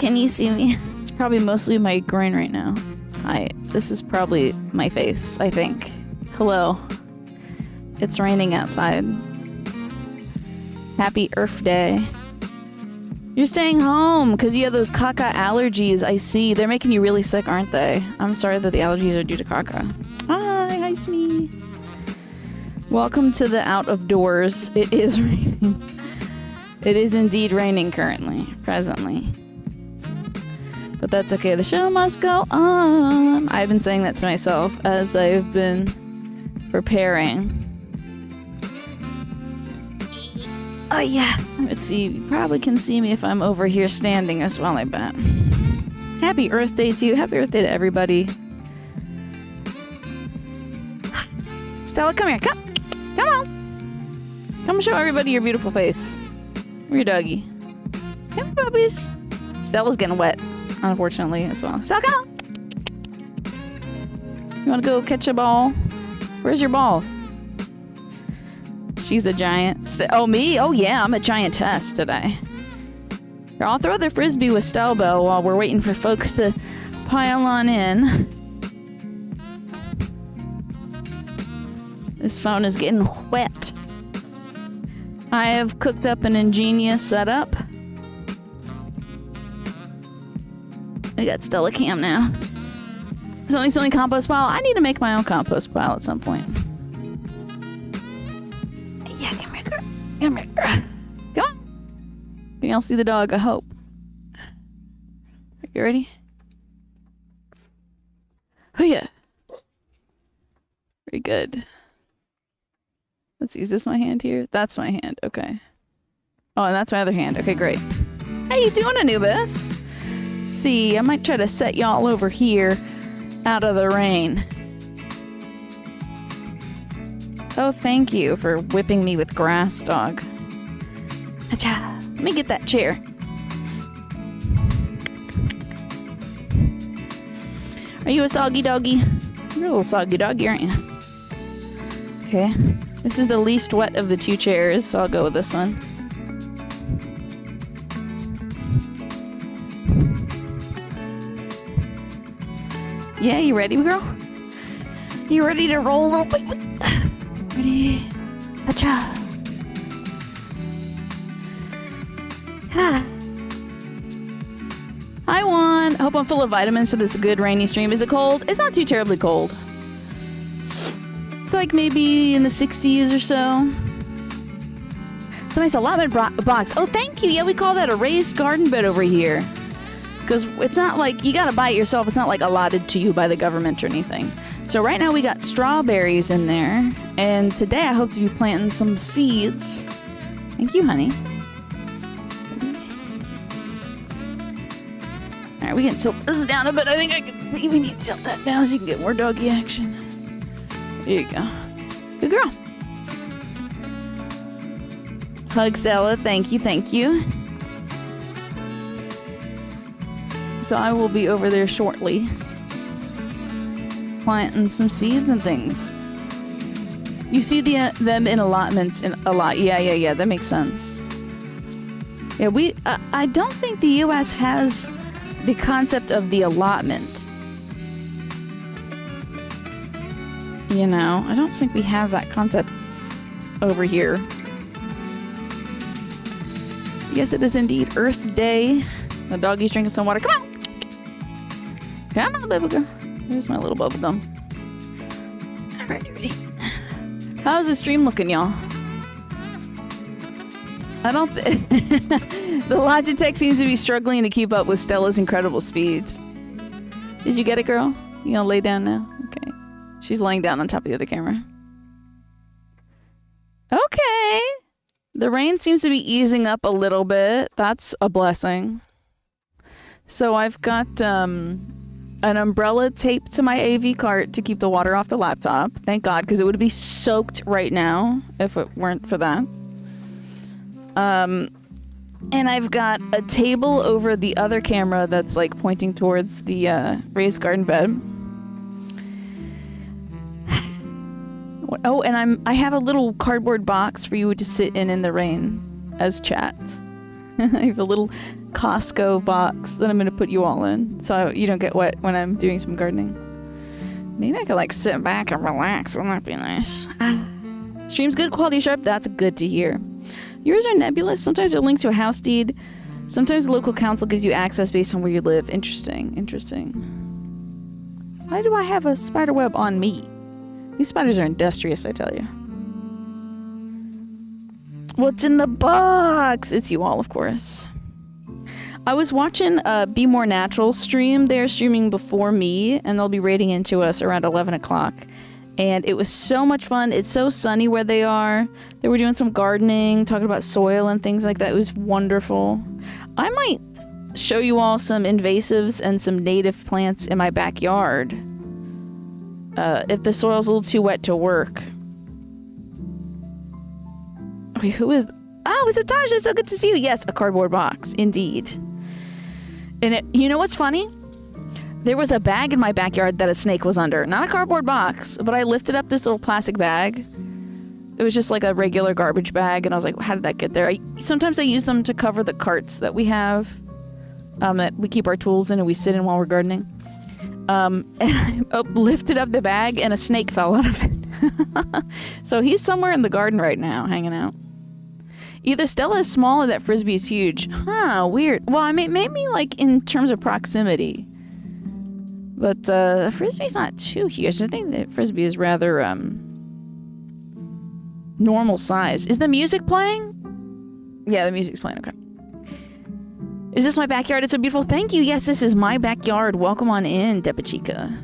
can you see me? It's probably mostly my groin right now. Hi, this is probably my face, I think. Hello. It's raining outside. Happy Earth Day. You're staying home because you have those caca allergies. I see. They're making you really sick, aren't they? I'm sorry that the allergies are due to caca. Hi, Smee. Welcome to the out of doors. It is raining. It is indeed raining currently, presently. But that's okay. The show must go on. I've been saying that to myself as I've been preparing. Oh yeah, let's see. You probably can see me if I'm over here standing as well, I bet. Happy Earth Day to you. Happy Earth Day to everybody. Stella, come here. Come on. Come show everybody your beautiful face. Where's your doggy? Come on, puppies. Stella's getting wet, unfortunately, as well. Stella, come on. You want to go catch a ball? Where's your ball? She's a giant. Oh, me? Oh, yeah, I'm a giantess today. Here, I'll throw the frisbee with Stelbo while we're waiting for folks to pile on in. This phone is getting wet. I have cooked up an ingenious setup. I got Stella Cam now. It's only selling compost pile. I need to make my own compost pile at some point. Yeah, come here, girl. Come here, girl. Come on. Can y'all see the dog? I hope. Are you ready? Oh, yeah. Very good. Let's see. Is this my hand here? That's my hand. Okay. Oh, and that's my other hand. Okay, great. How you doing, Anubis? Let's see. I might try to set y'all over here out of the rain. Oh, thank you for whipping me with grass, dog. Acha. Let me get that chair. Are you a soggy doggy? You're a little soggy doggy, aren't you? Okay. This is the least wet of the two chairs, so I'll go with this one. Yeah, you ready, girl? You ready to roll a little bit? Ready? Acha. Ah. Hi, Juan. I hope I'm full of vitamins for this good rainy stream. Is it cold? It's not too terribly cold. It's like maybe in the 60s or so. It's a nice allotment box. Oh, thank you. Yeah, we call that a raised garden bed over here. Because it's not like, you gotta buy it yourself. It's not like allotted to you by the government or anything. So right now we got strawberries in there. And today I hope to be planting some seeds. Thank you, honey. Alright, we can tilt this down a bit. I think I can see we need to tilt that down so you can get more doggy action. There you go. Good girl. Hug, Stella. Thank you, thank you. So I will be over there shortly. Planting some seeds and things. You see them in allotments a lot. Yeah. That makes sense. Yeah, I don't think the U.S. has the concept of the allotment. You know, I don't think we have that concept over here. Yes, it is indeed Earth Day. The doggy's drinking some water. Come on! Come on, baby girl. There's my little bubble gum. Alright, ready. How's the stream looking, y'all? I don't the Logitech seems to be struggling to keep up with Stella's incredible speeds. Did you get it, girl? You gonna lay down now? Okay. She's laying down on top of the other camera. Okay. The rain seems to be easing up a little bit. That's a blessing. So I've got an umbrella taped to my AV cart to keep the water off the laptop. Thank God, because it would be soaked right now if it weren't for that. And I've got a table over the other camera that's like pointing towards the raised garden bed. Oh, and I have a little cardboard box for you to sit in the rain as chat. I have a little Costco box that I'm gonna put you all in, so you don't get wet when I'm doing some gardening. Maybe I could like sit back and relax. Wouldn't that be nice? Stream's good quality sharp. That's good to hear. Yours are nebulous. Sometimes they're linked to a house deed. Sometimes the local council gives you access based on where you live. Interesting. Interesting. Why do I have a spider web on me? These spiders are industrious, I tell you. What's in the box? It's you all, of course. I was watching Be More Natural stream. They're streaming before me, and they'll be raiding into us around 11 o'clock. And it was so much fun. It's so sunny where they are. They were doing some gardening, talking about soil and things like that. It was wonderful. I might show you all some invasives and some native plants in my backyard. If the soil's a little too wet to work. Wait, who is... Oh, it's Natasha. So good to see you. Yes, a cardboard box. Indeed. And you know what's funny? There was a bag in my backyard that a snake was under. Not a cardboard box, but I lifted up this little plastic bag. It was just like a regular garbage bag, and I was like, how did that get there? Sometimes I use them to cover the carts that we have, that we keep our tools in and we sit in while we're gardening. And I lifted up the bag, and a snake fell out of it. So he's somewhere in the garden right now, hanging out. Either Stella is small or that Frisbee is huge. Huh, weird. Well, I mean, maybe like in terms of proximity. But Frisbee's not too huge. I think that Frisbee is rather normal size. Is the music playing? Yeah, the music's playing. Okay. Is this my backyard? It's so beautiful. Thank you. Yes, this is my backyard. Welcome on in, Depachica.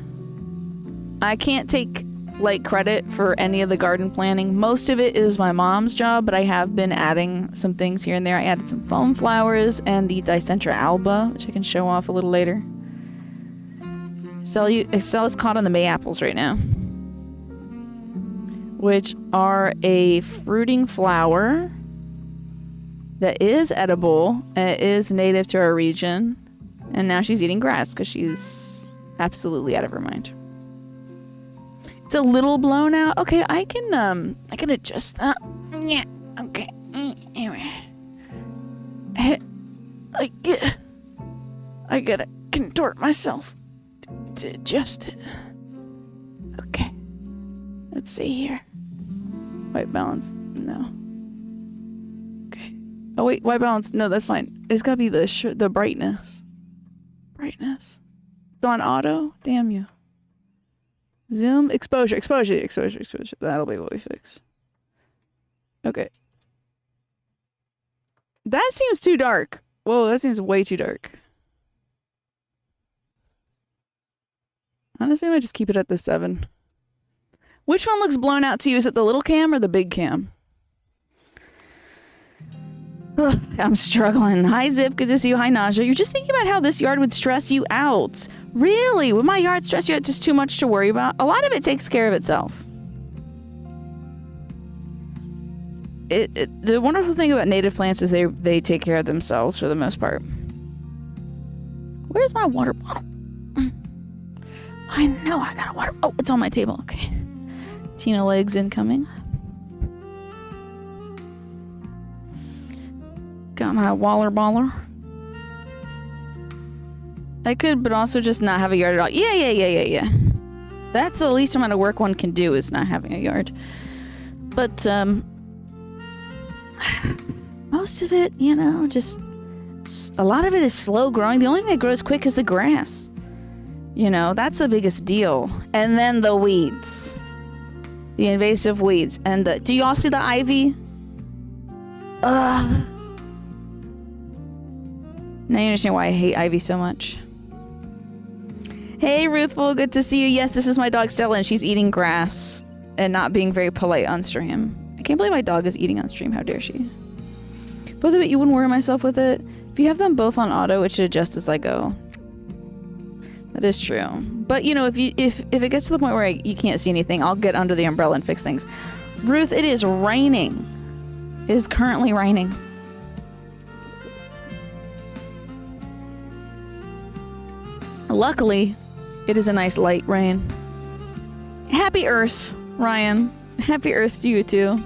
I can't take like credit for any of the garden planning. Most of it is my mom's job, but I have been adding some things here and there. I added some foam flowers and the Dicentra alba, which I can show off a little later. Stella's caught on the May apples right now, which are a fruiting flower that is edible and it is native to our region. And now she's eating grass because she's absolutely out of her mind. It's a little blown out. Okay, I can adjust that. Yeah. Okay. Anyway, I gotta contort myself to adjust it. Okay. Let's see here. White balance. No. Okay. Oh wait, white balance. No, that's fine. It's gotta be the brightness. Brightness. It's on auto. Damn you. Zoom, exposure. That'll be what we fix. Okay. That seems too dark. Whoa, that seems way too dark. Honestly, I might just keep it at the 7. Which one looks blown out to you? Is it the little cam or the big cam? Ugh, I'm struggling. Hi, Zip. Good to see you. Hi, Naja. You're just thinking about how this yard would stress you out. Really? Would my yard stress you out? Just too much to worry about? A lot of it takes care of itself. The wonderful thing about native plants is they take care of themselves for the most part. Where's my water bottle? I know I got a water... Oh, it's on my table. Okay. Tina legs incoming. Got my waller baller. I could, but also just not have a yard at all. Yeah. That's the least amount of work one can do is not having a yard. But, most of it, you know, just... A lot of it is slow growing. The only thing that grows quick is the grass. You know, that's the biggest deal. And then the weeds. The invasive weeds. And the... Do y'all see the ivy? Ugh. Now you understand why I hate ivy so much. Hey, Ruthful, good to see you. Yes, this is my dog Stella, and she's eating grass and not being very polite on stream. I can't believe my dog is eating on stream. How dare she? Both of it, you wouldn't worry myself with it. If you have them both on auto, it should adjust as I go. That is true. But, you know, if it gets to the point where you can't see anything, I'll get under the umbrella and fix things. Ruth, it is raining. It is currently raining. Luckily, it is a nice light rain. Happy Earth, Ryan. Happy Earth to you too.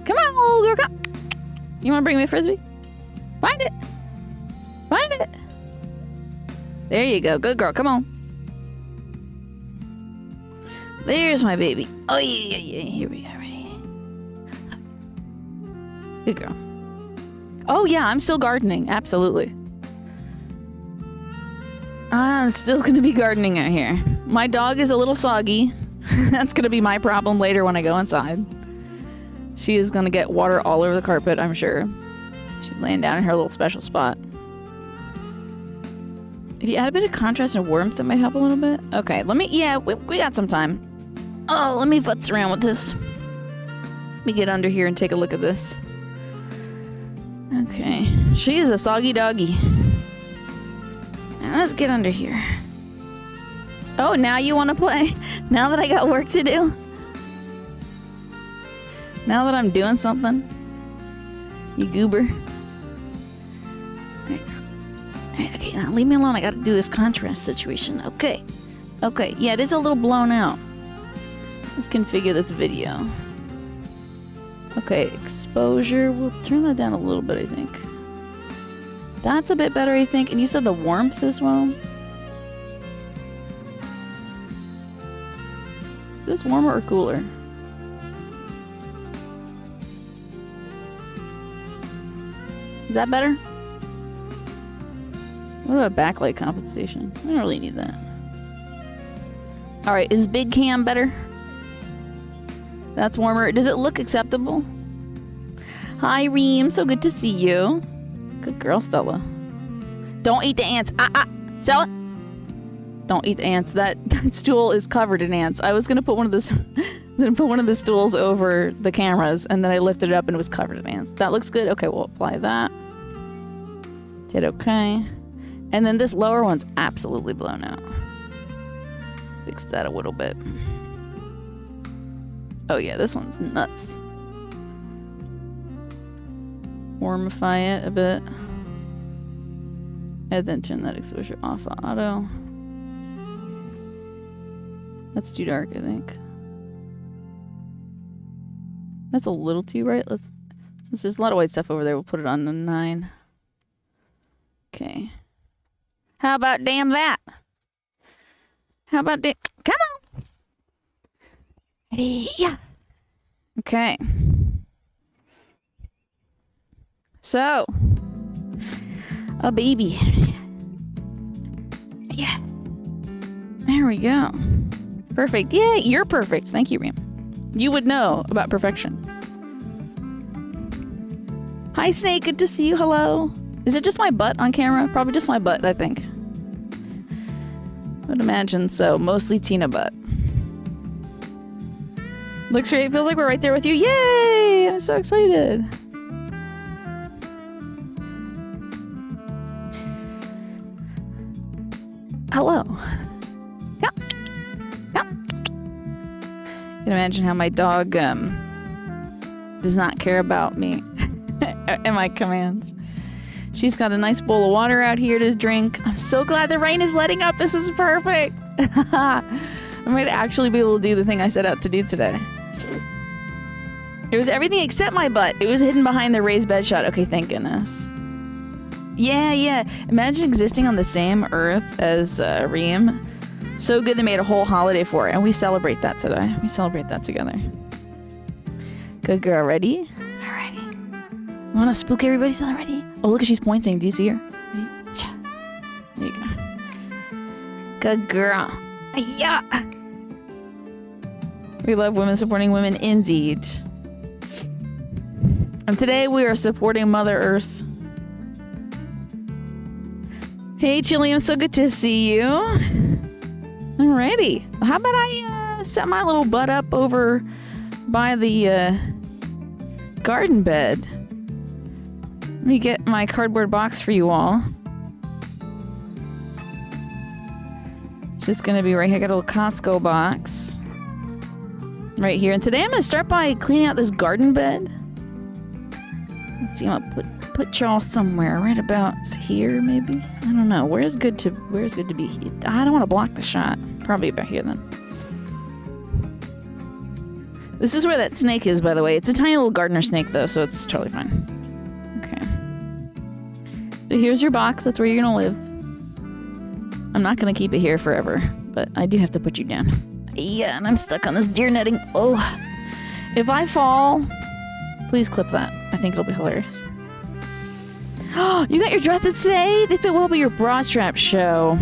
Come You want to bring me a Frisbee? Find it! Find it! There you go. Good girl. Come on. There's my baby. Oh, yeah. Here we are. Ready? Good girl. Oh, yeah. I'm still gardening. Absolutely. I'm still going to be gardening out here. My dog is a little soggy. That's going to be my problem later when I go inside. She is going to get water all over the carpet, I'm sure. She's laying down in her little special spot. If you add a bit of contrast and warmth, that might help a little bit. Okay, let me... Yeah, we got some time. Oh, let me futz around with this. Let me get under here and take a look at this. Okay. She is a soggy doggy. Now let's get under here. Oh, now you want to play? Now that I got work to do? Now that I'm doing something? You goober. Okay, now leave me alone. I gotta do this contrast situation. Okay. Okay, yeah, it is a little blown out. Let's configure this video. Okay, exposure. We'll turn that down a little bit, I think. That's a bit better, I think. And you said the warmth as well? Is this warmer or cooler? Is that better? What about backlight compensation? I don't really need that. Alright, is big cam better? That's warmer. Does it look acceptable? Hi, Reem. So good to see you. Good girl, Stella. Don't eat the ants. Stella! Don't eat the ants. That stool is covered in ants. I was gonna put one of the stools over the cameras, and then I lifted it up and it was covered in ants. That looks good. Okay, we'll apply that. Hit okay. And then this lower one's absolutely blown out. Fix that a little bit. Oh yeah, this one's nuts. Warmify it a bit. And then turn that exposure off of auto. That's too dark, I think. That's a little too bright. Since there's a lot of white stuff over there, we'll put it on the 9. Okay. How about damn that? How about that? Come on! Ready? Yeah. Okay. So. A baby. Yeah. There we go. Perfect. Yeah, you're perfect. Thank you, Reem. You would know about perfection. Hi, Snake. Good to see you. Hello. Is it just my butt on camera? Probably just my butt, I think. I would imagine so. Mostly Tina butt. Looks great. Feels like we're right there with you. Yay! I'm so excited. Hello. Yeah. Yeah. You can imagine how my dog does not care about me and my commands. She's got a nice bowl of water out here to drink. I'm so glad the rain is letting up. This is perfect. I might actually be able to do the thing I set out to do today. It was everything except my butt. It was hidden behind the raised bed shot. Okay, thank goodness. Yeah. Imagine existing on the same earth as Reem. So good they made a whole holiday for it, and we celebrate that today. We celebrate that together. Good girl. Ready? Alrighty. Want to spook everybody till they're ready? Oh, look, she's pointing. Do you see her? There you go. Good girl. Yeah. We love women supporting women, indeed. And today we are supporting Mother Earth. Hey, Chili, I'm so good to see you. Alrighty. How about I set my little butt up over by the garden bed? Let me get my cardboard box for you all. Just gonna be right here. I got a little Costco box. Right here. And today I'm gonna start by cleaning out this garden bed. Let's see, I'm gonna put y'all somewhere. Right about here, maybe? I don't know. Where's good to be? I don't want to block the shot. Probably about here then. This is where that snake is, by the way. It's a tiny little gardener snake though, so it's totally fine. So here's your box. That's where you're gonna live. I'm not gonna keep it here forever, but I do have to put you down. Yeah, and I'm stuck on this deer netting. Oh, if I fall, please clip that. I think it'll be hilarious. Oh, you got your dresses today? They fit well by your bra strap show.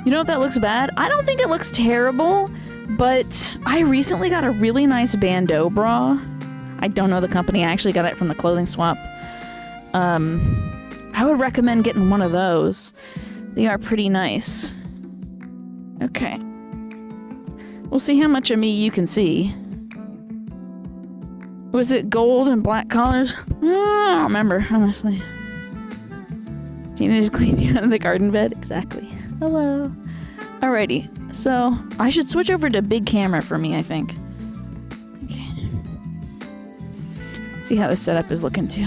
You know if that looks bad? I don't think it looks terrible, but I recently got a really nice bandeau bra. I don't know the company. I actually got it from the clothing swap. I would recommend getting one of those. They are pretty nice. Okay. We'll see how much of me you can see. Was it gold and black collars? I don't remember, honestly. Tina just cleaned you out of the garden bed? Exactly. Hello. Alrighty, so I should switch over to big camera for me, I think. Okay. See how the setup is looking too.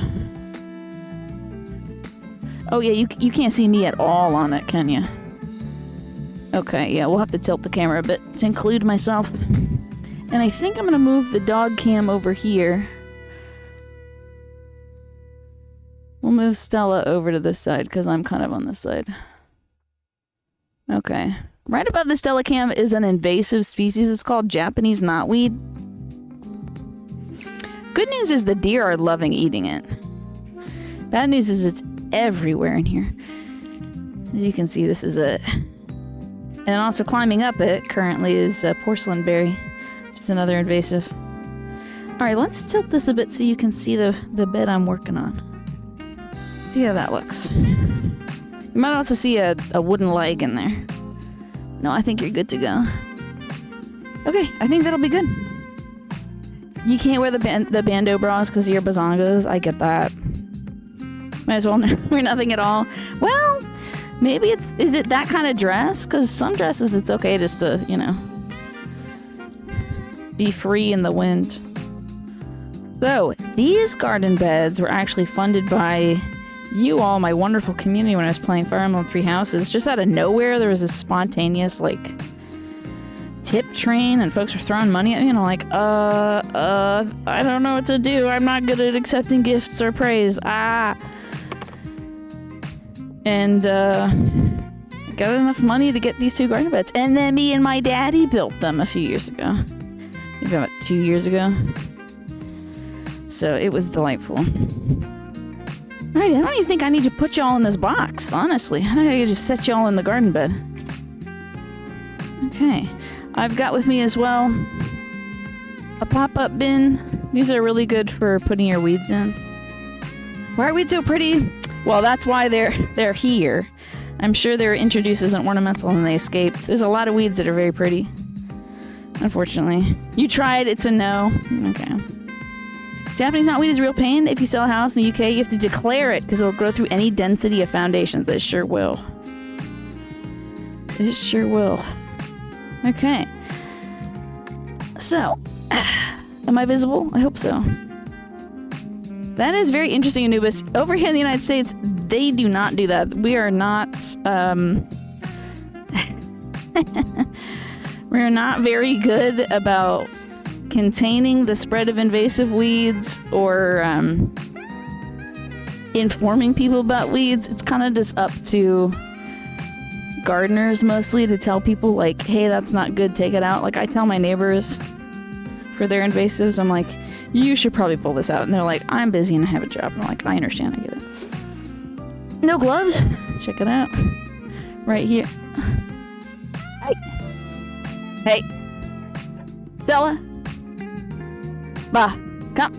Oh yeah, you can't see me at all on it, can you? Okay, yeah, we'll have to tilt the camera a bit to include myself. And I think I'm gonna move the dog cam over here. We'll move Stella over to this side because I'm kind of on this side. Okay. Right above the Stella cam is an invasive species. It's called Japanese knotweed. Good news is the deer are loving eating it. Bad news is it's everywhere in here. As you can see, this is it. And also climbing up it currently is porcelain berry. Just another invasive. Alright, let's tilt this a bit so you can see the bed I'm working on. See how that looks. You might also see a wooden leg in there. No, I think you're good to go. Okay, I think that'll be good. You can't wear the bandeau bras because of your bazongas. I get that. Might as well wear nothing at all. Well, maybe is it that kind of dress? Because some dresses it's okay just to, you know, be free in the wind. So, these garden beds were actually funded by you all, my wonderful community, when I was playing Fire Emblem Three Houses. Just out of nowhere, there was a spontaneous, like, tip train, and folks were throwing money at me, and I'm like, I don't know what to do. I'm not good at accepting gifts or praise. And, got enough money to get these two garden beds. And then me and my daddy built them a few years ago. Maybe about 2 years ago. So it was delightful. Alright, I don't even think I need to put y'all in this box, honestly. I think I could just set y'all in the garden bed. Okay. I've got with me as well a pop-up bin. These are really good for putting your weeds in. Why are weeds so pretty? Well, that's why they're here. I'm sure they were introduced as an ornamental and they escaped. There's a lot of weeds that are very pretty. Unfortunately. You tried, it's a no. Okay. Japanese knotweed is a real pain. If you sell a house in the UK, you have to declare it because it will grow through any density of foundations. It sure will. It sure will. Okay. So, am I visible? I hope so. That is very interesting, Anubis. Over here in the United States, they do not do that. We are not, we're not very good about containing the spread of invasive weeds or informing people about weeds. It's kind of just up to gardeners mostly to tell people, like, hey, that's not good, take it out. Like, I tell my neighbors for their invasives, I'm like, you should probably pull this out. And they're like, I'm busy and I have a job. And I'm like, I understand, I get it. No gloves. Check it out. Right here. Hey. Hey. Stella. Bah. Come.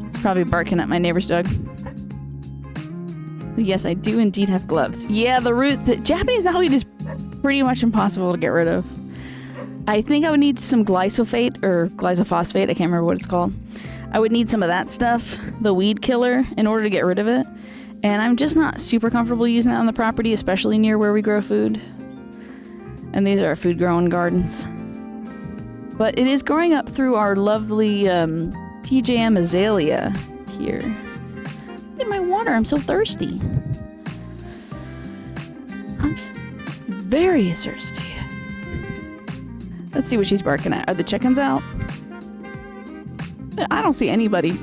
It's probably barking at my neighbor's dog. But yes, I do indeed have gloves. Yeah, the Japanese knotweed is pretty much impossible to get rid of. I think I would need some glyphosate or glyphosate. I can't remember what it's called. I would need some of that stuff, the weed killer, in order to get rid of it. And I'm just not super comfortable using that on the property, especially near where we grow food. And these are food growing gardens. But it is growing up through our lovely PJM azalea here. Look at my water, I'm so thirsty. I'm very thirsty. Let's see what she's barking at. Are the chickens out? I don't see anybody.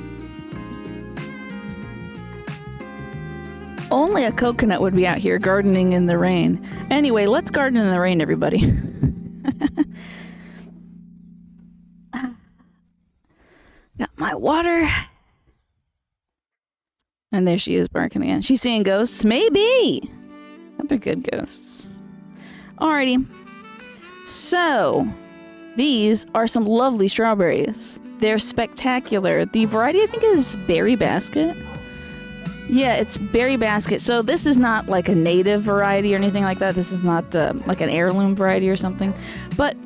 Only a coconut would be out here gardening in the rain. Anyway, let's garden in the rain, everybody. Got my water. And there she is barking again. She's seeing ghosts? Maybe! Hope they're good ghosts. Alrighty. So, these are some lovely strawberries. They're spectacular. The variety, I think, is Berry Basket. Yeah, it's Berry Basket. So this is not like a native variety or anything like that. This is not like an heirloom variety or something. But,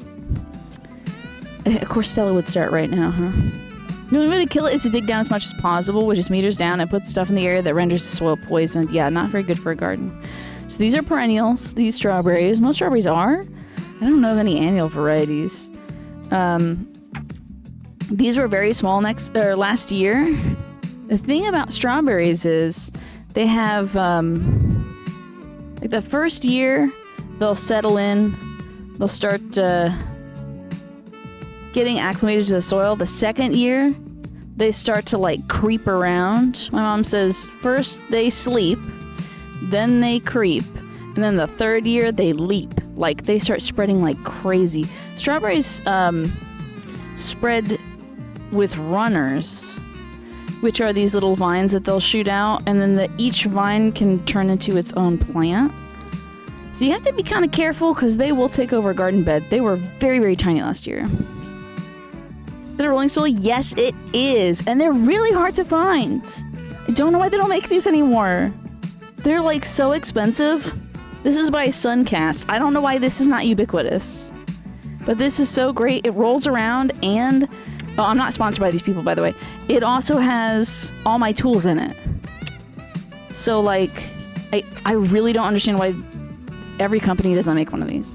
of course, Stella would start right now, huh? The only way to kill it is to dig down as much as possible, which is meters down, and put stuff in the area that renders the soil poisoned. Yeah, not very good for a garden. So these are perennials, these strawberries. Most strawberries are. I don't know of any annual varieties. These were very small last year. The thing about strawberries is they have, like the first year, they'll settle in, they'll start getting acclimated to the soil. The second year, they start to like creep around. My mom says first they sleep, then they creep, and then the third year they leap. Like they start spreading like crazy. Strawberries spread with runners, which are these little vines that they'll shoot out, and then each vine can turn into its own plant. So you have to be kind of careful because they will take over a garden bed. They were very, very tiny last year. Is it a rolling stool? Yes, it is. And they're really hard to find. I don't know why they don't make these anymore. They're like so expensive. This is by Suncast. I don't know why this is not ubiquitous. But this is so great. It rolls around and... Oh, I'm not sponsored by these people, by the way. It also has all my tools in it. So, like, I really don't understand why every company doesn't make one of these.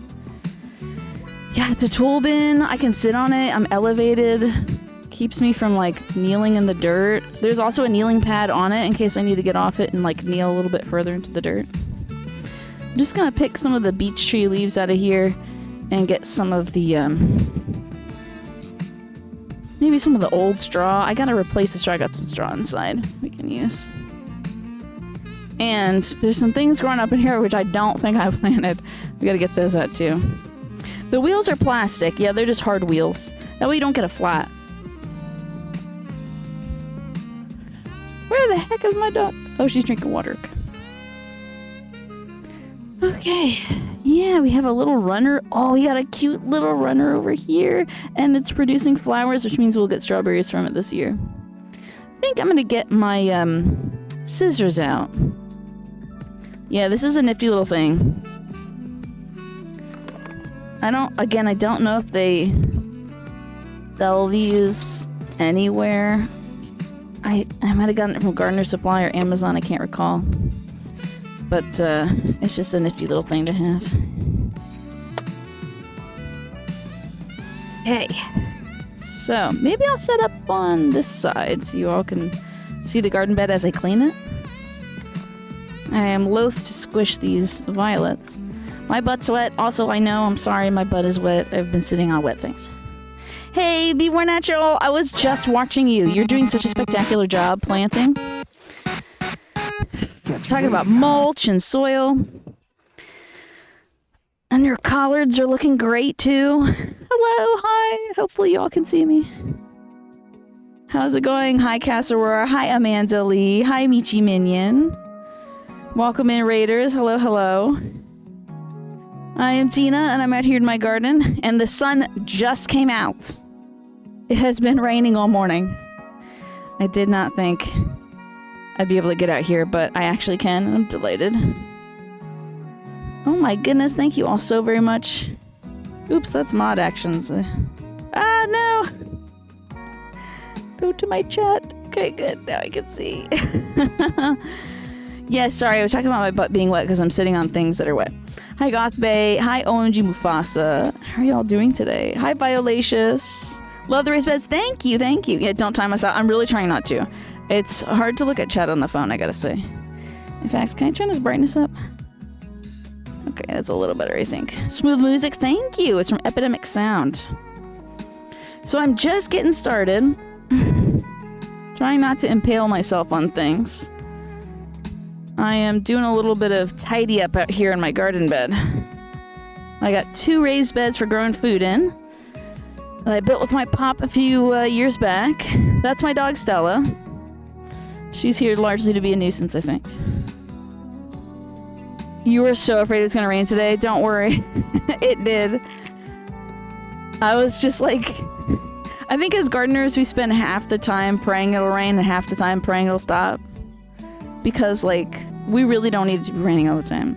Yeah, it's a tool bin. I can sit on it. I'm elevated. Keeps me from, like, kneeling in the dirt. There's also a kneeling pad on it in case I need to get off it and, like, kneel a little bit further into the dirt. I'm just gonna pick some of the beech tree leaves out of here and get some of the, maybe some of the old straw. I gotta replace the straw. I got some straw inside we can use. And there's some things growing up in here which I don't think I planted. We gotta get those out too. The wheels are plastic. Yeah, they're just hard wheels. That way you don't get a flat. Where the heck is my dog? Oh, she's drinking water. Okay. Yeah, we have a little runner. Oh, we got a cute little runner over here. And it's producing flowers, which means we'll get strawberries from it this year. I think I'm gonna get my scissors out. Yeah, this is a nifty little thing. I don't know if they sell these anywhere. I might have gotten it from Gardener Supply or Amazon, I can't recall. But it's just a nifty little thing to have. Hey. So, maybe I'll set up on this side so you all can see the garden bed as I clean it. I am loath to squish these violets. My butt's wet. Also, I know, I'm sorry, my butt is wet. I've been sitting on wet things. Hey, Be More Natural! I was just watching you. You're doing such a spectacular job planting. We're talking about mulch and soil. And your collards are looking great, too. Hello, hi. Hopefully y'all can see me. How's it going? Hi, Cass Aurora. Hi, Amanda Lee. Hi, Michi Minion. Welcome in, Raiders. Hello, hello. I am Tina, and I'm out here in my garden, and the sun just came out. It has been raining all morning. I did not think I'd be able to get out here, but I actually can, and I'm delighted. Oh my goodness, thank you all so very much. Oops, that's mod actions. No! Go to my chat. Okay, good. Now I can see. Yes, sorry, I was talking about my butt being wet because I'm sitting on things that are wet. Hi, Goth Bay. Hi, OMG Mufasa. How are y'all doing today? Hi, Violacious. Love the raised beds. Thank you, thank you. Yeah, don't time us out. I'm really trying not to. It's hard to look at chat on the phone, I gotta say. In fact, can I turn this brightness up? Okay, that's a little better, I think. Smooth music, thank you. It's from Epidemic Sound. So I'm just getting started. Trying not to impale myself on things. I am doing a little bit of tidy up out here in my garden bed. I got 2 raised beds for growing food in that I built with my pop a few years back. That's my dog Stella. She's here largely to be a nuisance, I think. You were so afraid it was going to rain today. Don't worry. It did. I was just like... I think as gardeners, we spend half the time praying it'll rain and half the time praying it'll stop. Because, like, we really don't need it to be raining all the time.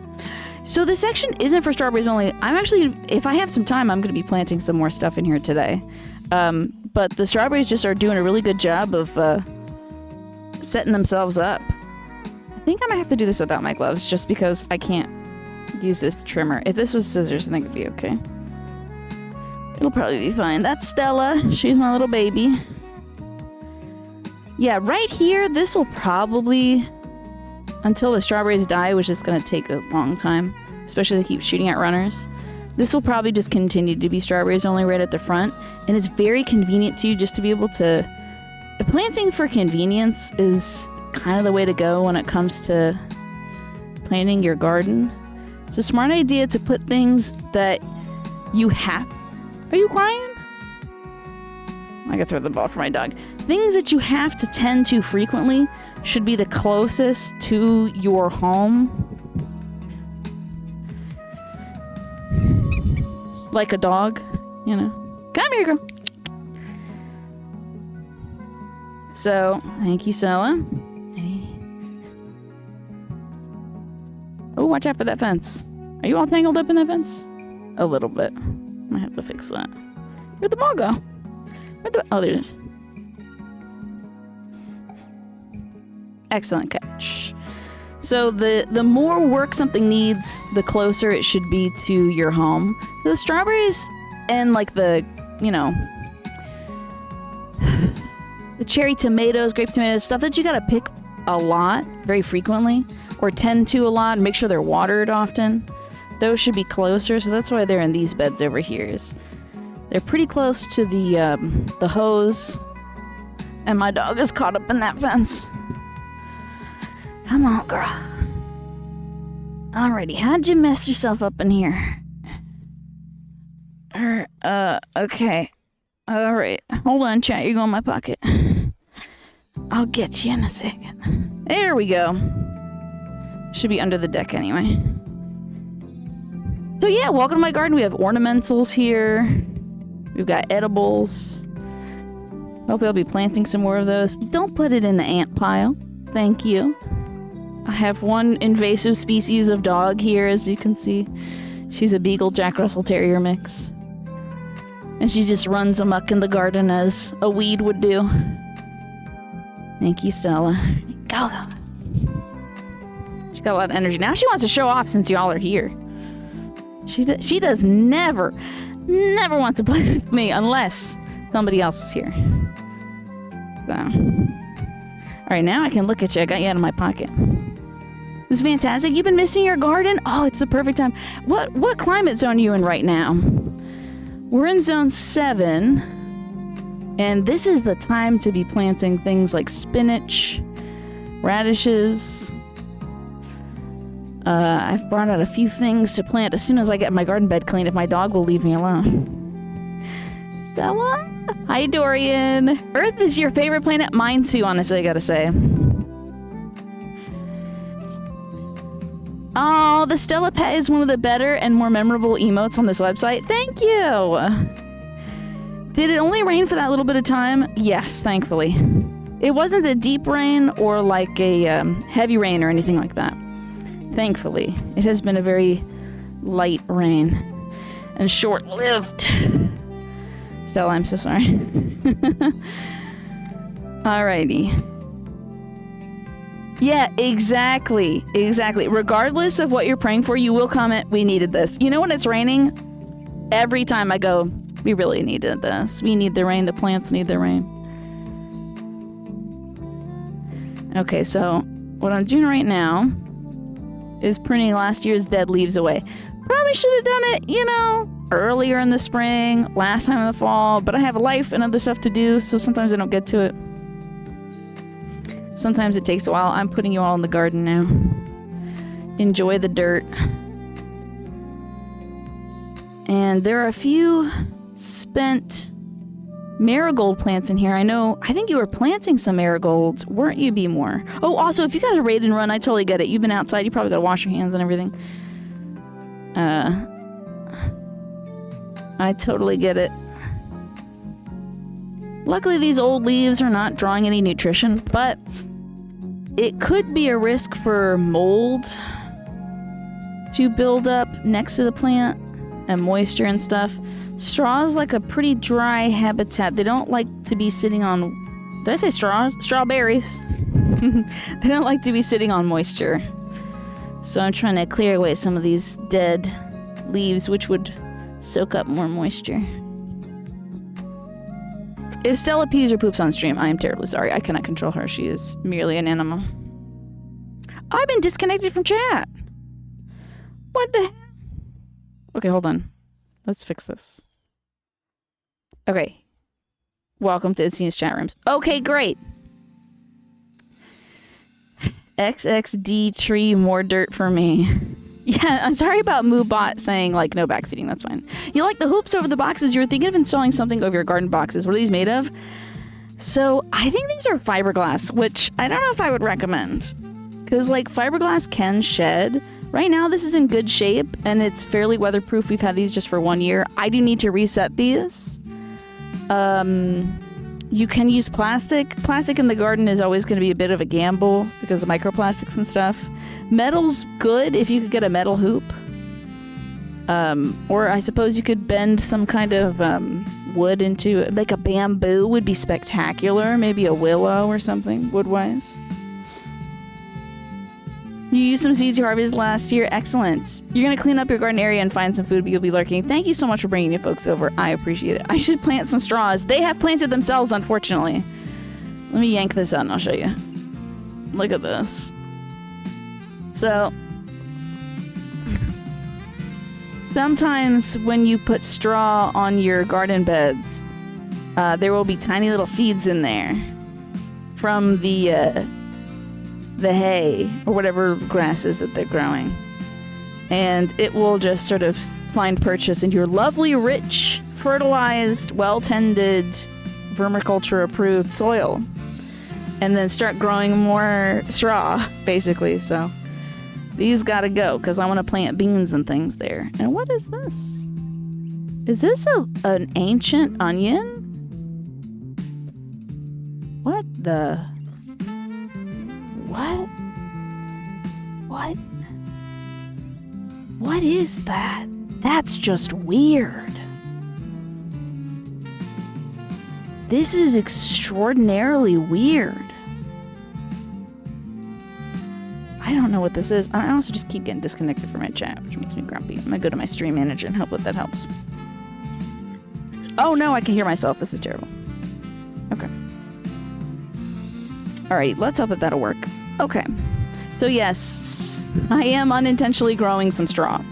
So this section isn't for strawberries only. I'm actually, if I have some time, I'm going to be planting some more stuff in here today. But the strawberries just are doing a really good job of setting themselves up. I think I might have to do this without my gloves just because I can't use this trimmer. If this was scissors, I think it'd be okay. It'll probably be fine. That's Stella. She's my little baby. Yeah, right here, this will probably, until the strawberries die, which is going to take a long time, especially if they keep shooting at runners. This will probably just continue to be strawberries only right at the front. And it's very convenient too, just to be able to... The planting for convenience is kind of the way to go when it comes to planting your garden. It's a smart idea to put things that you have... Are you crying? I gotta throw the ball for my dog. Things that you have to tend to frequently should be the closest to your home. Like a dog, you know. Come here, girl. So, thank you, Stella. Oh, watch out for that fence. Are you all tangled up in that fence? A little bit. Might have to fix that. Where'd the ball go? Oh, there it is. Excellent catch. So the more work something needs, the closer it should be to your home. The strawberries and like the, you know, the cherry tomatoes, grape tomatoes, stuff that you gotta pick a lot, very frequently, or tend to a lot, and make sure they're watered often. Those should be closer, so that's why they're in these beds over here. They're pretty close to the hose, and my dog is caught up in that fence. Come on, girl. Alrighty, how'd you mess yourself up in here? Okay. Alright, hold on, chat, you're going in my pocket. I'll get you in a second. There we go. Should be under the deck anyway. So yeah, welcome to my garden. We have ornamentals here. We've got edibles. Hopefully I'll be planting some more of those. Don't put it in the ant pile. Thank you. I have one invasive species of dog here, as you can see. She's a Beagle Jack Russell Terrier mix. And she just runs amok in the garden as a weed would do. Thank you, Stella. Go, go. She got a lot of energy. Now she wants to show off since y'all are here. She does never wants to play with me unless somebody else is here. So. Alright, now I can look at you. I got you out of my pocket. This is fantastic. You've been missing your garden? Oh, it's the perfect time. What climate zone are you in right now? We're in zone 7. And this is the time to be planting things like spinach, radishes. I've brought out a few things to plant as soon as I get my garden bed clean, if my dog will leave me alone. Stella? Hi, Dorian. Earth is your favorite planet? Mine too, honestly, I gotta say. Oh, the Stella pet is one of the better and more memorable emotes on this website. Thank you! Did it only rain for that little bit of time? Yes, thankfully. It wasn't a deep rain or like a heavy rain or anything like that. Thankfully. It has been a very light rain. And short-lived. Stella, I'm so sorry. Alrighty. Yeah, exactly. Exactly. Regardless of what you're praying for, you will comment, we needed this. You know when it's raining? Every time I go, we really needed this. We need the rain. The plants need the rain. Okay, so what I'm doing right now is pruning last year's dead leaves away. Probably should have done it, you know, earlier in the spring, last time in the fall, but I have a life and other stuff to do, so sometimes I don't get to it. Sometimes it takes a while. I'm putting you all in the garden now. Enjoy the dirt. And there are a few spent marigold plants in here. I think you were planting some marigolds, weren't you, Be More? Oh, also, if you got a raid and run, I totally get it. You've been outside, you probably gotta wash your hands and everything. I totally get it. Luckily, these old leaves are not drawing any nutrition, but it could be a risk for mold to build up next to the plant and moisture and stuff. Straw is like a pretty dry habitat. They don't like to be sitting on... Did I say straws? Strawberries. They don't like to be sitting on moisture. So I'm trying to clear away some of these dead leaves, which would soak up more moisture. If Stella pees or poops on stream, I am terribly sorry. I cannot control her. She is merely an animal. I've been disconnected from chat. What the heck? Okay, hold on. Let's fix this. Okay. Welcome to Itzy's chat rooms. Okay, great. XXD tree, more dirt for me. Yeah, I'm sorry about Moobot saying, like, no backseating. That's fine. You like the hoops over the boxes? You were thinking of installing something over your garden boxes. What are these made of? So, I think these are fiberglass, which I don't know if I would recommend. Because, like, fiberglass can shed. Right now, this is in good shape, and it's fairly weatherproof. We've had these just for 1 year. I do need to reset these. You can use plastic. Plastic in the garden is always going to be a bit of a gamble because of microplastics and stuff. Metal's good if you could get a metal hoop. Or I suppose you could bend some kind of wood into... Like a bamboo would be spectacular. Maybe a willow or something, wood-wise. You used some seeds you harvested last year. Excellent. You're going to clean up your garden area and find some food, but you'll be lurking. Thank you so much for bringing you folks over. I appreciate it. I should plant some straws. They have planted themselves, unfortunately. Let me yank this out and I'll show you. Look at this. So, sometimes when you put straw on your garden beds, there will be tiny little seeds in there from the hay or whatever grasses that they're growing. And it will just sort of find purchase in your lovely, rich, fertilized, well-tended, vermiculture-approved soil. And then start growing more straw, basically. So these gotta go, because I want to plant beans and things there. And what is this? Is this an ancient onion? What the... What? What? What is that? That's just weird. This is extraordinarily weird. I don't know what this is. I also just keep getting disconnected from my chat, which makes me grumpy. I'm gonna go to my stream manager and hope that helps. Oh no, I can hear myself. This is terrible. Okay. Alright, let's hope that that'll work. Okay. So yes, I am unintentionally growing some straw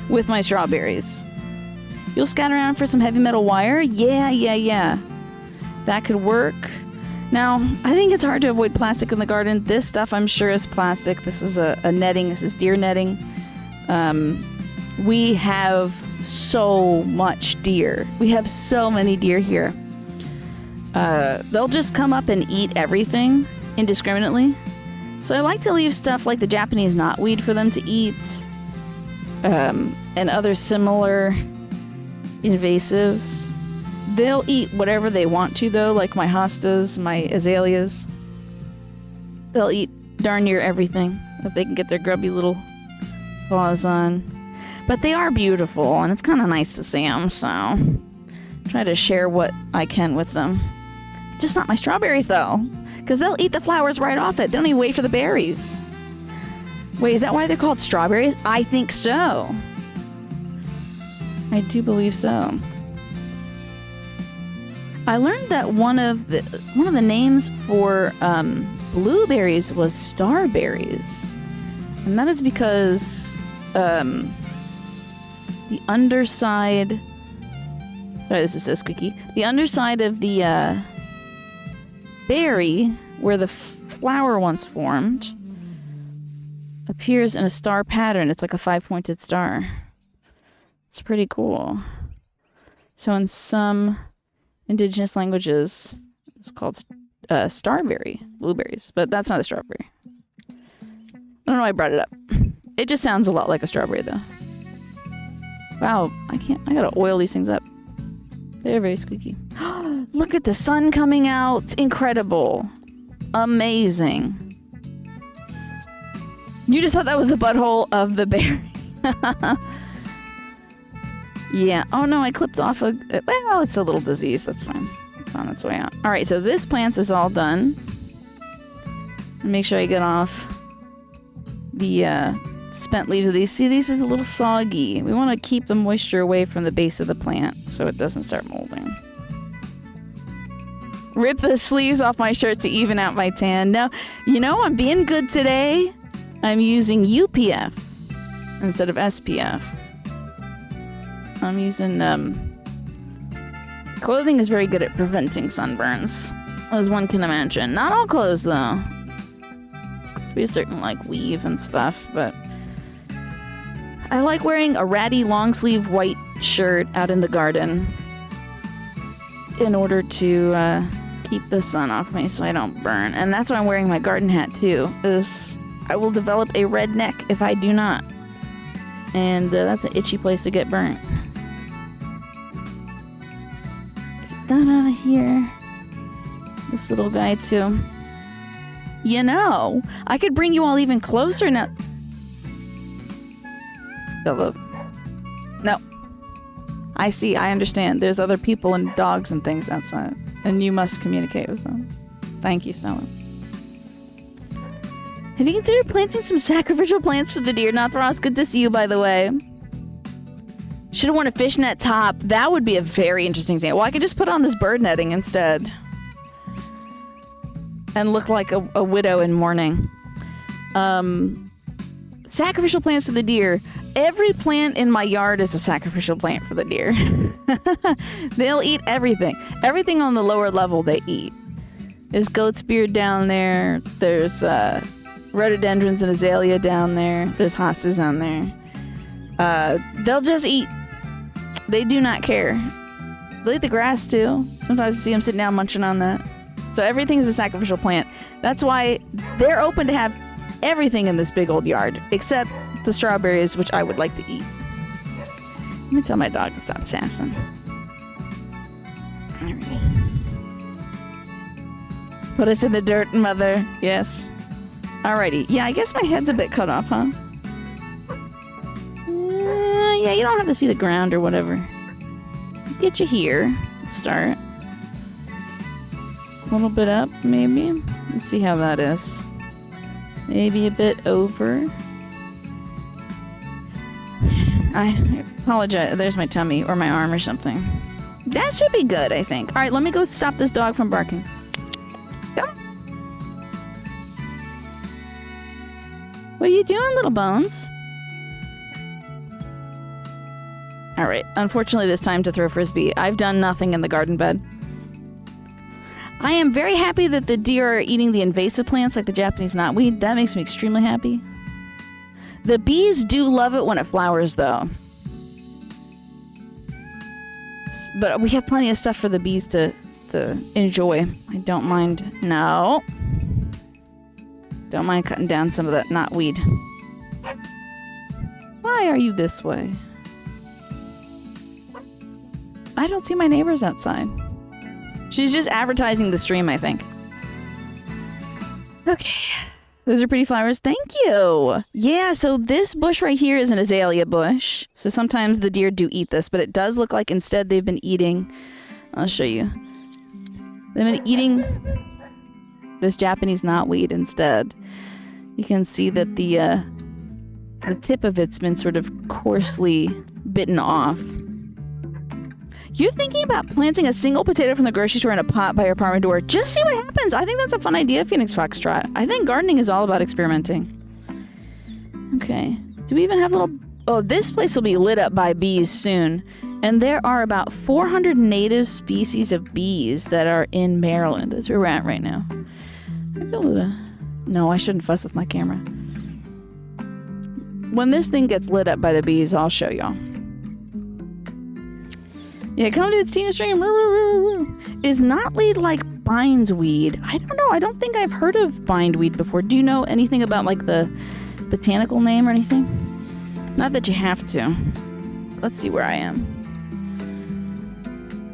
with my strawberries. You'll scout around for some heavy metal wire? Yeah. That could work. Now, I think it's hard to avoid plastic in the garden. This stuff I'm sure is plastic. This is a netting. This is deer netting. We have so much deer. We have so many deer here. They'll just come up and eat everything indiscriminately. So I like to leave stuff like the Japanese knotweed for them to eat. And other similar invasives. They'll eat whatever they want to, though, like my hostas, my azaleas. They'll eat darn near everything that they can get their grubby little paws on. But they are beautiful, and it's kind of nice to see them, so try to share what I can with them. Just not my strawberries, though, because they'll eat the flowers right off it. They don't even wait for the berries. Wait, is that why they're called strawberries? I think so. I do believe so. I learned that one of the names for blueberries was starberries, and that is because the underside. Sorry, this is so squeaky. The underside of the berry, where the flower once formed. Appears in a star pattern. It's like a 5-pointed star. It's pretty cool. So in some indigenous languages, it's called starberry. Blueberries. But that's not a strawberry. I don't know why I brought it up. It just sounds a lot like a strawberry, though. Wow, I gotta oil these things up. They're very squeaky. Look at the sun coming out. Incredible. Amazing. You just thought that was the butthole of the berry. Yeah. Oh no, I clipped off a... Well, it's a little disease. That's fine. It's on its way out. Alright, so this plant is all done. Make sure I get off the spent leaves of these. See, these is a little soggy. We want to keep the moisture away from the base of the plant so it doesn't start molding. Rip the sleeves off my shirt to even out my tan. No, you know, I'm being good today. I'm using UPF instead of SPF. I'm using, clothing is very good at preventing sunburns, as one can imagine. Not all clothes, though. It's got to be a certain, like, weave and stuff, but I like wearing a ratty long-sleeve white shirt out in the garden in order to, keep the sun off me so I don't burn. And that's why I'm wearing my garden hat, too, is I will develop a red neck if I do not. And that's an itchy place to get burnt. Get that out of here. This little guy, too. You know, I could bring you all even closer now. Philip. No. I see, I understand. There's other people and dogs and things outside. And you must communicate with them. Thank you, Stella. Have you considered planting some sacrificial plants for the deer? Nothros, good to see you, by the way. Should have worn a fishnet top. That would be a very interesting thing. Well, I could just put on this bird netting instead. And look like a widow in mourning. Sacrificial plants for the deer. Every plant in my yard is a sacrificial plant for the deer. They'll eat everything. Everything on the lower level they eat. There's goat's beard down there. There's rhododendrons and azalea down there. There's hostas down there. They'll just eat. They do not care. They eat the grass too. Sometimes I see them sitting down munching on that. So everything is a sacrificial plant. That's why they're open to have everything in this big old yard, except the strawberries, which I would like to eat. Let me tell my dog to stop sassing. Alright. Put us in the dirt, mother. Yes. Alrighty. Yeah, I guess my head's a bit cut off, huh? Yeah, you don't have to see the ground or whatever. Get you here. Start. A little bit up, maybe. Let's see how that is. Maybe a bit over. I apologize. There's my tummy or my arm or something. That should be good, I think. Alright, let me go stop this dog from barking. Come. What are you doing, little bones? Alright, unfortunately it is time to throw frisbee. I've done nothing in the garden bed. I am very happy that the deer are eating the invasive plants like the Japanese knotweed. That makes me extremely happy. The bees do love it when it flowers, though. But we have plenty of stuff for the bees to enjoy. I don't mind. No. Don't mind cutting down some of that knotweed. Why are you this way? I don't see my neighbors outside. She's just advertising the stream, I think. Okay. Those are pretty flowers. Thank you. Yeah, so this bush right here is an azalea bush. So sometimes the deer do eat this, but it does look like instead they've been eating... I'll show you. They've been eating this Japanese knotweed instead. You can see that the tip of it's been sort of coarsely bitten off. You're thinking about planting a single potato from the grocery store in a pot by your apartment door. Just see what happens. I think that's a fun idea, Phoenix Foxtrot. I think gardening is all about experimenting. Okay. Do we even have little... Oh, this place will be lit up by bees soon. And there are about 400 native species of bees that are in Maryland. That's where we're at right now. Maybe a little... No, I shouldn't fuss with my camera. When this thing gets lit up by the bees, I'll show y'all. Yeah, come to its Tina stream. Is knotweed like bindweed? I don't know. I don't think I've heard of bindweed before. Do you know anything about like the botanical name or anything? Not that you have to. Let's see where I am.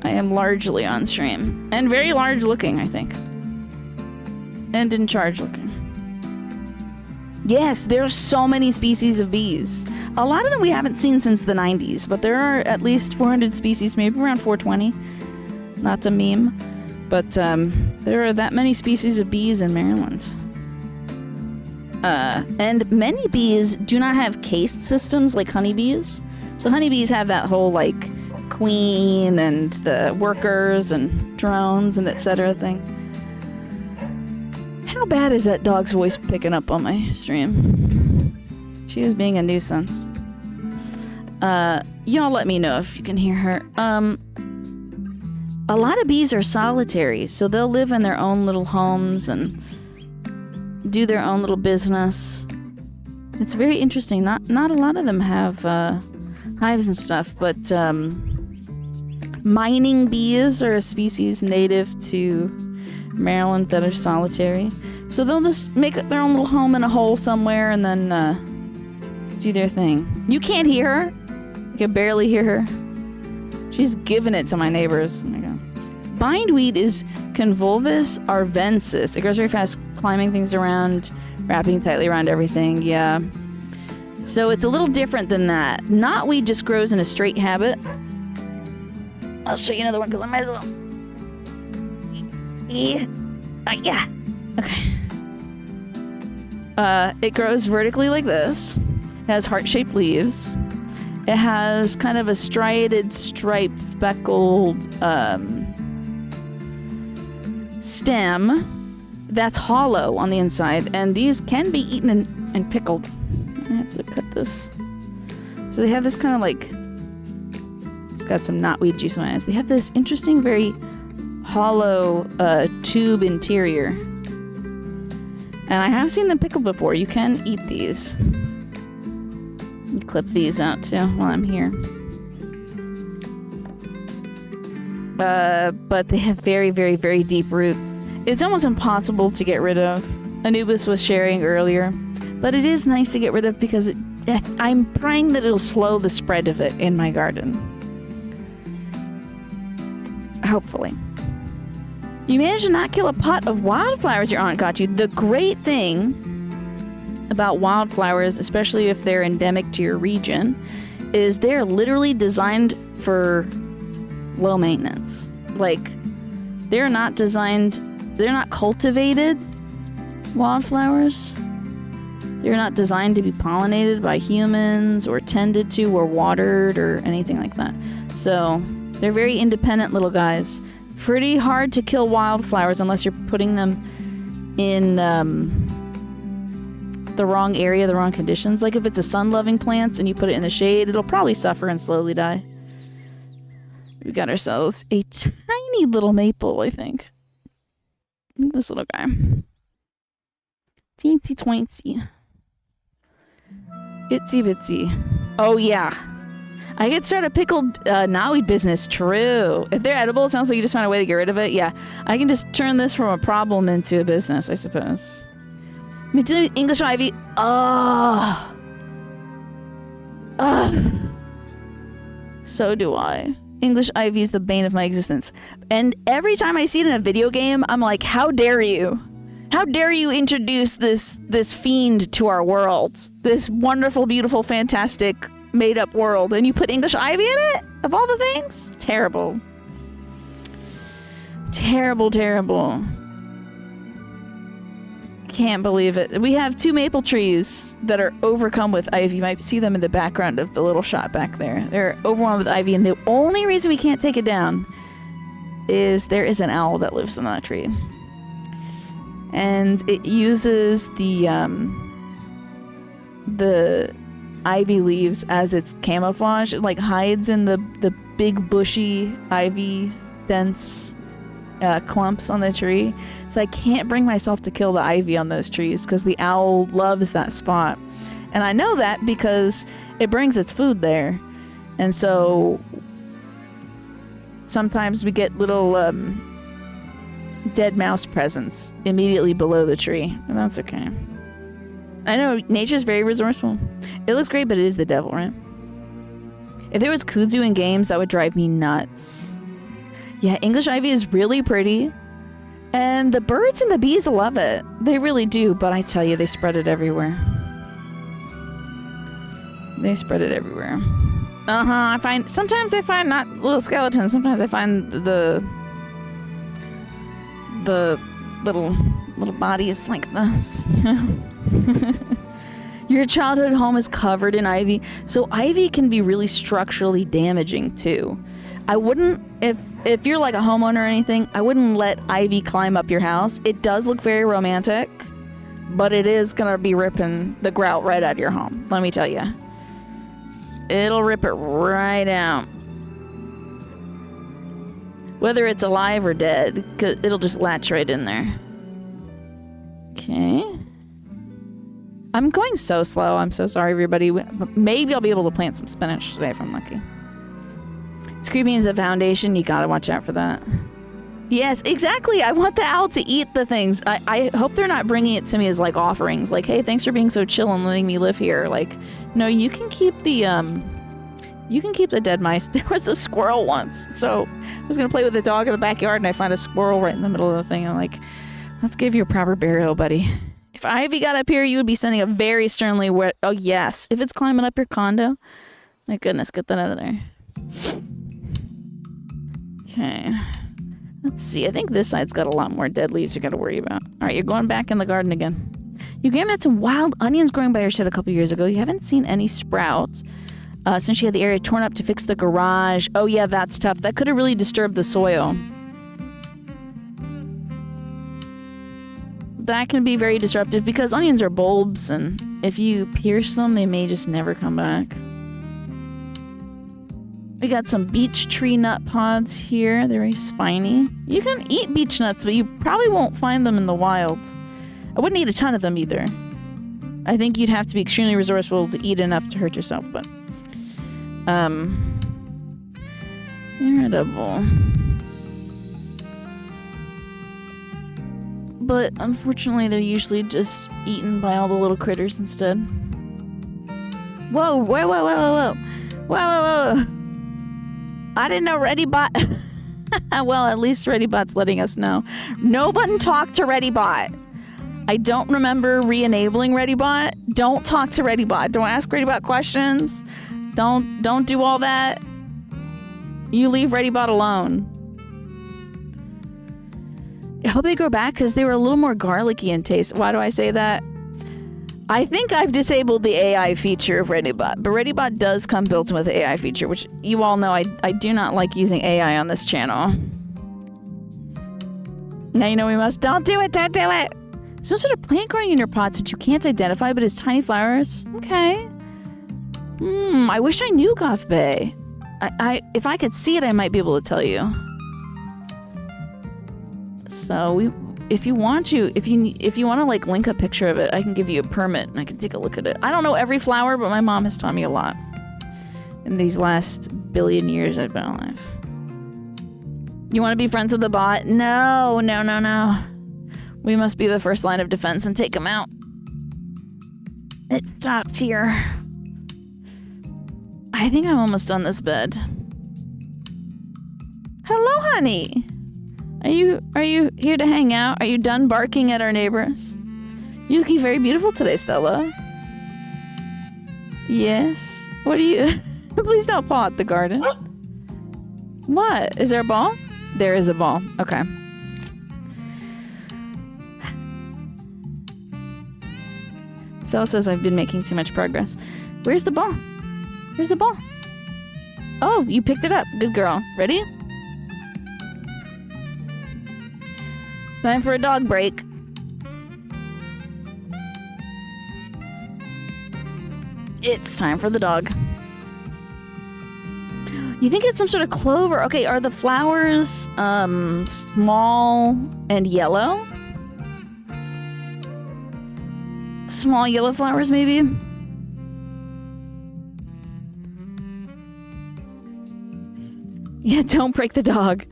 I am largely on stream. And very large looking, I think. And in charge looking. Yes, there are so many species of bees. A lot of them we haven't seen since the 90s, but there are at least 400 species, maybe around 420. Not to meme, but there are that many species of bees in Maryland. And many bees do not have caste systems like honeybees. So honeybees have that whole like queen and the workers and drones and etc. thing. How bad is that dog's voice picking up on my stream? She is being a nuisance. Y'all let me know if you can hear her. A lot of bees are solitary, so they'll live in their own little homes and do their own little business. It's very interesting. Not a lot of them have hives and stuff, but mining bees are a species native to Maryland that are solitary. So they'll just make their own little home in a hole somewhere and then do their thing. You can't hear her. You can barely hear her. She's giving it to my neighbors. Oh my god. Bindweed is Convolvulus arvensis. It grows very fast, climbing things around, wrapping tightly around everything. Yeah. So it's a little different than that. Knotweed just grows in a straight habit. I'll show you another one because I might as well. Yeah. Okay. It grows vertically like this. It has heart-shaped leaves. It has kind of a striated, striped, speckled stem that's hollow on the inside, and these can be eaten and pickled. I have to cut this. So they have this kind of like... It's got some knotweed juice in my eyes. They have this interesting, very hollow tube interior. And I have seen them pickled before. You can eat these. You clip these out too while I'm here. But they have very, very, very deep roots. It's almost impossible to get rid of. Anubis was sharing earlier. But it is nice to get rid of because I'm praying that it'll slow the spread of it in my garden. Hopefully. You managed to not kill a pot of wildflowers your aunt got you. The great thing about wildflowers, especially if they're endemic to your region, is they're literally designed for low maintenance. Like, they're not cultivated wildflowers. They're not designed to be pollinated by humans or tended to or watered or anything like that. So they're very independent little guys. Pretty hard to kill wildflowers unless you're putting them in the wrong area, the wrong conditions. Like if it's a sun-loving plant and you put it in the shade, it'll probably suffer and slowly die. We got ourselves a tiny little maple, I think. This little guy. Teensy twinsy. Itsy bitsy. Oh yeah. I could start a pickled knotweed business. True. If they're edible, it sounds like you just found a way to get rid of it. Yeah. I can just turn this from a problem into a business, I suppose. English ivy. Oh. Ugh. So do I. English ivy is the bane of my existence. And every time I see it in a video game, I'm like, how dare you? How dare you introduce this fiend to our world? This wonderful, beautiful, fantastic, made-up world. And you put English ivy in it? Of all the things? Terrible. Terrible, terrible. Can't believe it. We have 2 maple trees that are overcome with ivy. You might see them in the background of the little shot back there. They're overwhelmed with ivy, and the only reason we can't take it down is there is an owl that lives in that tree. And it uses the ivy leaves as its camouflage. It like hides in the big bushy ivy dense clumps on the tree. So I can't bring myself to kill the ivy on those trees because the owl loves that spot. And I know that because it brings its food there. And so sometimes we get little dead mouse presents immediately below the tree. And that's okay. I know, nature's very resourceful. It looks great, but it is the devil, right? If there was kudzu in games, that would drive me nuts. Yeah, English ivy is really pretty. And the birds and the bees love it. They really do, but I tell you, they spread it everywhere. They spread it everywhere. Sometimes I find not little skeletons, sometimes I find the little bodies like this. Your childhood home is covered in ivy. So ivy can be really structurally damaging too. I wouldn't, if you're like a homeowner or anything, I wouldn't let ivy climb up your house. It does look very romantic, but it is gonna be ripping the grout right out of your home. Let me tell you. It'll rip it right out. Whether it's alive or dead, 'cause it'll just latch right in there. Okay. I'm going so slow. I'm so sorry, everybody. Maybe I'll be able to plant some spinach today if I'm lucky. It's creeping into the foundation. You gotta watch out for that. Yes, exactly. I want the owl to eat the things. I hope they're not bringing it to me as like offerings. Like, hey, thanks for being so chill and letting me live here. Like, no, you can keep the dead mice. There was a squirrel once. So I was gonna play with the dog in the backyard and I found a squirrel right in the middle of the thing. I'm like, let's give you a proper burial, buddy. If Ivy got up here, you would be sending a very sternly oh yes. If it's climbing up your condo, my goodness, get that out of there. Okay. Let's see. I think this side's got a lot more dead leaves you got to worry about. All right, you're going back in the garden again. Your grandma had some wild onions growing by her shed a couple years ago. You haven't seen any sprouts since she had the area torn up to fix the garage. Oh yeah, that's tough. That could have really disturbed the soil. That can be very disruptive because onions are bulbs, and if you pierce them, they may just never come back. We got some beech tree nut pods here. They're very spiny. You can eat beech nuts, but you probably won't find them in the wild. I wouldn't eat a ton of them either. I think you'd have to be extremely resourceful to eat enough to hurt yourself, but... they're edible. But unfortunately, they're usually just eaten by all the little critters instead. Whoa, whoa, whoa, whoa, whoa, whoa, whoa, whoa. I didn't know ReadyBot. Well, at least ReadyBot's letting us know. No button talk to ReadyBot. I don't remember re-enabling ReadyBot. Don't talk to ReadyBot. Don't ask ReadyBot questions. Don't do all that. You leave ReadyBot alone. I hope they grow back because they were a little more garlicky in taste. Why do I say that? I think I've disabled the AI feature of ReadyBot, but ReadyBot does come built in with the AI feature, which you all know I do not like using AI on this channel. Now you know we must. Don't do it! Don't do it! Some sort of plant growing in your pots that you can't identify, but it's tiny flowers. Okay. I wish I knew Goth Bay. If I could see it, I might be able to tell you. So if you want to like link a picture of it, I can give you a permit and I can take a look at it. I don't know every flower, but my mom has taught me a lot in these last billion years I've been alive. You want to be friends with the bot? No. We must be the first line of defense and take him out. It stops here. I think I'm almost done this bed. Hello, honey. Are you here to hang out? Are you done barking at our neighbors? You looking very beautiful today, Stella. Yes. What are you? Please don't paw at the garden. What? Is there a ball? There is a ball. Okay. Stella says I've been making too much progress. Where's the ball? Where's the ball? Oh, you picked it up. Good girl. Ready? Time for a dog break. It's time for the dog. You think it's some sort of clover. Okay, are the flowers small and yellow? Small yellow flowers, maybe? Yeah, don't break the dog.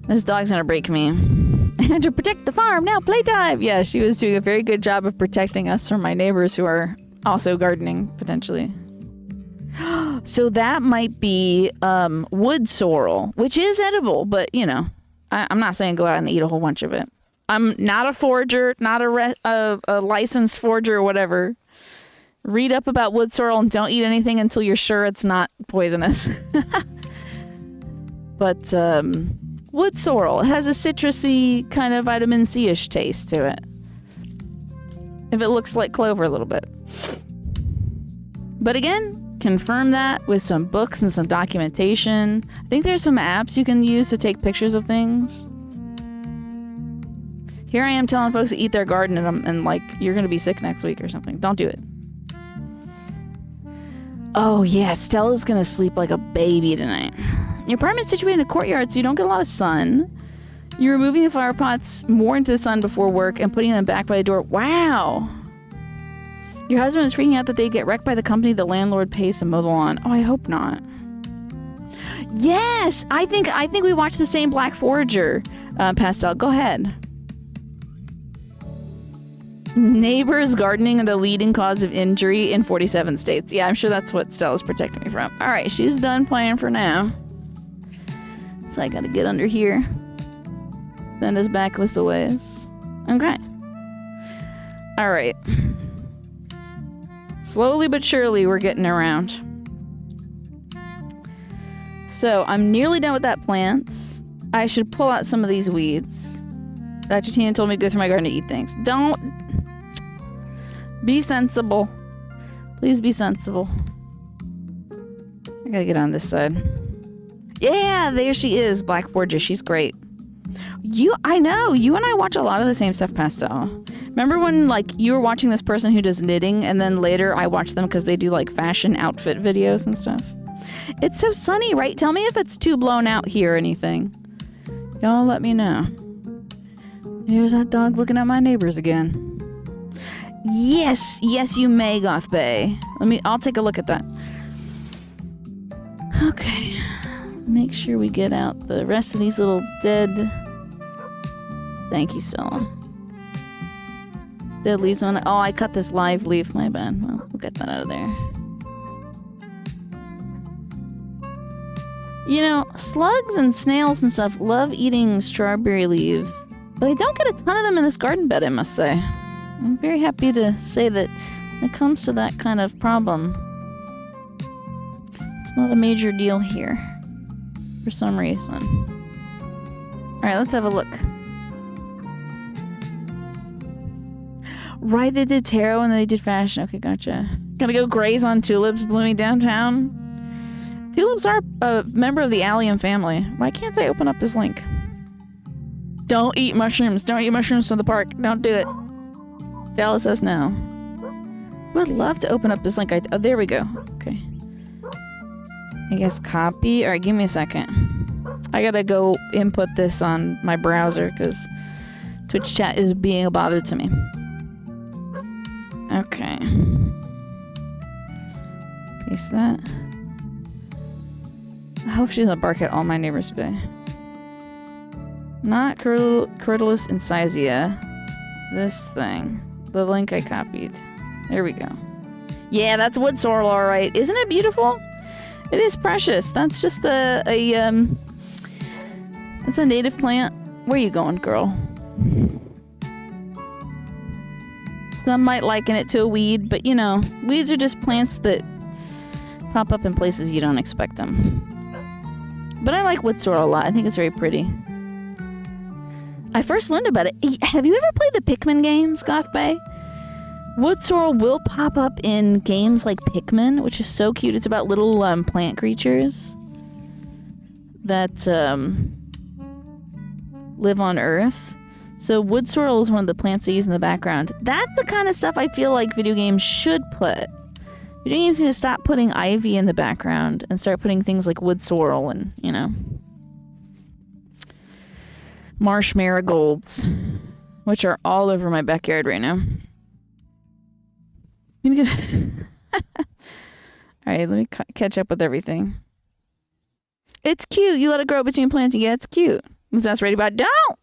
This dog's gonna break me. And to protect the farm, now playtime! Yeah, she was doing a very good job of protecting us from my neighbors who are also gardening, potentially. So that might be wood sorrel, which is edible, but, you know, I'm not saying go out and eat a whole bunch of it. I'm not a forager, not a licensed forager or whatever. Read up about wood sorrel and don't eat anything until you're sure it's not poisonous. But wood sorrel has a citrusy kind of vitamin C-ish taste to it. If it looks like clover a little bit. But again, confirm that with some books and some documentation. I think there's some apps you can use to take pictures of things. Here I am telling folks to eat their garden and like, you're going to be sick next week or something. Don't do it. Oh yeah, Stella's going to sleep like a baby tonight. Your apartment's situated in a courtyard, so you don't get a lot of sun. You're removing the flower pots more into the sun before work and putting them back by the door. Wow. Your husband is freaking out that they get wrecked by the company the landlord pays to mow the lawn. Oh, I hope not. Yes, I think we watched the same Black Forager pastel. Go ahead. Neighbors gardening are the leading cause of injury in 47 states. Yeah, I'm sure that's what Stella's protecting me from. All right, she's done playing for now. So I gotta get under here. Send us back this a ways. Okay. All right. Slowly but surely, we're getting around. So I'm nearly done with that plants. I should pull out some of these weeds. Dr. Tina told me to go through my garden to eat things. Don't. Be sensible. Please be sensible. I gotta get on this side. Yeah, there she is, Black Forger. She's great. I know. You and I watch a lot of the same stuff, Pastel. Remember when, like, you were watching this person who does knitting, and then later I watch them because they do, like, fashion outfit videos and stuff? It's so sunny, right? Tell me if it's too blown out here or anything. Y'all let me know. Here's that dog looking at my neighbors again. Yes, yes, you may, Goth Bay. I'll take a look at that. Okay. Make sure we get out the rest of these little dead... Thank you, Stella. Dead leaves on... Oh, I cut this live leaf. My bad. Well, we'll get that out of there. You know, slugs and snails and stuff love eating strawberry leaves. But I don't get a ton of them in this garden bed, I must say. I'm very happy to say that when it comes to that kind of problem, it's not a major deal here. For some reason. Alright, let's have a look. Right, they did tarot and they did fashion. Okay, gotcha. Gonna go graze on tulips blooming downtown. Tulips are a member of the allium family. Why can't I open up this link? Don't eat mushrooms. Don't eat mushrooms from the park. Don't do it. Stella says no. I would love to open up this link. Oh, there we go. Okay. I guess copy. Alright, give me a second. I gotta go input this on my browser because Twitch chat is being a bother to me. Okay. Paste that. I hope she doesn't bark at all my neighbors today. Not Curtilus incisea. This thing. The link I copied. There we go. Yeah, that's wood sorrel, alright. Isn't it beautiful? It is precious. That's just it's a native plant. Where are you going, girl? Some might liken it to a weed, but you know, weeds are just plants that pop up in places you don't expect them. But I like wood sorrel a lot. I think it's very pretty. I first learned about it. Have you ever played the Pikmin games, Goth Bay? Wood sorrel will pop up in games like Pikmin, which is so cute. It's about little plant creatures that live on Earth. So wood sorrel is one of the plants they use in the background. That's the kind of stuff I feel like video games should put You just need to stop putting ivy in the background and start putting things like wood sorrel and, you know, marsh marigolds, which are all over my backyard right now. I'm gonna get... Alright, let me catch up with everything. It's cute. You let it grow between plants. Yeah, it's cute. That's ready, but don't!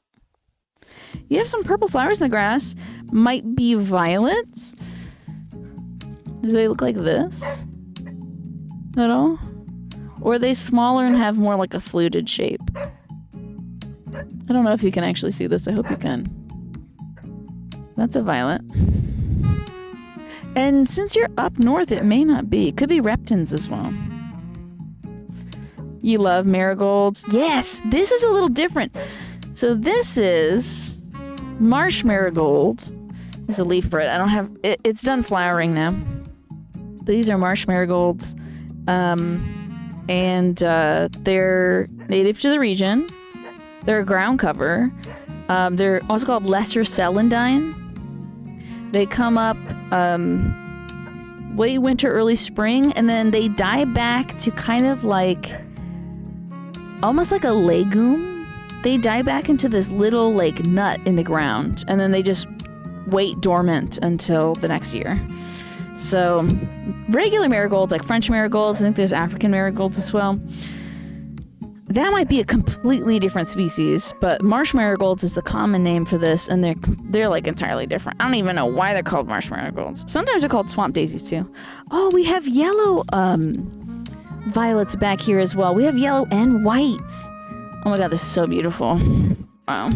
You have some purple flowers in the grass. Might be violets. Do they look like this? At all? Or are they smaller and have more like a fluted shape? I don't know if you can actually see this. I hope you can. That's a violet. And since you're up north, it may not be. It could be reptins as well. You love marigolds? Yes! This is a little different. So this is marsh marigold. There's a leaf for it. I don't have... It's done flowering now. But these are marsh marigolds. And they're native to the region. They're a ground cover. They're also called lesser celandine. They come up late winter, early spring, and then they die back to kind of like... almost like a legume. They die back into this little like nut in the ground, and then they just wait dormant until the next year. So regular marigolds, like French marigolds, I think there's African marigolds as well. That might be a completely different species, but marsh marigolds is the common name for this, and they're like entirely different. I don't even know why they're called marsh marigolds. Sometimes they're called swamp daisies too. Oh, we have yellow violets back here as well. We have yellow and white. Oh my god, this is so beautiful. Wow.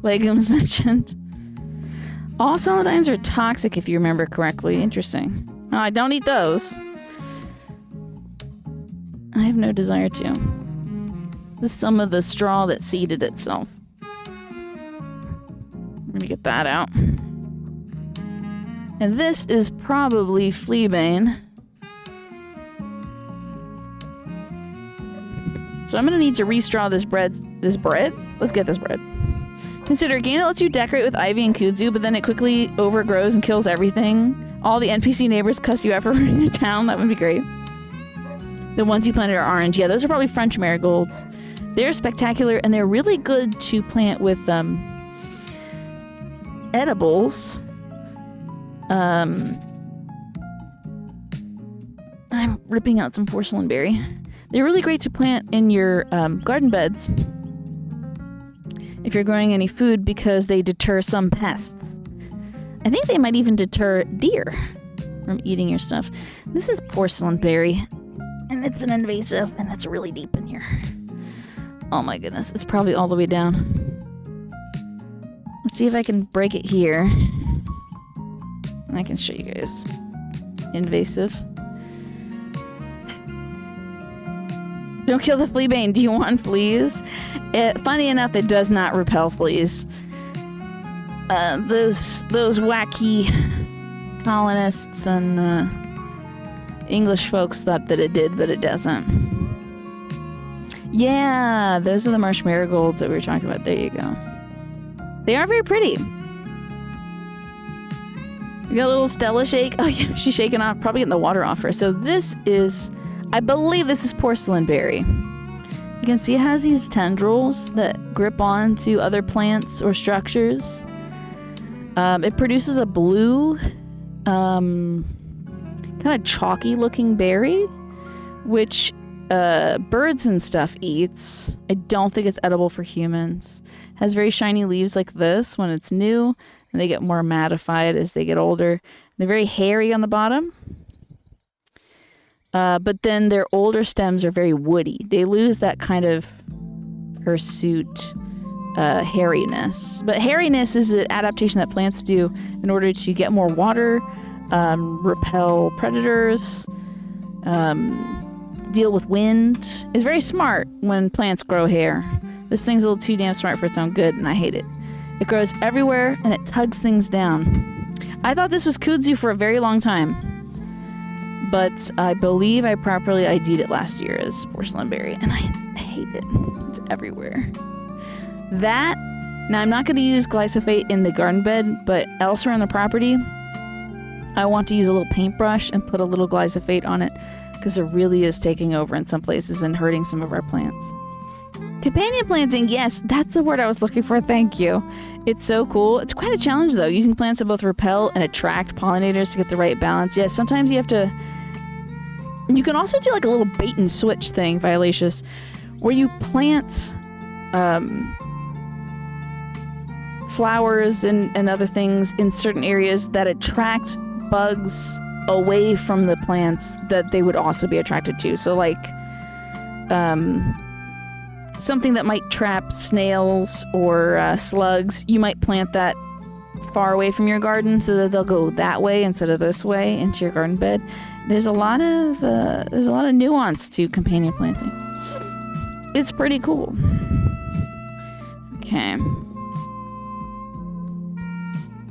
Legumes mentioned. All celandines are toxic if you remember correctly. Interesting. Oh, I don't eat those. I have no desire to. This is some of the straw that seeded itself. I'm gonna get that out. And this is probably fleabane. So I'm gonna need to restraw this bread. This bread? Let's get this bread. Consider a game that lets you decorate with ivy and kudzu, but then it quickly overgrows and kills everything. All the NPC neighbors cuss you out for ruining your town. That would be great. The ones you planted are orange. Yeah, those are probably French marigolds. They're spectacular, and they're really good to plant with edibles. I'm ripping out some porcelain berry. They're really great to plant in your garden beds if you're growing any food, because they deter some pests. I think they might even deter deer from eating your stuff. This is porcelain berry, and it's an invasive, and it's really deep in here. Oh my goodness, it's probably all the way down. Let's see if I can break it here. And I can show you guys. Invasive. Don't kill the fleabane. Do you want fleas? Funny enough, it does not repel fleas. Those wacky colonists and English folks thought that it did, but it doesn't. Yeah, those are the marsh marigolds that we were talking about. There you go. They are very pretty. We got a little Stella shake. Oh yeah, she's shaking off, probably getting the water off her. So this is, I believe this is porcelain berry. You can see it has these tendrils that grip onto other plants or structures. It produces a blue, kind of chalky looking berry, which birds and stuff eats. I don't think it's edible for humans. Has very shiny leaves like this when it's new, and they get more mattified as they get older. They're very hairy on the bottom. But then their older stems are very woody. They lose that kind of hirsute hairiness. But hairiness is an adaptation that plants do in order to get more water, repel predators, deal with wind. It's very smart when plants grow hair. This thing's a little too damn smart for its own good, and I hate it. It grows everywhere, and it tugs things down. I thought this was kudzu for a very long time, but I believe I properly ID'd it last year as porcelain berry, and I hate it. It's everywhere. That, now I'm not going to use glyphosate in the garden bed, but elsewhere on the property, I want to use a little paintbrush and put a little glyphosate on it because it really is taking over in some places and hurting some of our plants. Companion planting, yes, that's the word I was looking for. Thank you. It's so cool. It's quite a challenge though, using plants that both repel and attract pollinators to get the right balance. Yeah, sometimes you have to... You can also do like a little bait and switch thing, Violaceous, where you plant flowers and other things in certain areas that attract bugs away from the plants that they would also be attracted to. So like something that might trap snails or slugs, you might plant that far away from your garden so that they'll go that way instead of this way into your garden bed. There's a lot of nuance to companion planting. It's pretty cool. Okay.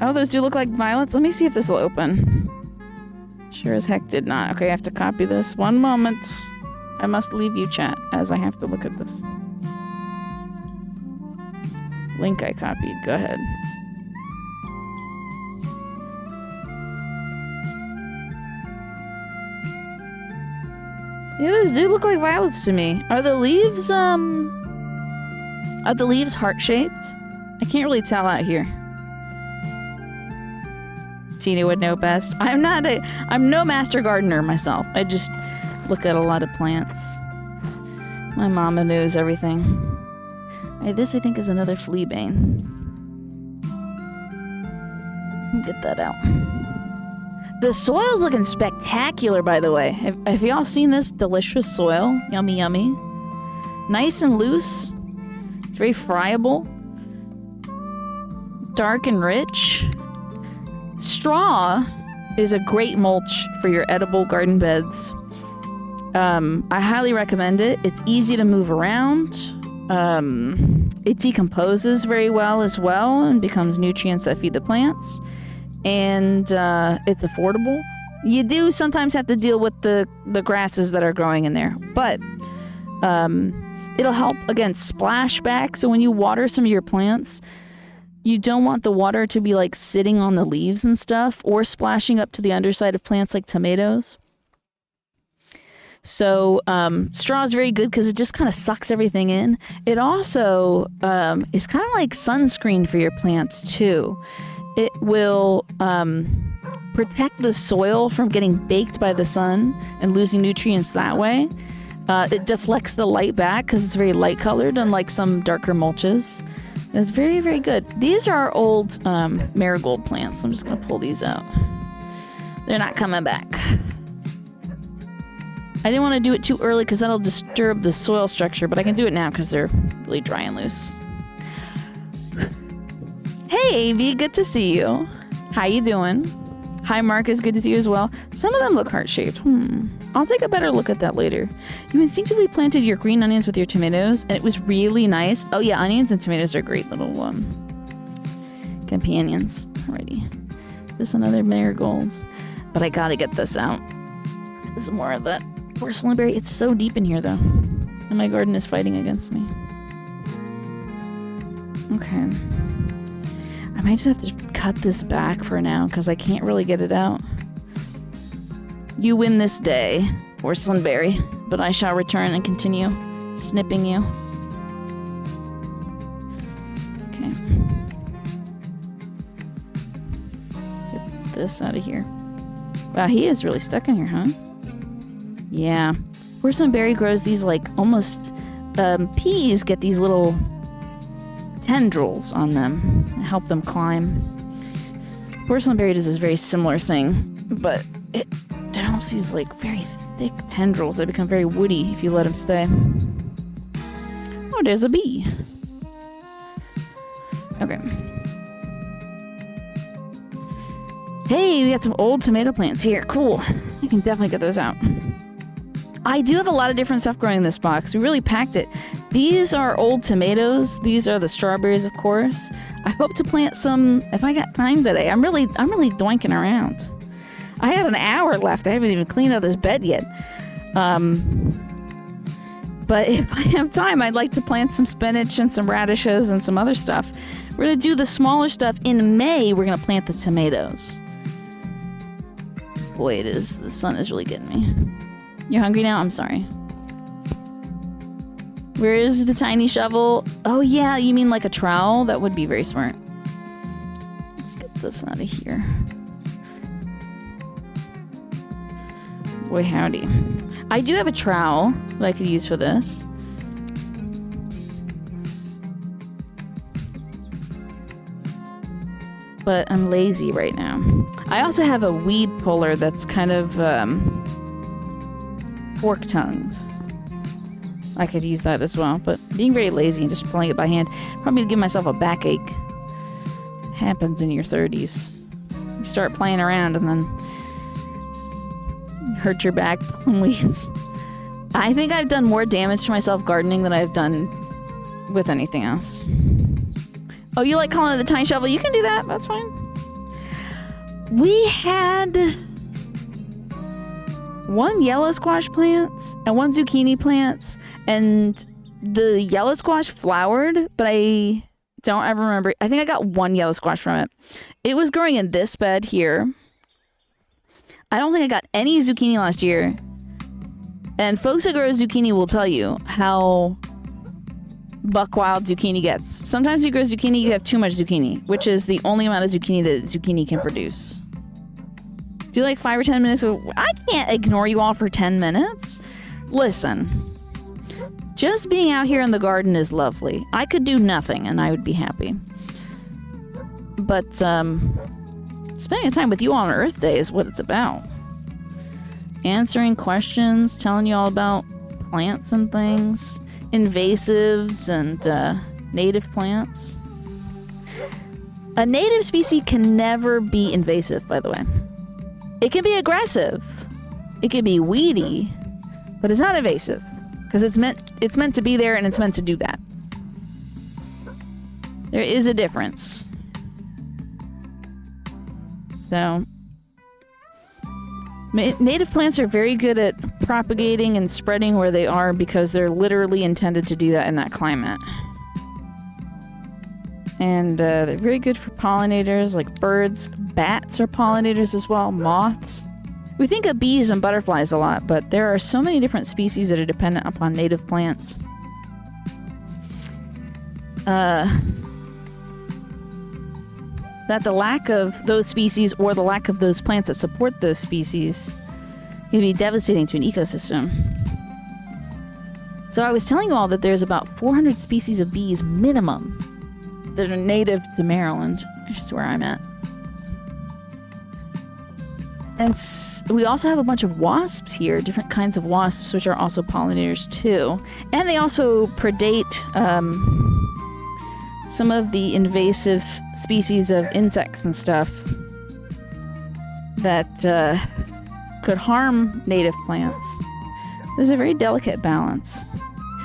Oh, those do look like violets. Let me see if this will open. Sure as heck did not. Okay, I have to copy this. One moment. I must leave you, chat, as I have to look at this. Link I copied. Go ahead. Yeah, those do look like violets to me. Are the leaves heart-shaped? I can't really tell out here. Tina would know best. I'm no master gardener myself. I just look at a lot of plants. My mama knows everything. Hey, this I think is another fleabane. Get that out. The soil's looking spectacular, by the way. Have y'all seen this delicious soil? Yummy, yummy. Nice and loose. It's very friable. Dark and rich. Straw is a great mulch for your edible garden beds. I highly recommend it. It's easy to move around. It decomposes very well as well and becomes nutrients that feed the plants. And it's affordable. You do sometimes have to deal with the grasses that are growing in there, but it'll help against splashback. So when you water some of your plants, you don't want the water to be like sitting on the leaves and stuff or splashing up to the underside of plants like tomatoes. So straw is very good because it just kind of sucks everything in. It also is kind of like sunscreen for your plants too. It will protect the soil from getting baked by the sun and losing nutrients that way. It deflects the light back because it's very light colored, unlike some darker mulches. It's very, very good. These are our old marigold plants. I'm just going to pull these out. They're not coming back. I didn't want to do it too early because that'll disturb the soil structure, but I can do it now because they're really dry and loose. Hey, Avi, good to see you. How you doing? Hi, Marcus, good to see you as well. Some of them look heart-shaped. I'll take a better look at that later. You instinctively planted your green onions with your tomatoes, and it was really nice. Oh yeah, onions and tomatoes are great little companions. Alrighty. This is another marigold. But I gotta get this out. This is more of that porcelain berry. It's so deep in here, though. And my garden is fighting against me. Okay. I might just have to cut this back for now, because I can't really get it out. You win this day, porcelain berry, but I shall return and continue snipping you. Okay. Get this out of here. Wow, he is really stuck in here, huh? Yeah. Porcelain berry grows these, like, almost... peas get these little tendrils on them and help them climb. Porcelain berry does this very similar thing, but it develops these, like, very thick tendrils that become very woody if you let them stay. Oh, there's a bee. Okay. Hey, we got some old tomato plants here. Cool. I can definitely get those out. I do have a lot of different stuff growing in this box. We really packed it. These are old tomatoes. These are the strawberries, of course. I hope to plant some if I got time today. I'm really doinking around. I have an hour left. I haven't even cleaned out this bed yet. But if I have time, I'd like to plant some spinach and some radishes and some other stuff. We're going to do the smaller stuff. In May, we're going to plant the tomatoes. boy, it is. The sun is really getting me. You're hungry now? I'm sorry. Where is the tiny shovel? Oh yeah, you mean like a trowel? That would be very smart. Let's get this out of here. Boy howdy. I do have a trowel that I could use for this. But I'm lazy right now. I also have a weed puller that's kind of fork-tongued. I could use that as well, but being very lazy and just pulling it by hand, probably give myself a backache. Happens in your 30s. You start playing around and then hurt your back pulling weeds. I think I've done more damage to myself gardening than I've done with anything else. Oh, you like calling it the tiny shovel? You can do that. That's fine. We had 1 yellow squash plant and 1 zucchini plant, and the yellow squash flowered, but I don't ever remember. I think I got 1 yellow squash from it. It was growing in this bed here. I don't think I got any zucchini last year. And folks that grow zucchini will tell you how buck wild zucchini gets. Sometimes you grow zucchini, you have too much zucchini, which is the only amount of zucchini that zucchini can produce. Do you like 5 or 10 minutes? I can't ignore you all for 10 minutes. Listen, just being out here in the garden is lovely. I could do nothing and I would be happy. But spending time with you on Earth Day is what it's about. Answering questions, telling you all about plants and things, invasives and native plants. A native species can never be invasive, by the way. It can be aggressive. It can be weedy, but it's not invasive because it's meant to be there and it's meant to do that. There is a difference. So, native plants are very good at propagating and spreading where they are because they're literally intended to do that in that climate. And they're very good for pollinators like birds. Bats are pollinators as well. Moths. We think of bees and butterflies a lot, but there are so many different species that are dependent upon native plants. That the lack of those species or the lack of those plants that support those species can be devastating to an ecosystem. So I was telling you all that there's about 400 species of bees minimum that are native to Maryland, which is where I'm at. And we also have a bunch of wasps here, different kinds of wasps, which are also pollinators too. And they also predate some of the invasive species of insects and stuff that could harm native plants. There's a very delicate balance.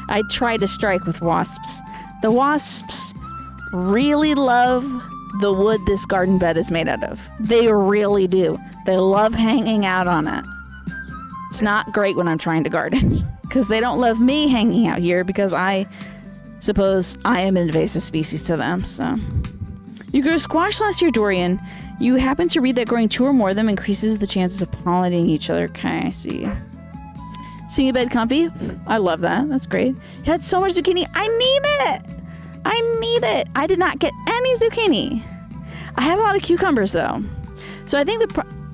I try to strike with wasps. The wasps really love the wood this garden bed is made out of. They really do. They love hanging out on it. It's not great when I'm trying to garden because they don't love me hanging out here because I suppose I am an invasive species to them. So you grew squash last year, Dorian. You happen to read that growing 2 or more of them increases the chances of pollinating each other. Okay, I see. Seeing a bed comfy? I love that. That's great. You had so much zucchini. I need it. I need it. I did not get any zucchini. I have a lot of cucumbers though. So I think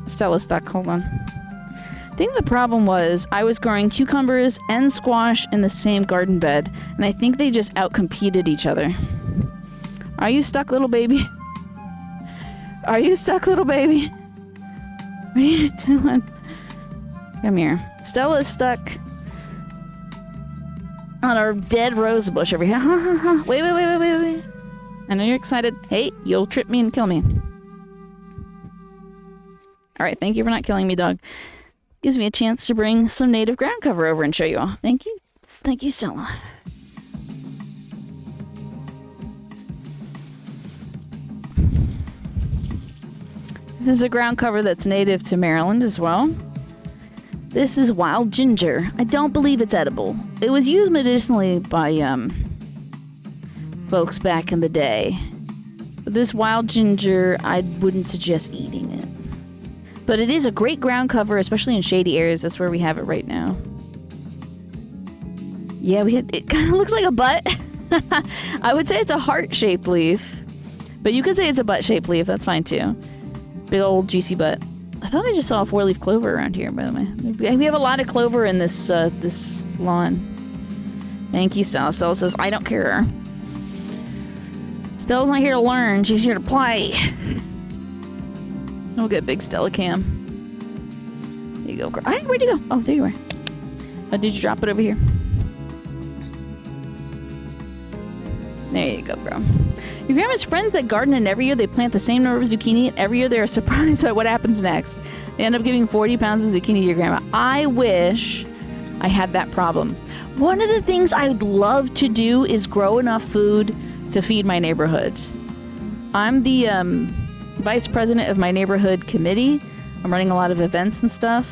Stella's stuck. Hold on. I think the problem was I was growing cucumbers and squash in the same garden bed, and I think they just outcompeted each other. Are you stuck, little baby? Are you stuck, little baby? What are you doing? Come here. Stella's stuck on our dead rose bush over here. Wait. I know you're excited. Hey, you'll trip me and kill me. Alright, thank you for not killing me, dog. Gives me a chance to bring some native ground cover over and show you all. Thank you. Thank you, Stella. This is a ground cover that's native to Maryland as well. This is wild ginger. I don't believe it's edible. It was used medicinally by folks back in the day. But this wild ginger, I wouldn't suggest eating it. But it is a great ground cover, especially in shady areas. That's where we have it right now. Yeah, it kind of looks like a butt. I would say it's a heart-shaped leaf. But you could say it's a butt-shaped leaf. That's fine, too. Big old juicy butt. I thought I just saw a 4-leaf clover around here, by the way. We have a lot of clover in this this lawn. Thank you, Stella. Stella says, I don't care. Stella's not here to learn. She's here to play. We'll get big Stella cam. There you go, girl. Hey, where'd you go? Oh, there you are. Oh, did you drop it over here? There you go, bro. Your grandma's friends that garden, and every year they plant the same number of zucchini, and every year they are surprised by what happens next. They end up giving 40 pounds of zucchini to your grandma. I wish I had that problem. One of the things I'd love to do is grow enough food to feed my neighborhood. I'm the vice president of my neighborhood committee. I'm running a lot of events and stuff.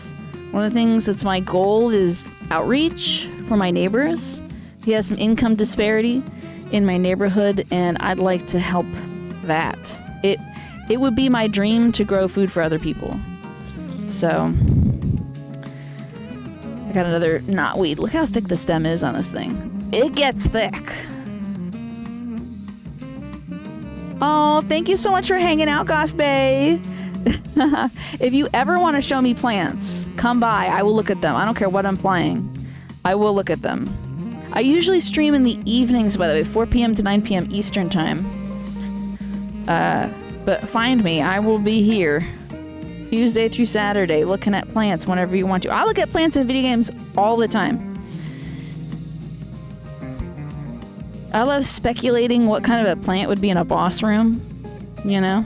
One of the things that's my goal is outreach for my neighbors. We have some income disparity in my neighborhood, and I'd like to help that. It would be my dream to grow food for other people. So I got another knotweed. Look how thick the stem is on this thing. It gets thick. Oh, thank you so much for hanging out, Goth Bay. If you ever want to show me plants, come by. I will look at them. I don't care what I'm playing. I will look at them. I usually stream in the evenings, by the way, 4 p.m. to 9 p.m. Eastern time. But find me. I will be here Tuesday through Saturday looking at plants whenever you want to. I look at plants in video games all the time. I love speculating what kind of a plant would be in a boss room, you know?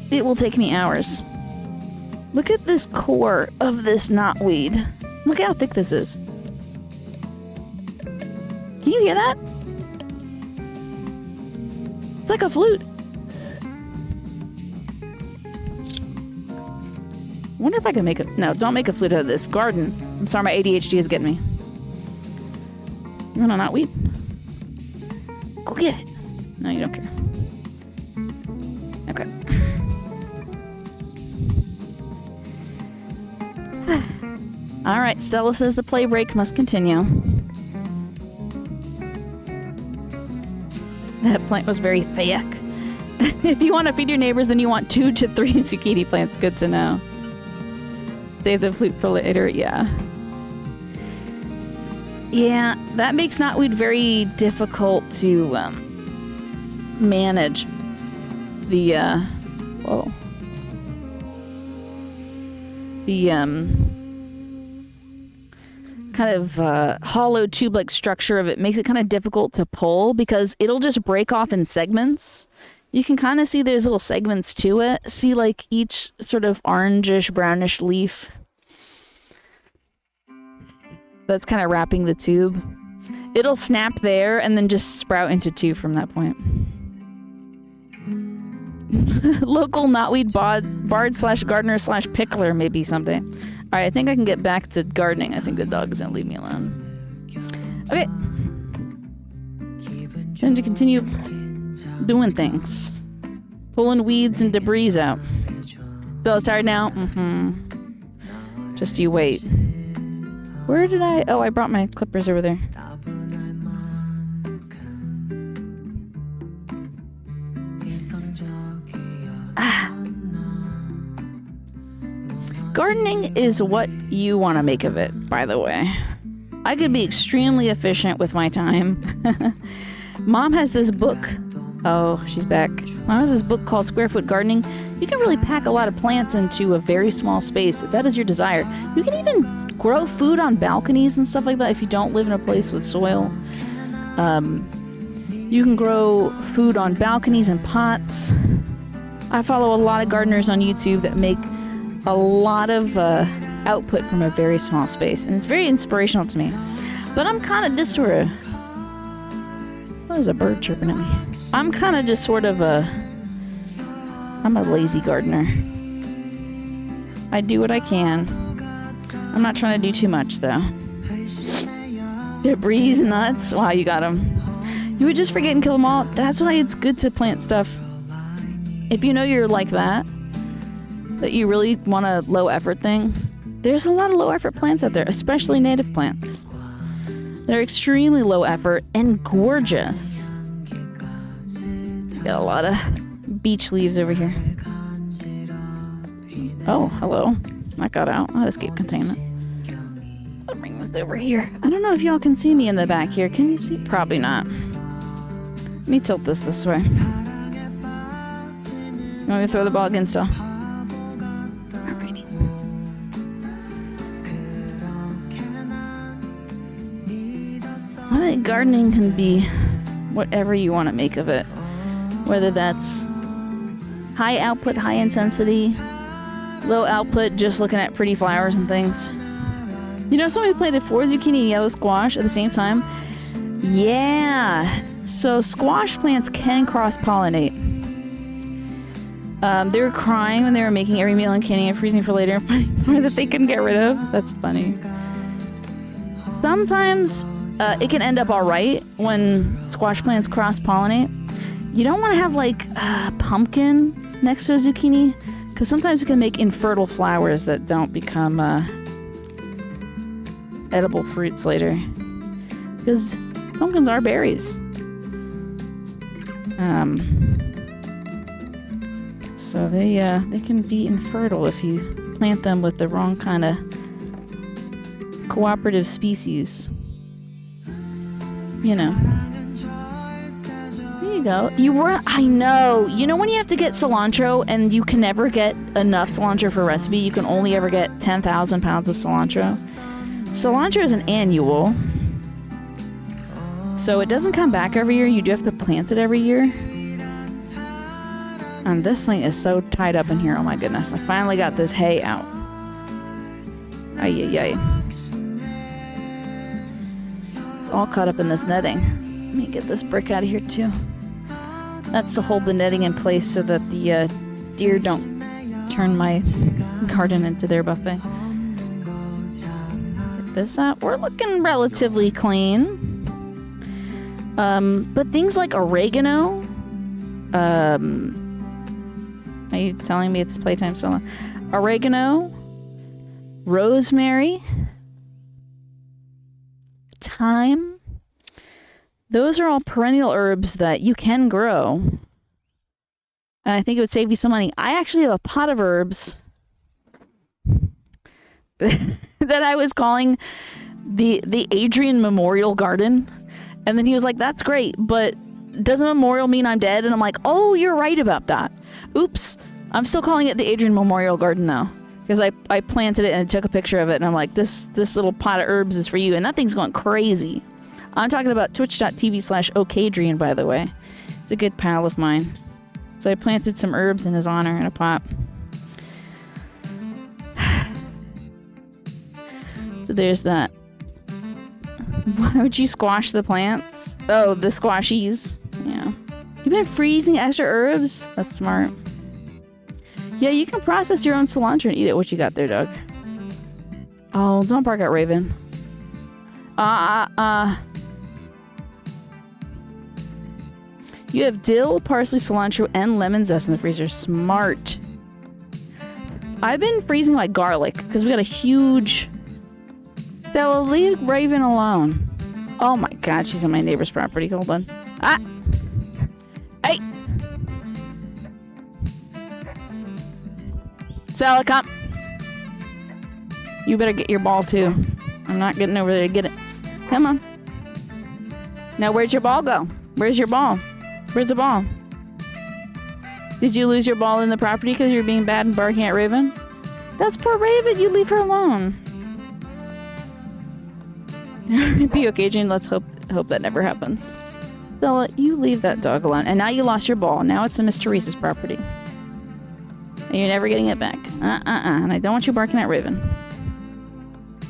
It will take me hours. Look at this core of this knotweed. Look how thick this is. Can you hear that? It's like a flute. I wonder if I can make a... No, don't make a flute out of this. Garden. I'm sorry, my ADHD is getting me. You want a knotweed? Go get it. No, you don't care. Okay. All right, Stella says the play break must continue. That plant was very thick. If you want to feed your neighbors, then you want 2 to 3 zucchini plants. Good to know. Save the flute for later. Yeah. Yeah, that makes knotweed very difficult to manage. The whoa. The kind of hollow tube-like structure of it makes it kind of difficult to pull because it'll just break off in segments. You can kind of see there's little segments to it. See like each sort of orangish, brownish leaf that's kind of wrapping the tube. It'll snap there and then just sprout into 2 from that point. Local knotweed bard slash gardener slash pickler maybe someday. Alright, I think I can get back to gardening. I think the dog is gonna leave me alone. Okay. Time to continue doing things. Pulling weeds and debris out. Still tired now? Mm-hmm. Just you wait. Where did I... Oh, I brought my clippers over there. Gardening is what you want to make of it, by the way. I could be extremely efficient with my time. Mom has this book. Oh, she's back. Mom has this book called Square Foot Gardening. You can really pack a lot of plants into a very small space if that is your desire. You can even grow food on balconies and stuff like that if you don't live in a place with soil. You can grow food on balconies and pots. I follow a lot of gardeners on YouTube that make a lot of output from a very small space, and it's very inspirational to me. But I'm kind of just sort of... What is a bird chirping at me? I'm kind of just sort of I'm a lazy gardener. I do what I can. I'm not trying to do too much, though. Debris nuts. Wow, you got them. You would just forget and kill them all. That's why it's good to plant stuff. If you know you're like that, that you really want a low effort thing, there's a lot of low effort plants out there, especially native plants. They're extremely low effort and gorgeous. Got a lot of beach leaves over here. Oh, hello. That got out. I'll escape containment. I'll bring this over here. I don't know if y'all can see me in the back here. Can you see? Probably not. Let me tilt this way. You want me to throw the ball again still? Alrighty. I think gardening can be whatever you want to make of it. Whether that's high output, high intensity, low output, just looking at pretty flowers and things. You know, somebody planted 4 zucchini and yellow squash at the same time. Yeah. So squash plants can cross-pollinate. They were crying when they were making every meal and canning and freezing for later and finding more that they couldn't get rid of. That's funny. Sometimes it can end up alright when squash plants cross-pollinate. You don't want to have like pumpkin next to a zucchini, because sometimes it can make infertile flowers that don't become edible fruits later. Because pumpkins are berries. So they can be infertile if you plant them with the wrong kind of cooperative species. You know. There you go. I know. You know when you have to get cilantro and you can never get enough cilantro for a recipe? You can only ever get 10,000 pounds of cilantro. Cilantro is an annual. So it doesn't come back every year. You do have to plant it every year. And this thing is so tied up in here. Oh my goodness. I finally got this hay out. Ay, ay, ay. It's all caught up in this netting. Let me get this brick out of here too. That's to hold the netting in place so that the deer don't turn my garden into their buffet. Get this out. We're looking relatively clean. But things like oregano, are you telling me it's playtime still? Oregano, rosemary, thyme. Those are all perennial herbs that you can grow. And I think it would save you some money. I actually have a pot of herbs that I was calling the Adrian Memorial Garden. And then he was like, that's great, but doesn't memorial mean I'm dead? And I'm like, oh, you're right about that. Oops. I'm still calling it the Adrian Memorial Garden now. Because I planted it and took a picture of it. And I'm like, this little pot of herbs is for you. And that thing's going crazy. I'm talking about twitch.tv/okadrian, by the way. It's a good pal of mine. So I planted some herbs in his honor in a pot. So there's that. Why would you squash the plants? Oh, the squashies. Yeah. You've been freezing extra herbs? That's smart. Yeah, you can process your own cilantro and eat it. What you got there, Doug? Oh, don't bark at Raven. You have dill, parsley, cilantro, and lemon zest in the freezer. Smart. I've been freezing my garlic because we got a huge... Stella, leave Raven alone. Oh my god, she's on my neighbor's property. Hold on. Ah! Hey! Stella, come! You better get your ball too. I'm not getting over there to get it. Come on. Now, where'd your ball go? Where's your ball? Where's the ball? Did you lose your ball in the property because you're being bad and barking at Raven? That's poor Raven. You leave her alone. Be okay, Jane. Let's hope that never happens. Stella, you leave that dog alone. And now you lost your ball. Now it's Miss Teresa's property. And you're never getting it back. And I don't want you barking at Raven.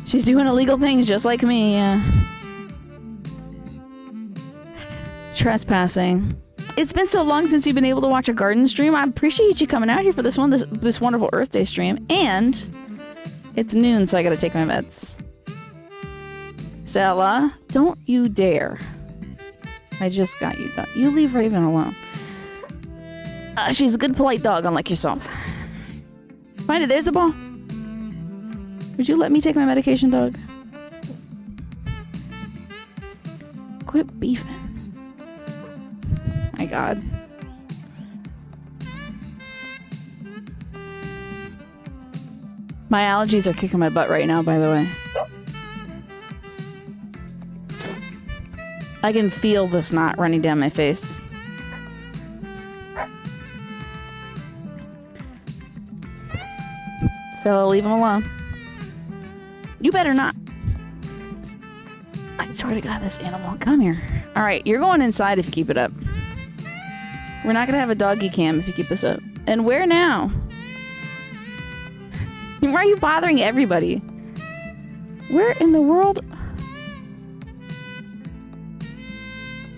She's doing illegal things just like me. Trespassing. It's been so long since you've been able to watch a garden stream. I appreciate you coming out here for this wonderful Earth Day stream. And it's noon, so I gotta take my meds. Stella, don't you dare. I just got you. You leave Raven alone. She's a good, polite dog, unlike yourself. Find it. There's the ball. Would you let me take my medication, dog? Quit beefing. My God. My allergies are kicking my butt right now, by the way. I can feel the snot running down my face. So leave him alone. You better not. I swear to God, this animal. Come here. Alright, you're going inside if you keep it up. We're not gonna have a doggy cam if you keep this up. And where now? Why are you bothering everybody? Where in the world?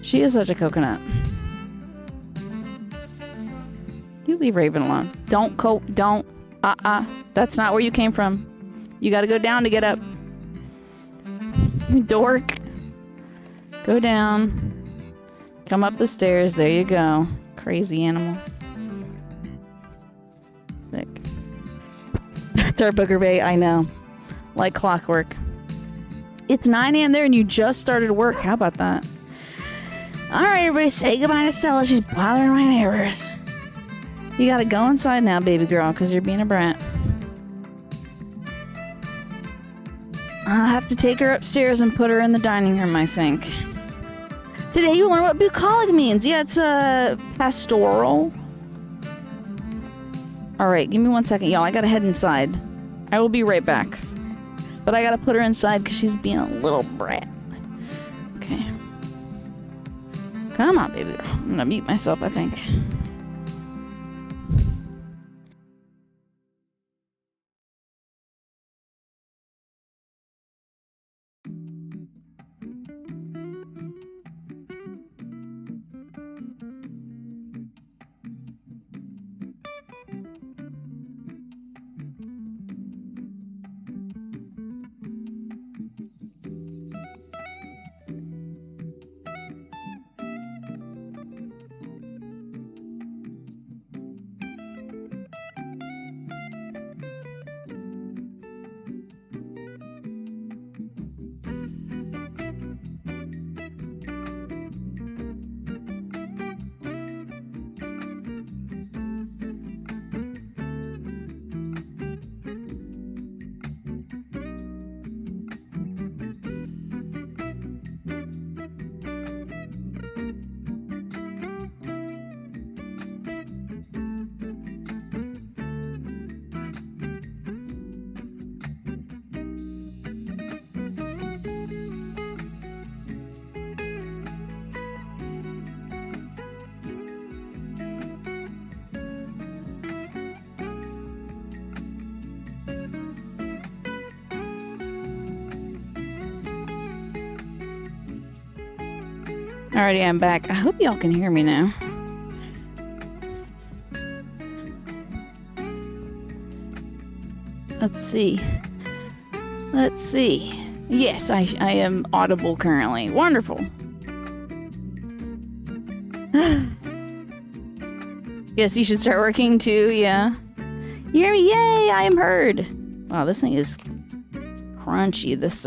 She is such a coconut. You leave Raven alone. Don't. That's not where you came from. You gotta go down to get up. You dork. Go down. Come up the stairs. There you go. Crazy animal. Sick. It's our Booker Bay. I know. Like clockwork. It's 9 a.m. there and you just started work. How about that? Alright, everybody, say goodbye to Stella. She's bothering my neighbors. You gotta go inside now, baby girl, because you're being a brat. I'll have to take her upstairs and put her in the dining room, I think. Today you learn what bucolic means. Yeah, it's pastoral. Alright, give me 1 second, y'all. I gotta head inside. I will be right back. But I gotta put her inside because she's being a little brat. Okay. Come on, baby girl. I'm gonna mute myself, I think. Alrighty, I'm back. I hope y'all can hear me now. Let's see. Let's see. Yes, I am audible currently. Wonderful. Yes, you should start working too, yeah. You hear me? Yay, I am heard. Wow, this thing is crunchy, this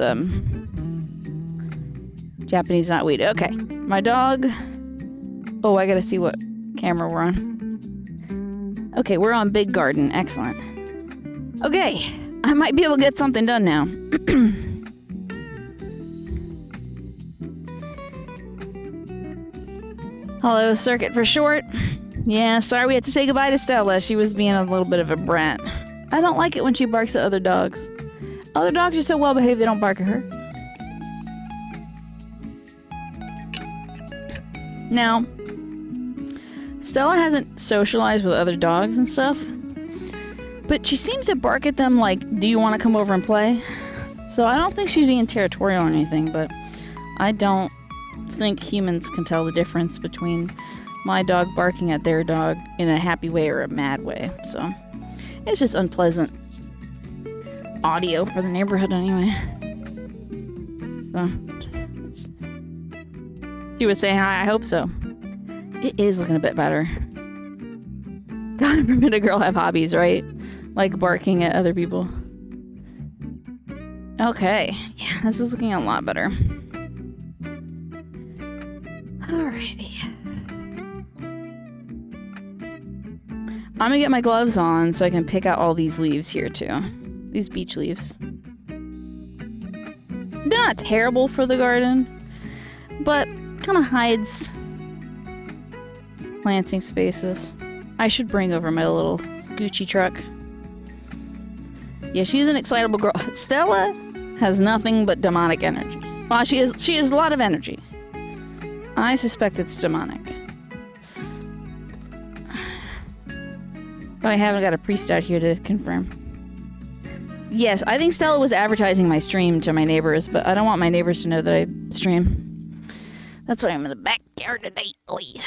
Japanese knotweed. Okay, my dog. Oh, I gotta see what camera we're on. Okay, we're on Big Garden. Excellent. Okay, I might be able to get something done now. Hello, Circuit for short. Yeah, sorry we had to say goodbye to Stella. She was being a little bit of a brat. I don't like it when she barks at other dogs. Other dogs are so well behaved they don't bark at her. Now, Stella hasn't socialized with other dogs and stuff, but she seems to bark at them like, do you want to come over and play? So I don't think she's being territorial or anything, but I don't think humans can tell the difference between my dog barking at their dog in a happy way or a mad way. So it's just unpleasant audio for the neighborhood anyway. So she was saying hi, I hope so. It is looking a bit better. God forbid a girl have hobbies, right? like barking at other people. Okay. Yeah, this is looking a lot better. Alrighty. I'm gonna get my gloves on so I can pick out all these leaves here too. These beach leaves. They're not terrible for the garden, but kind of hides planting spaces. I should bring over my little Gucci truck. Yeah, she's an excitable girl. Stella has nothing but demonic energy. Well, she has a lot of energy. I suspect it's demonic. But I haven't got a priest out here to confirm. Yes, I think Stella was advertising my stream to my neighbors, but I don't want my neighbors to know that I stream. That's why I'm in the backyard today. Oi.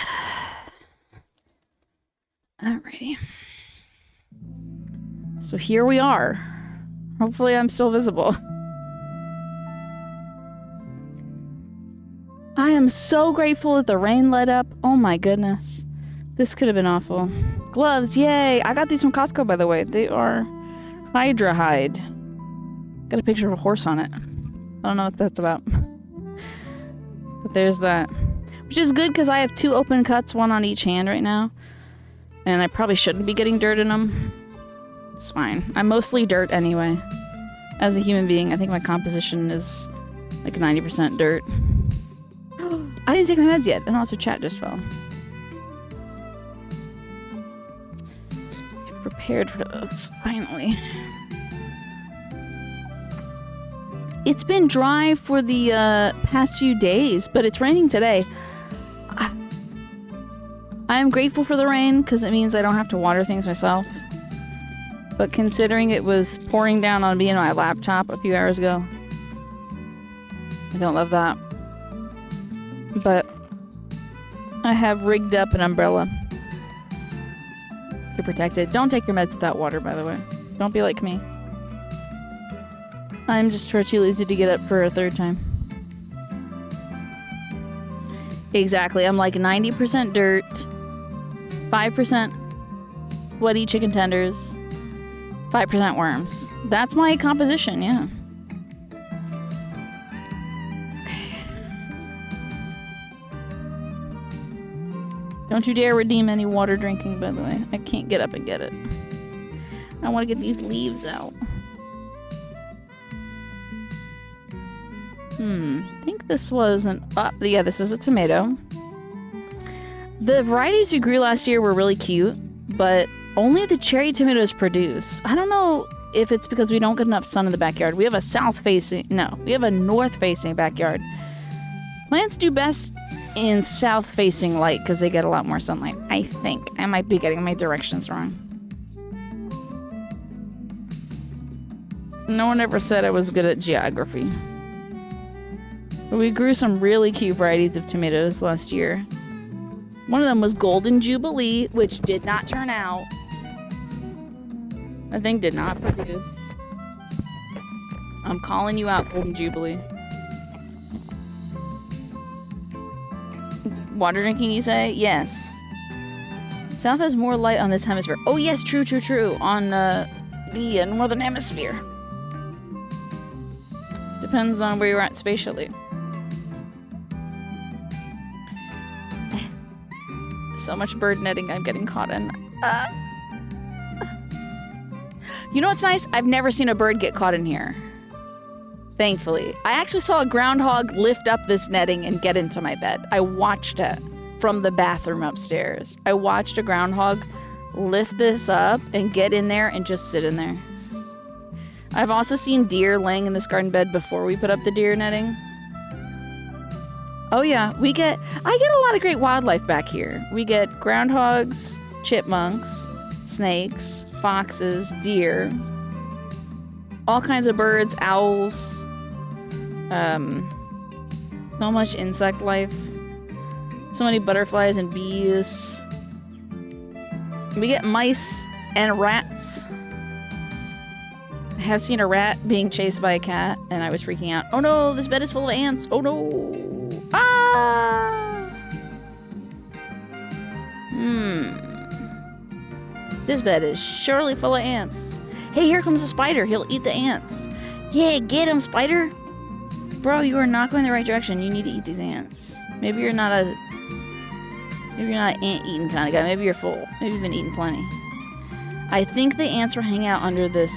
Alrighty. So here we are. Hopefully I'm still visible. I am so grateful that the rain let up. Oh my goodness. This could have been awful. Gloves, yay! I got these from Costco, by the way. They are Hydra hide. Got a picture of a horse on it. I don't know what that's about. But there's that. Which is good because I have 2 open cuts, 1 on each hand right now. And I probably shouldn't be getting dirt in them. It's fine. I'm mostly dirt anyway. As a human being, I think my composition is like 90% dirt. I didn't take my meds yet, and also chat just fell. I'm prepared for this, finally. It's been dry for the past few days, but it's raining today. I am grateful for the rain, because it means I don't have to water things myself. But considering it was pouring down on me and my laptop a few hours ago, I don't love that. But I have rigged up an umbrella to protect it. Don't take your meds without water, by the way. Don't be like me. I'm just far too lazy to get up for a 3rd time. Exactly. I'm like 90% dirt, 5% sweaty chicken tenders, 5% worms. That's my composition, yeah. Don't you dare redeem any water drinking, by the way. I can't get up and get it. I want to get these leaves out. I think this was an... yeah, this was a tomato. The varieties we grew last year were really cute, but only the cherry tomatoes produced. I don't know if it's because we don't get enough sun in the backyard. We have a south-facing... No, we have a north-facing backyard. Plants do best in south-facing light because they get a lot more sunlight, I think. I might be getting my directions wrong. No one ever said I was good at geography. But we grew some really cute varieties of tomatoes last year. One of them was Golden Jubilee, which did not turn out. That thing did not produce. I'm calling you out, Golden Jubilee. Water drinking, you say? Yes. South has more light on this hemisphere. Oh yes, true. On the northern hemisphere. Depends on where you're at spatially. So much bird netting I'm getting caught in. You know what's nice? I've never seen a bird get caught in here. Thankfully. I actually saw a groundhog lift up this netting and get into my bed. I watched it from the bathroom upstairs. I watched a groundhog lift this up and get in there and just sit in there. I've also seen deer laying in this garden bed before we put up the deer netting. Oh yeah, I get a lot of great wildlife back here. We get groundhogs, chipmunks, snakes, foxes, deer, all kinds of birds, owls, so much insect life, so many butterflies and bees. We get mice and rats. I have seen a rat being chased by a cat and I was freaking out. Oh no, this bed is full of ants. Oh no. Ah! This bed is surely full of ants. Hey, here comes a spider. He'll eat the ants. Yeah, get him, spider. Bro, you are not going the right direction. You need to eat these ants. Maybe you're not an ant-eating kind of guy. Maybe you're full. Maybe you've been eating plenty. I think the ants were hanging out under this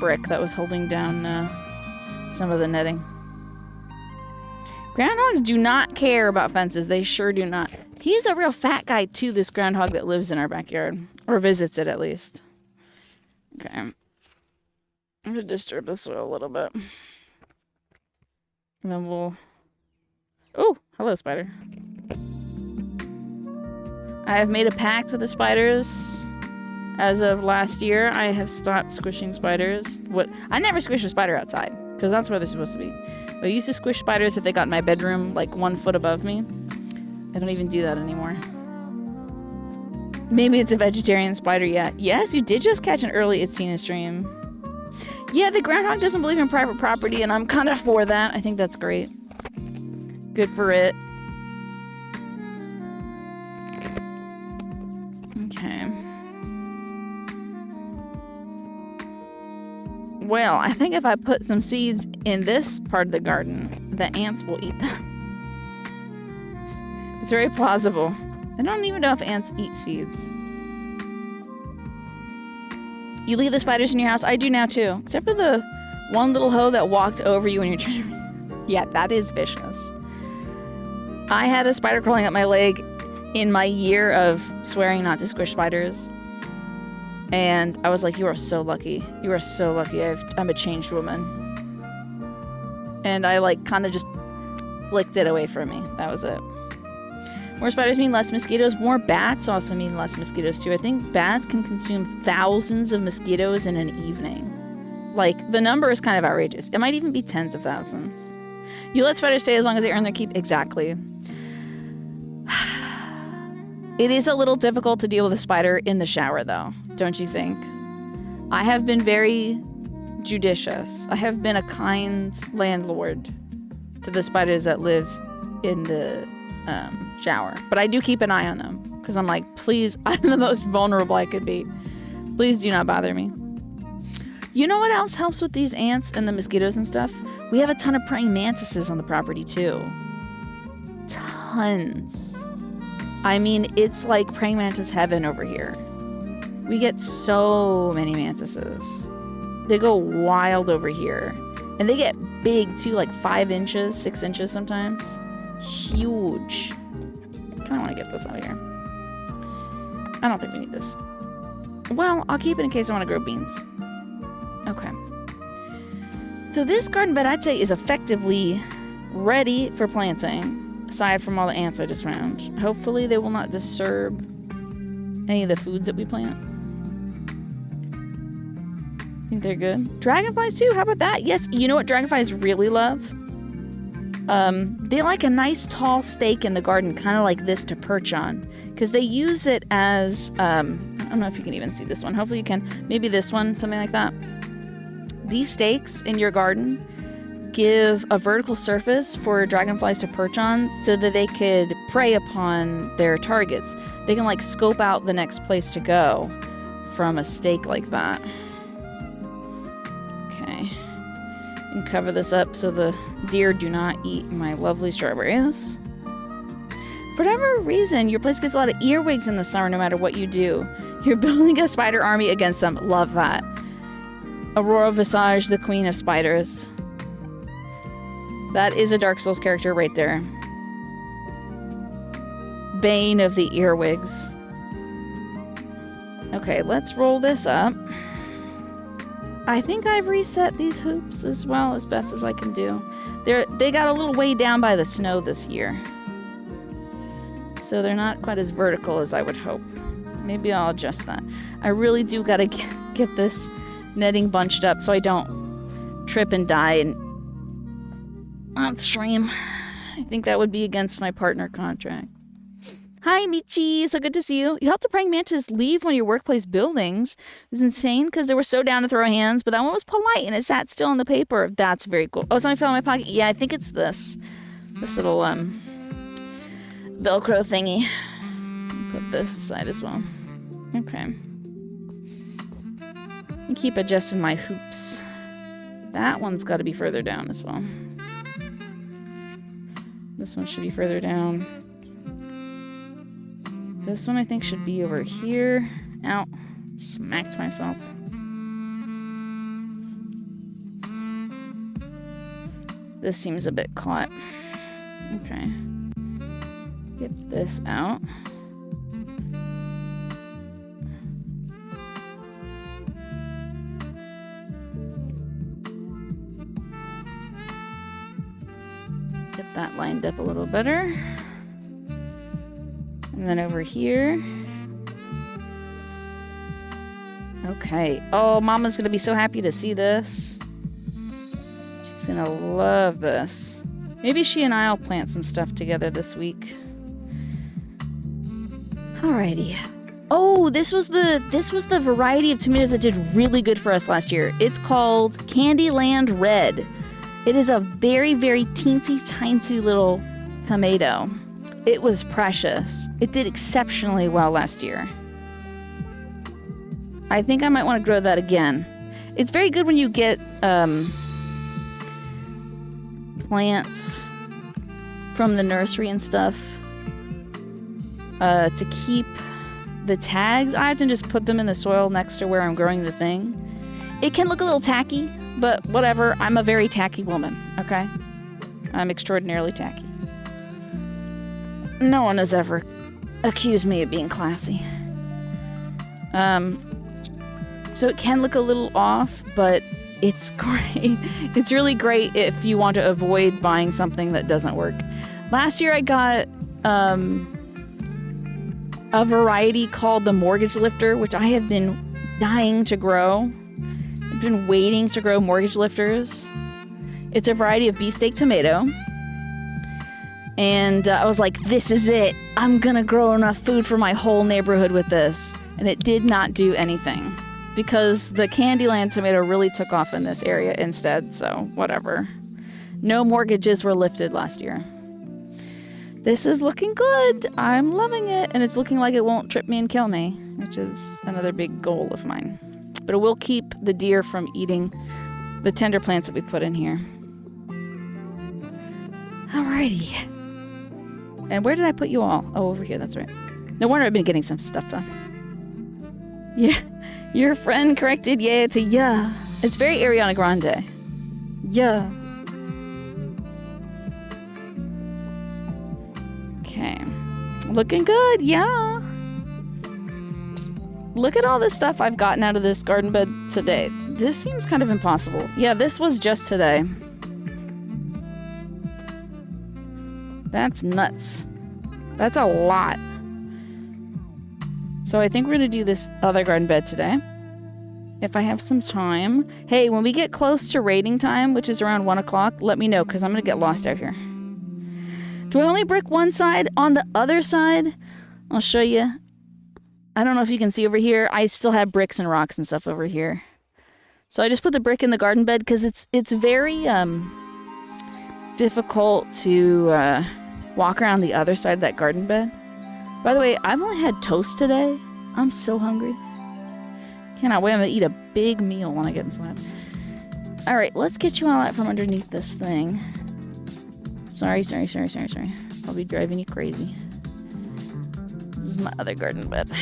brick that was holding down some of the netting. Groundhogs do not care about fences. They sure do not. He's a real fat guy, too, this groundhog that lives in our backyard. Or visits it, at least. Okay. I'm going to disturb the soil a little bit. And then we'll... Oh, hello, spider. I have made a pact with the spiders. As of last year, I have stopped squishing spiders. I never squish a spider outside, because that's where they're supposed to be. But I used to squish spiders if they got in my bedroom, like 1 foot above me. I don't even do that anymore. Maybe it's a vegetarian spider yet. Yes, you did just catch an early It's Tina stream. Yeah, the groundhog doesn't believe in private property, and I'm kind of for that. I think that's great. Good for it. Okay. Well, I think if I put some seeds in this part of the garden, the ants will eat them. It's very plausible. I don't even know if ants eat seeds. You leave the spiders in your house? I do now too. Except for the one little hoe that walked over you when you're trying to... Yeah, that is vicious. I had a spider crawling up my leg in my year of swearing not to squish spiders. And I was like, you are so lucky. You are so lucky. I'm a changed woman. And I like kind of just flicked it away from me. That was it. More spiders mean less mosquitoes. More bats also mean less mosquitoes too. I think bats can consume thousands of mosquitoes in an evening. Like, the number is kind of outrageous. It might even be tens of thousands. You let spiders stay as long as they earn their keep. Exactly. It is a little difficult to deal with a spider in the shower, though, don't you think? I have been very judicious. I have been a kind landlord to the spiders that live in the shower. But I do keep an eye on them, because I'm like, please, I'm the most vulnerable I could be. Please do not bother me. You know what else helps with these ants and the mosquitoes and stuff? We have a ton of praying mantises on the property, too. Tons. I mean, it's like praying mantis heaven over here. We get so many mantises. They go wild over here. And they get big, too, like 5 inches, 6 inches sometimes. Huge. I kind of want to get this out of here. I don't think we need this. Well, I'll keep it in case I want to grow beans. Okay. So this garden bed, I'd say, is effectively ready for planting. Aside from all the ants I just found. Hopefully they will not disturb any of the foods that we plant. Think they're good. Dragonflies too, how about that? Yes, you know what dragonflies really love? They like a nice tall stake in the garden, kind of like this to perch on. Because they use it as, I don't know if you can even see this one. Hopefully you can. Maybe this one, something like that. These stakes in your garden give a vertical surface for dragonflies to perch on so that they could prey upon their targets. They can like scope out the next place to go from a stake like that. Okay. And cover this up so the deer do not eat my lovely strawberries. For whatever reason, your place gets a lot of earwigs in the summer no matter what you do. You're building a spider army against them. Love that. Aurora Visage, the queen of spiders. That is a Dark Souls character right there. Bane of the earwigs. Okay, let's roll this up. I think I've reset these hoops as well as best as I can do. They got a little way down by the snow this year. So they're not quite as vertical as I would hope. Maybe I'll adjust that. I really do gotta get this netting bunched up so I don't trip and die and on stream. I think that would be against my partner contract. Hi, Michi. So good to see you. You helped a praying mantis leave one of your workplace buildings. It was insane because they were so down to throw hands, but that one was polite and it sat still on the paper. That's very cool. Oh, something fell in my pocket. Yeah, I think it's this little Velcro thingy. Put this aside as well. Okay. And keep adjusting my hoops. That one's got to be further down as well. This one should be further down. This one I think should be over here. Ow. Smacked myself. This seems a bit caught. Okay. Get this out. Get that lined up a little better. And then over here. Okay. Oh, Mama's gonna be so happy to see this. She's gonna love this. Maybe she and I'll plant some stuff together this week. Alrighty. Oh, this was the variety of tomatoes that did really good for us last year. It's called Candyland Red. It is a very, very teensy tiny little tomato. It was precious. It did exceptionally well last year. I think I might want to grow that again. It's very good when you get plants from the nursery and stuff to keep the tags. I often just put them in the soil next to where I'm growing the thing. It can look a little tacky, but whatever. I'm a very tacky woman, okay? I'm extraordinarily tacky. No one has ever accused me of being classy. So it can look a little off, but it's great. It's really great if you want to avoid buying something that doesn't work. Last year I got a variety called the Mortgage Lifter, which I have been dying to grow. I've been waiting to grow mortgage lifters. It's a variety of beefsteak tomato. And I was like, this is it. I'm gonna grow enough food for my whole neighborhood with this. And it did not do anything because the Candyland tomato really took off in this area instead, so whatever. No mortgages were lifted last year. This is looking good. I'm loving it. And it's looking like it won't trip me and kill me, which is another big goal of mine. But it will keep the deer from eating the tender plants that we put in here. Alrighty. And where did I put you all? Oh, over here, that's right. No wonder I've been getting some stuff done. Yeah, your friend corrected yeah to yeah. It's very Ariana Grande. Yeah. Okay. Looking good, yeah. Look at all this stuff I've gotten out of this garden bed today. This seems kind of impossible. Yeah, this was just today. That's nuts. That's a lot. So I think we're going to do this other garden bed today. If I have some time. Hey, when we get close to raiding time, which is around 1 o'clock, let me know because I'm going to get lost out here. Do I only brick one side? On the other side, I'll show you. I don't know if you can see over here. I still have bricks and rocks and stuff over here. So I just put the brick in the garden bed because it's very difficult to walk around the other side of that garden bed. By the way, I've only had toast today. I'm so hungry. Cannot wait. I'm going to eat a big meal when I get inside. All right, let's get you all out from underneath this thing. Sorry. I'll be driving you crazy. This is my other garden bed.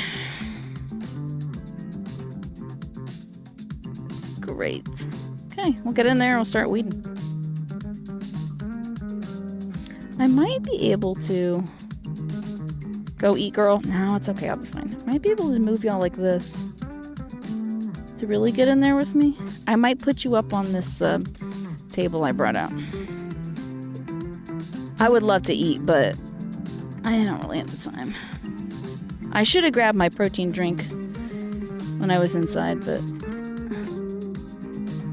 Great. Okay, we'll get in there and we'll start weeding. I might be able to go eat, girl. No, it's okay. I'll be fine. I might be able to move y'all like this to really get in there with me. I might put you up on this table I brought out. I would love to eat, but I don't really have the time. I should have grabbed my protein drink when I was inside, but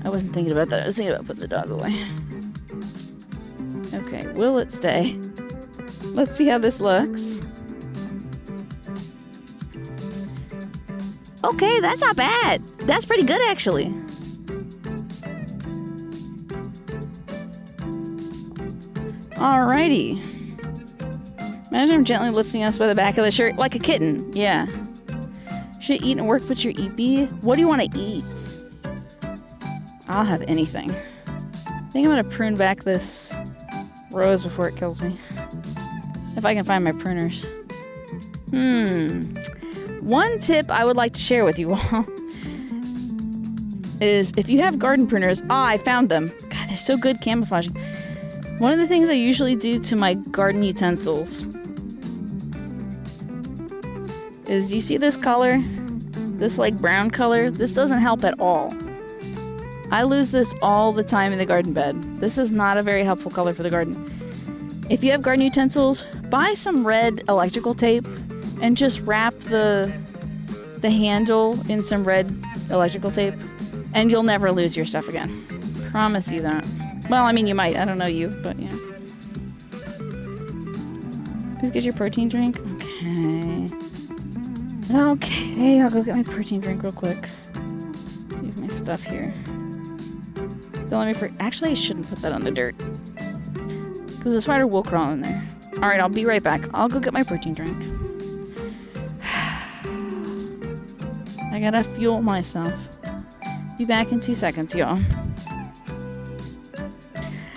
I wasn't thinking about that. I was thinking about putting the dog away. Okay, will it stay? Let's see how this looks. Okay, that's not bad. That's pretty good, actually. Alrighty. Imagine him gently lifting us by the back of the shirt like a kitten. Yeah. Should eat and work, but you're eepy. What do you want to eat? I'll have anything. I think I'm gonna prune back this rose before it kills me. If I can find my pruners. One tip I would like to share with you all is if you have garden pruners, I found them. God, they're so good camouflaging. One of the things I usually do to my garden utensils is, you see this color? This like brown color? This doesn't help at all. I lose this all the time in the garden bed. This is not a very helpful color for the garden. If you have garden utensils, buy some red electrical tape and just wrap the handle in some red electrical tape, and you'll never lose your stuff again. Promise you that. Well, I mean, you might. I don't know you, but yeah. Please get your protein drink. Okay. Okay, I'll go get my protein drink real quick. Leave my stuff here. Don't let me actually, I shouldn't put that on the dirt, because the spider will crawl in there. Alright, I'll be right back. I'll go get my protein drink. I gotta fuel myself. Be back in 2 seconds, y'all.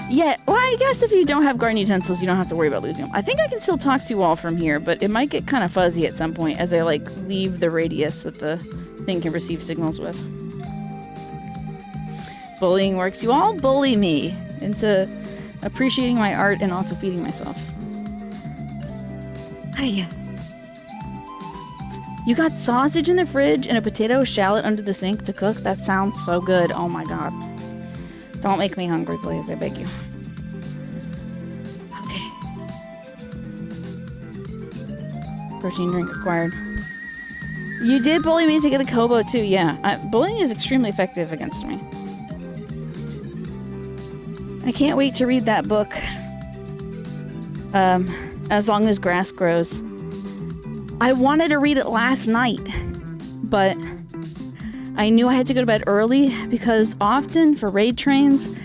Yeah, well, I guess if you don't have garden utensils, you don't have to worry about losing them. I think I can still talk to you all from here, but it might get kind of fuzzy at some point as I, like, leave the radius that the thing can receive signals with. Bullying works. You all bully me into appreciating my art and also feeding myself. Hiya. You got sausage in the fridge and a potato shallot under the sink to cook? That sounds so good. Oh my god. Don't make me hungry, please. I beg you. Okay. Protein drink acquired. You did bully me to get a Kobo too, yeah. Bullying is extremely effective against me. I can't wait to read that book. As Long as Grass Grows. I wanted to read it last night, but I knew I had to go to bed early because often for raid trains,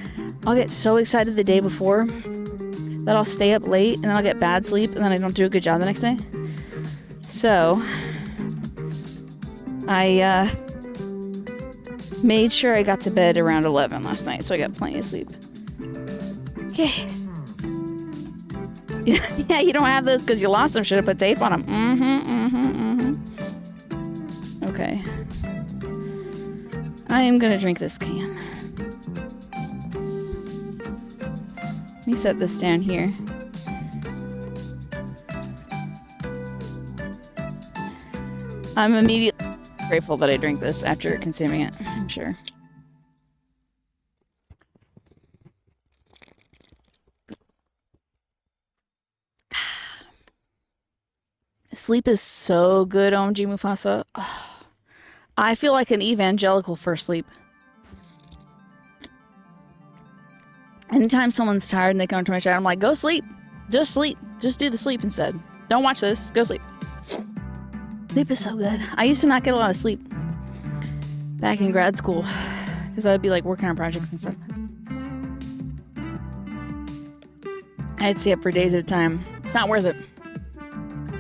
I'll get so excited the day before that I'll stay up late and then I'll get bad sleep and then I don't do a good job the next day. So, I made sure I got to bed around 11 last night, so I got plenty of sleep. Okay. Yeah, you don't have those because you lost them. Should have put tape on them. Okay. I am gonna drink this can. Let me set this down here. I'm immediately grateful that I drink this after consuming it, I'm sure. Sleep is so good, OMG Mufasa. Oh, I feel like an evangelical for sleep. Anytime someone's tired and they come to my chat, I'm like, go sleep. Just sleep. Just do the sleep instead. Don't watch this. Go sleep. Sleep is so good. I used to not get a lot of sleep back in grad school because I would be like working on projects and stuff. I'd stay up for days at a time. It's not worth it.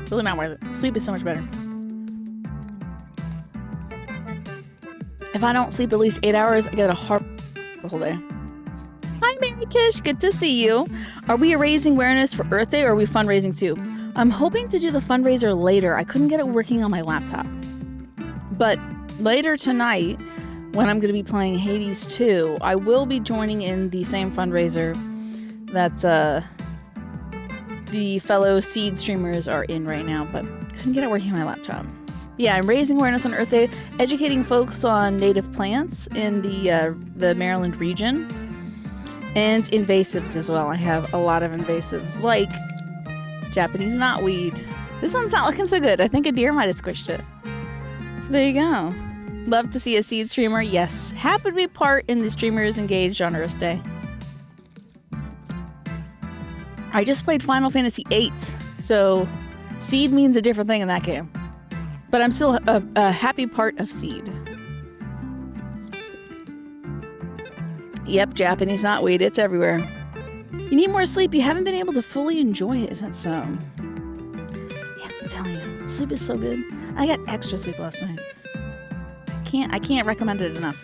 Really not worth it. Sleep is so much better. If I don't sleep at least 8 hours, I get a heart the whole day. Hi, Mary Kish. Good to see you. Are we raising awareness for Earth Day or are we fundraising too? I'm hoping to do the fundraiser later. I couldn't get it working on my laptop. But later tonight, when I'm going to be playing Hades 2, I will be joining in the same fundraiser that the fellow Seed streamers are in right now, but couldn't get it working on my laptop. Yeah, I'm raising awareness on Earth Day, educating folks on native plants in the Maryland region, and invasives as well. I have a lot of invasives, like Japanese knotweed. This one's not looking so good. I think a deer might have squished it. So there you go. Love to see a Seed streamer. Yes, happy to be part in the streamers engaged on Earth Day. I just played Final Fantasy VIII, so Seed means a different thing in that game. But I'm still a happy part of Seed. Yep, Japanese knotweed, it's everywhere. You need more sleep. You haven't been able to fully enjoy it, is that so? Yeah, I'm telling you, sleep is so good. I got extra sleep last night. I can't recommend it enough.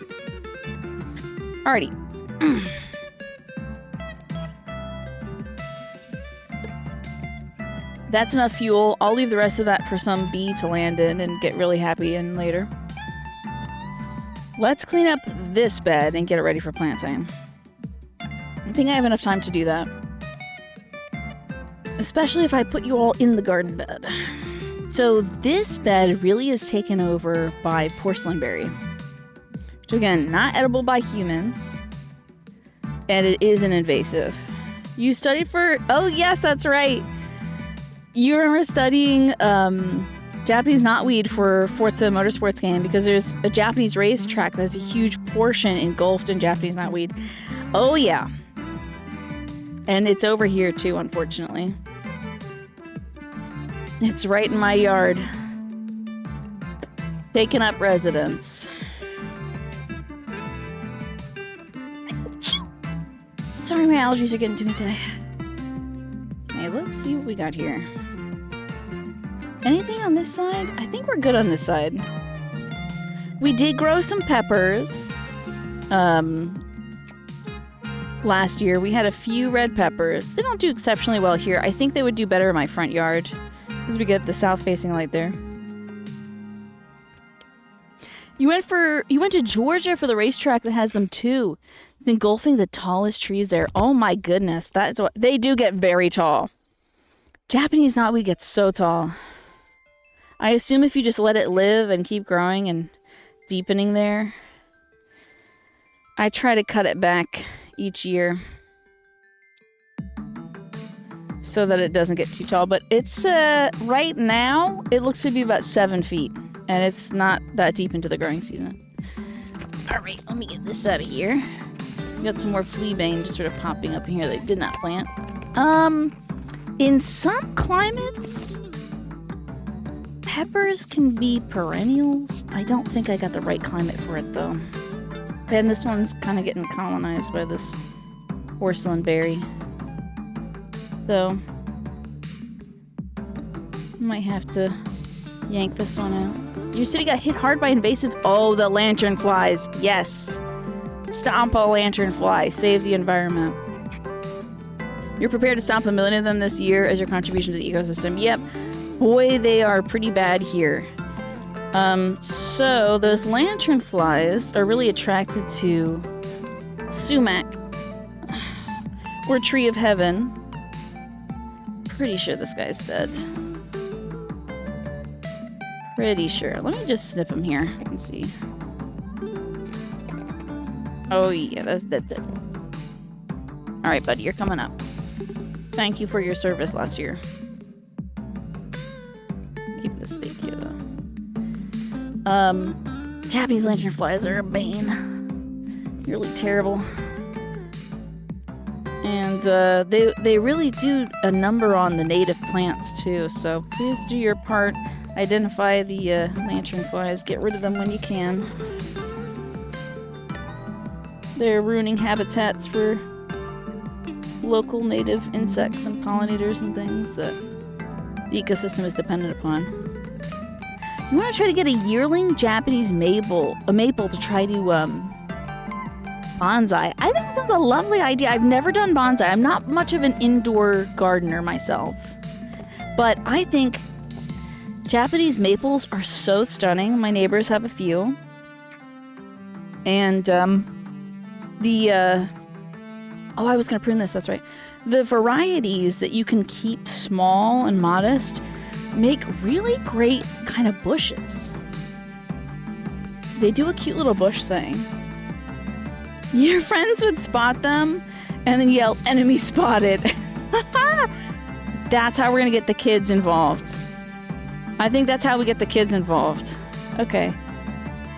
Alrighty. That's enough fuel. I'll leave the rest of that for some bee to land in and get really happy in later. Let's clean up this bed and get it ready for planting. I think I have enough time to do that. Especially if I put you all in the garden bed. So this bed really is taken over by porcelain berry. Which again, not edible by humans. And it is an invasive. You studied for... Oh yes, that's right! You remember studying Japanese knotweed for Forza Motorsports game because there's a Japanese racetrack that has a huge portion engulfed in Japanese knotweed. Oh yeah. And it's over here too, unfortunately. It's right in my yard. Taking up residence. Sorry, my allergies are getting to me today. Okay, let's see what we got here. Anything on this side? I think we're good on this side. We did grow some peppers. Last year, we had a few red peppers. They don't do exceptionally well here. I think they would do better in my front yard. Because we get the south-facing light there. You went to Georgia for the racetrack that has them too. It's engulfing the tallest trees there. Oh my goodness. That's what they do get very tall. Japanese knotweed gets so tall. I assume if you just let it live and keep growing and deepening there. I try to cut it back each year so that it doesn't get too tall. But it's, right now, it looks to be about 7 feet. And it's not that deep into the growing season. Alright, let me get this out of here. We got some more fleabane just sort of popping up in here that I did not plant. In some climates... peppers can be perennials. I don't think I got the right climate for it, though. And this one's kind of getting colonized by this porcelain berry. So, might have to yank this one out. Your city got hit hard by invasive... Oh, the lantern flies. Yes. Stomp a lantern fly. Save the environment. You're prepared to stomp 1 million of them this year as your contribution to the ecosystem. Yep. Boy, they are pretty bad here. So those lantern flies are really attracted to sumac or tree of heaven. Pretty sure this guy's dead. Pretty sure. Let me just snip him here. I can see. Oh yeah, that's dead. Alright, buddy, you're coming up. Thank you for your service last year. Keep this steak here, though. Japanese lanternflies are a bane. Really terrible. And they really do a number on the native plants too, so please do your part. Identify the lanternflies. Get rid of them when you can. They're ruining habitats for local native insects and pollinators and things that the ecosystem is dependent upon. You want to try to get a yearling Japanese maple to try to bonsai. I think that's a lovely idea. I've never done bonsai. I'm not much of an indoor gardener myself, but I think Japanese maples are so stunning. My neighbors have a few, and oh, I was going to prune this, that's right. The varieties that you can keep small and modest make really great kind of bushes. They do a cute little bush thing. Your friends would spot them and then yell, "Enemy spotted." That's how we're going to get the kids involved. I think that's how we get the kids involved. Okay.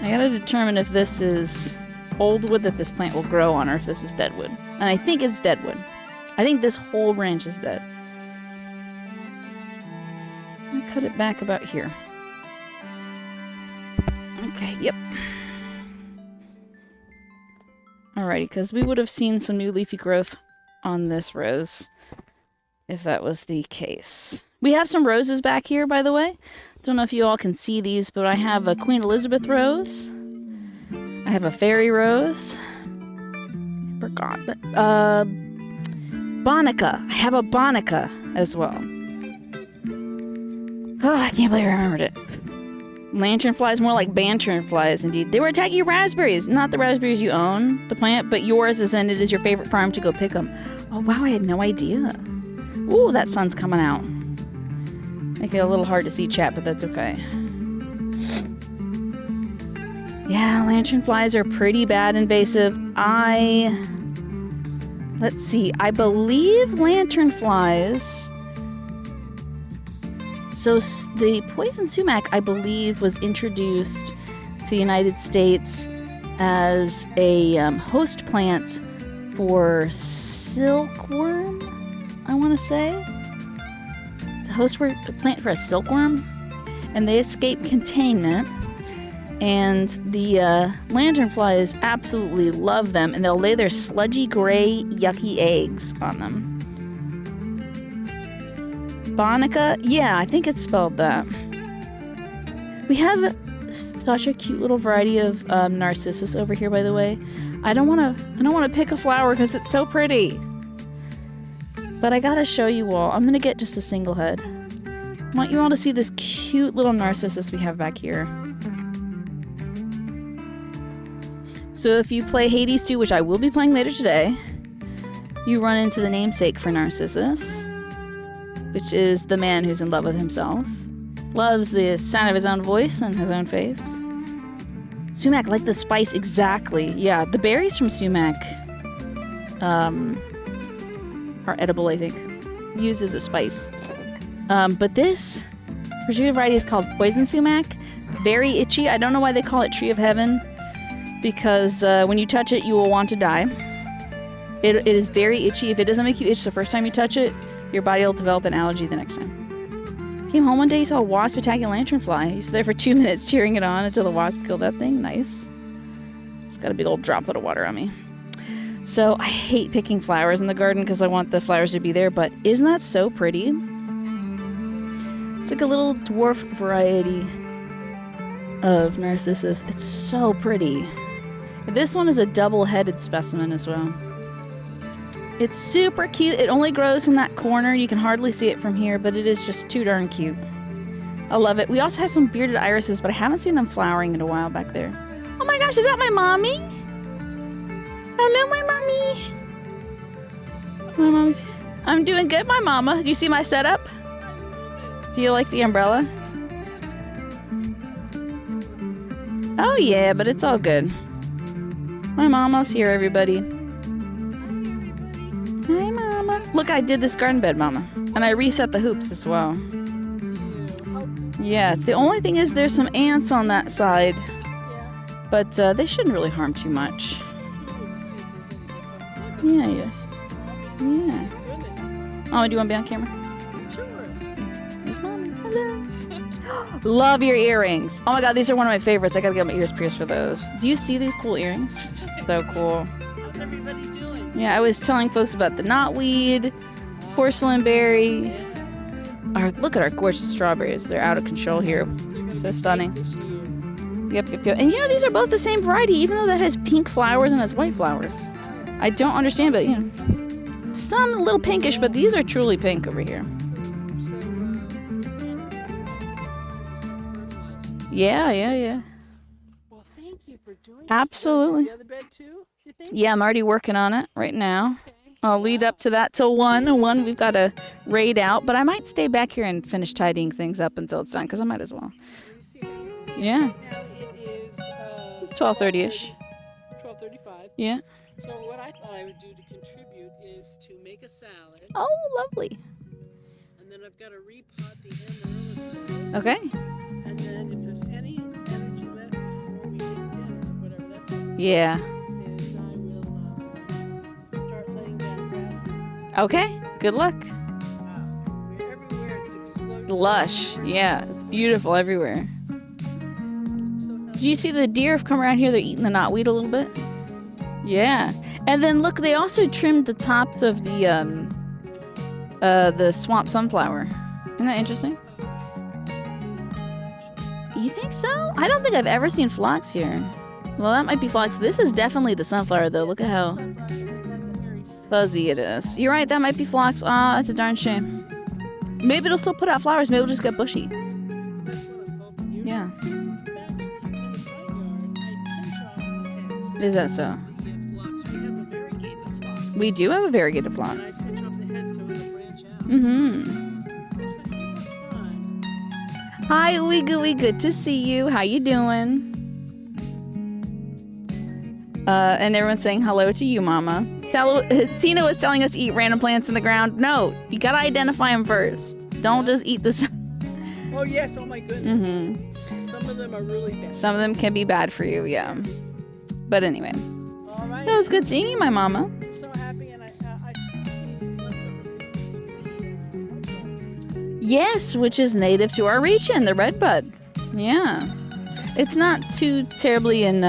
I gotta determine if this is old wood that this plant will grow on or if this is dead wood. And I think it's dead wood. I think this whole branch is dead. I cut it back about here. Okay, yep. Alrighty, because we would have seen some new leafy growth on this rose if that was the case. We have some roses back here, by the way. Don't know if you all can see these, but I have a Queen Elizabeth rose. I have a fairy rose. Forgot. But, Bonica. I have a Bonica as well. Oh, I can't believe I remembered it. Lanternflies, more like banternflies, indeed. They were attacking your raspberries. Not the raspberries you own, the plant, but yours, as in it is your favorite farm to go pick them. Oh, wow, I had no idea. Ooh, that sun's coming out. Make it a little hard to see, chat, but that's okay. Yeah, lanternflies are pretty bad invasive. Let's see. I believe lanternflies... So the poison sumac, I believe, was introduced to the United States as a host plant for silkworm, I want to say. It's a host plant for a silkworm. And they escape containment. And the lanternflies absolutely love them. And they'll lay their sludgy, gray, yucky eggs on them. Bonica? Yeah, I think it's spelled that. We have such a cute little variety of narcissus over here, by the way. I don't want to pick a flower because it's so pretty. But I gotta show you all. I'm gonna get just a single head. I want you all to see this cute little narcissus we have back here. So if you play Hades 2, which I will be playing later today, you run into the namesake for Narcissus, which is the man who's in love with himself. Loves the sound of his own voice and his own face. Sumac, like the spice, exactly. Yeah, the berries from sumac are edible, I think. Used as a spice. But this particular variety is called poison sumac. Very itchy. I don't know why they call it Tree of Heaven. Because when you touch it, you will want to die. It is very itchy. If it doesn't make you itch the first time you touch it, your body will develop an allergy the next time. Came home one day, saw a wasp attacking a lanternfly. He stood there for 2 minutes cheering it on until the wasp killed that thing. Nice. It's got a big old droplet of water on me. So I hate picking flowers in the garden because I want the flowers to be there, but isn't that so pretty? It's like a little dwarf variety of narcissus. It's so pretty. This one is a double-headed specimen as well. It's super cute. It only grows in that corner. You can hardly see it from here, but it is just too darn cute. I love it. We also have some bearded irises, but I haven't seen them flowering in a while back there. Oh my gosh, is that my mommy? Hello, my mommy. My mommy's... I'm doing good, my mama. Do you see my setup? Do you like the umbrella? Oh yeah, but it's all good. My mama's here, everybody. Hi, Mama. Look, I did this garden bed, Mama. And I reset the hoops as well. Yeah, the only thing is there's some ants on that side. But they shouldn't really harm too much. Yeah. Oh, do you want to be on camera? Sure. Yes, Mommy. Hello. Love your earrings. Oh my god, these are one of my favorites. I gotta get my ears pierced for those. Do you see these cool earrings? So cool. How's everybody doing? Yeah, I was telling folks about the knotweed, porcelain berry. Look at our gorgeous strawberries. They're out of control here. So stunning. Yep. And you know, these are both the same variety, even though that has pink flowers and has white flowers. I don't understand, but you know, some a little pinkish, but these are truly pink over here. Yeah. Well, thank you for joining. Absolutely. The other bed too, you think? Yeah, I'm already working on it right now. Okay. I'll lead up to that till 1. 1 we've got to raid out, but I might stay back here and finish tidying things up until it's done, because I might as well. Yeah. Now it is 12:30ish. 12:35. Yeah. So what I thought I would do to contribute is to make a salad, Oh, lovely. and then I've got to repot the amaryllis. Okay. And then if there's any energy left before we eat dinner or whatever, that's what Yeah. is I will start laying down grass. Okay. Good luck. We're everywhere. It's exploding. Lush. Yeah. It's beautiful everywhere. So Do you see the deer have come around here? They're eating the knotweed a little bit. Yeah. And then look, they also trimmed the tops of the swamp sunflower. Isn't that interesting? You think so? I don't think I've ever seen phlox here. Well, that might be phlox. This is definitely the sunflower, though. Look at how... fuzzy it is. You're right, that might be phlox. Ah, that's a darn shame. Maybe it'll still put out flowers. Maybe it'll just get bushy. That's what I'm hoping. Usually, Yeah. in fact, in the front yard, I pinch off the heads. Is that so? The phlox. We have a variegated phlox. We do have a variegated And I phlox. pinch off the head so it'll branch out. Mm-hmm. Fun. Hi, Ooey Gooey. Good to see you. How you doing? And everyone's saying hello to you, Mama. Tina was telling us to eat random plants in the ground. No, you gotta identify them first. Don't just eat this. Oh, yes. Oh, my goodness. Mm-hmm. Some of them are really bad. Some of them can be bad for you, yeah. But anyway, All right. it was good seeing you, my mama. I'm so happy, and I see some leftovers. Yes, which is native to our region, the redbud. Yeah. It's not too terribly in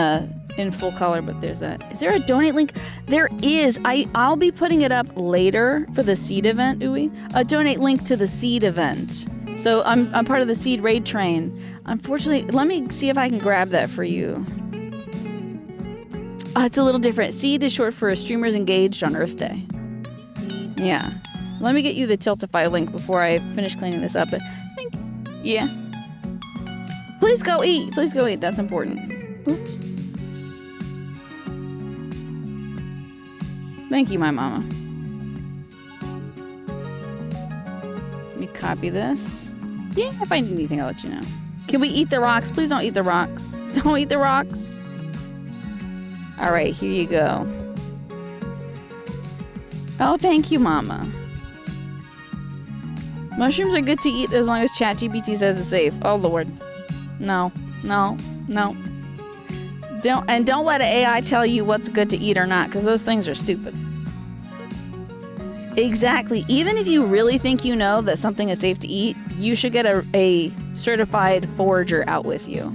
full color, but there's that. Is there a donate link? There is. I'll be putting it up later for the seed event, Ooey. A donate link to the seed event. So I'm part of the seed raid train. Unfortunately, let me see if I can grab that for you. It's a little different. Seed is short for Streamers Engaged on Earth Day. Yeah. Let me get you the Tiltify link before I finish cleaning this up. But yeah. Please go eat. Please go eat. That's important. Oops. Thank you, my mama. Let me copy this. Yeah, if I need anything, I'll let you know. Can we eat the rocks? Please don't eat the rocks. Don't eat the rocks. All right, here you go. Oh, thank you, Mama. Mushrooms are good to eat as long as ChatGPT says it's safe. Oh, Lord. No, no, no. Don't let an AI tell you what's good to eat or not, because those things are stupid. Exactly. Even if you really think you know that something is safe to eat, you should get a certified forager out with you.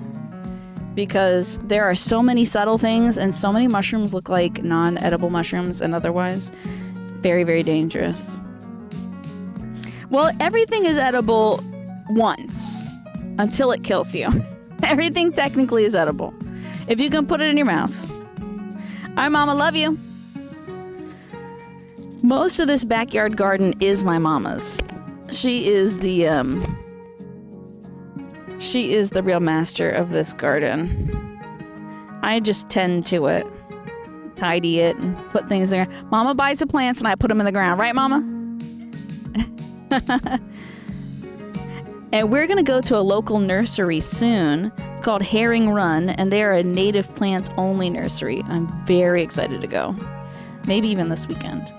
Because there are so many subtle things, and so many mushrooms look like non-edible mushrooms and otherwise. It's very, very dangerous. Well, everything is edible once, until it kills you. Everything technically is edible. If you can put it in your mouth. Hi, Mama, love you. Most of this backyard garden is my mama's. She is the real master of this garden. I just tend to it, tidy it, and put things there. Mama buys the plants and I put them in the ground, right, Mama? And we're gonna go to a local nursery soon. It's called Herring Run, and they are a native plants only nursery. I'm very excited to go. Maybe even this weekend.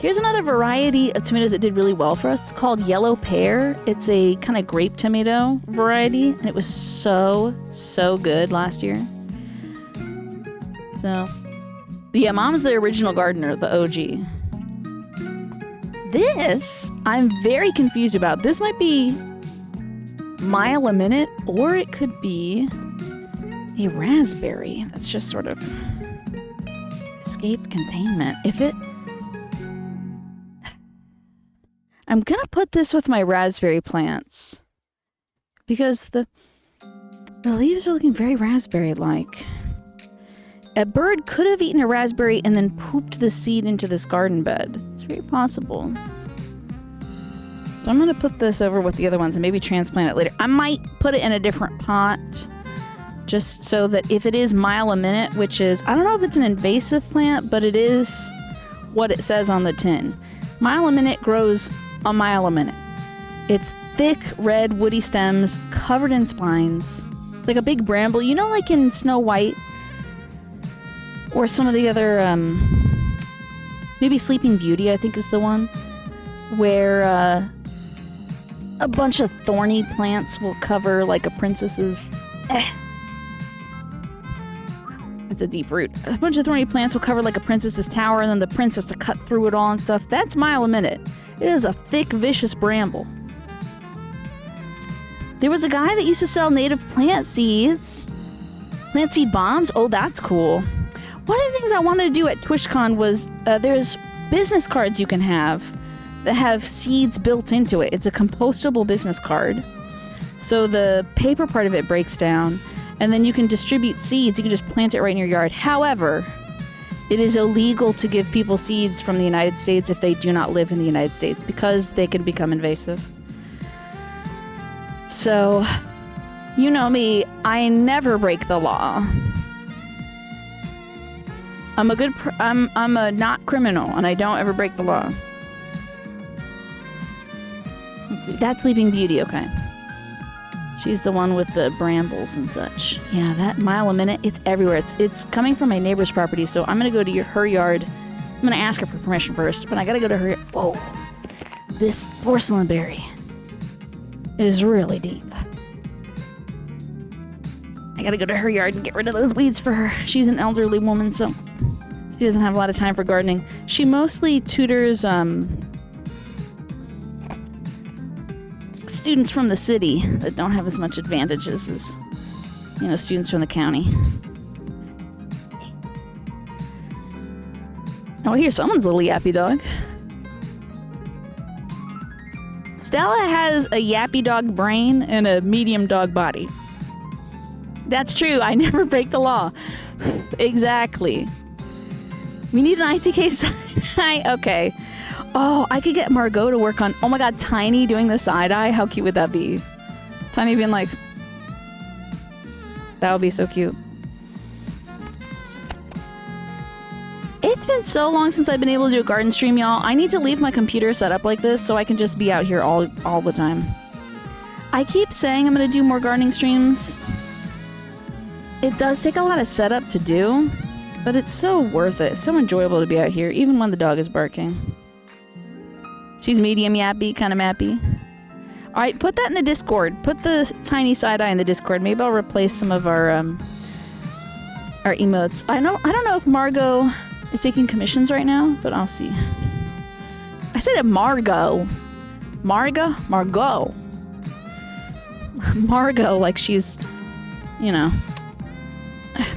Here's another variety of tomatoes that did really well for us. It's called Yellow Pear. It's a kind of grape tomato variety, and it was so, so good last year. So, yeah, Mom's the original gardener, the OG. This, I'm very confused about. This might be mile a minute, or it could be a raspberry that's just sort of escaped containment. I'm gonna put this with my raspberry plants because the leaves are looking very raspberry-like. A bird could have eaten a raspberry and then pooped the seed into this garden bed. It's very possible. So I'm gonna put this over with the other ones and maybe transplant it later. I might put it in a different pot just so that if it is mile a minute, which is, I don't know if it's an invasive plant, but it is what it says on the tin. Mile a minute grows a mile a minute. It's thick, red, woody stems covered in spines. It's like a big bramble. You know, like in Snow White or some of the other, maybe Sleeping Beauty, I think is the one, where a bunch of thorny plants will cover like a princess's... It's a deep root. A bunch of thorny plants will cover like a princess's tower, and then the prince has to cut through it all and stuff. That's mile a minute. It is a thick, vicious bramble. There was a guy that used to sell native plant seeds. Plant seed bombs? Oh, that's cool. One of the things I wanted to do at TwitchCon was there's business cards you can have that have seeds built into it. It's a compostable business card. So the paper part of it breaks down, and then you can distribute seeds. You can just plant it right in your yard. However, It is illegal to give people seeds from the United States if they do not live in the United States because they can become invasive. So, you know me, I never break the law. I'm a not criminal, and I don't ever break the law. Let's see. That's Sleeping Beauty, okay. She's the one with the brambles and such. Yeah, that mile a minute, it's everywhere. It's coming from my neighbor's property, so I'm gonna go to her yard. I'm gonna ask her for permission first, but I gotta go to her. Whoa. This porcelain berry is really deep. I gotta go to her yard and get rid of those weeds for her. She's an elderly woman, so she doesn't have a lot of time for gardening. She mostly tutors students from the city that don't have as much advantages as, you know, students from the county. Oh, here, someone's a little yappy dog. Stella has a yappy dog brain and a medium dog body. That's true. I never break the law. Exactly. We need an ITK side-eye. Okay. Oh, I could get Margot to work on... Oh my god, Tiny doing the side-eye? How cute would that be? Tiny being like... That would be so cute. It's been so long since I've been able to do a garden stream, y'all. I need to leave my computer set up like this so I can just be out here all the time. I keep saying I'm going to do more gardening streams. It does take a lot of setup to do, but it's so worth it. It's so enjoyable to be out here, even when the dog is barking. She's medium yappy, kind of mappy. Alright, put that in the Discord. Put the tiny side-eye in the Discord. Maybe I'll replace some of our emotes. I don't know if Margot is taking commissions right now, but I'll see. I said it Margot. Margot? Margot. Margot, like she's, you know,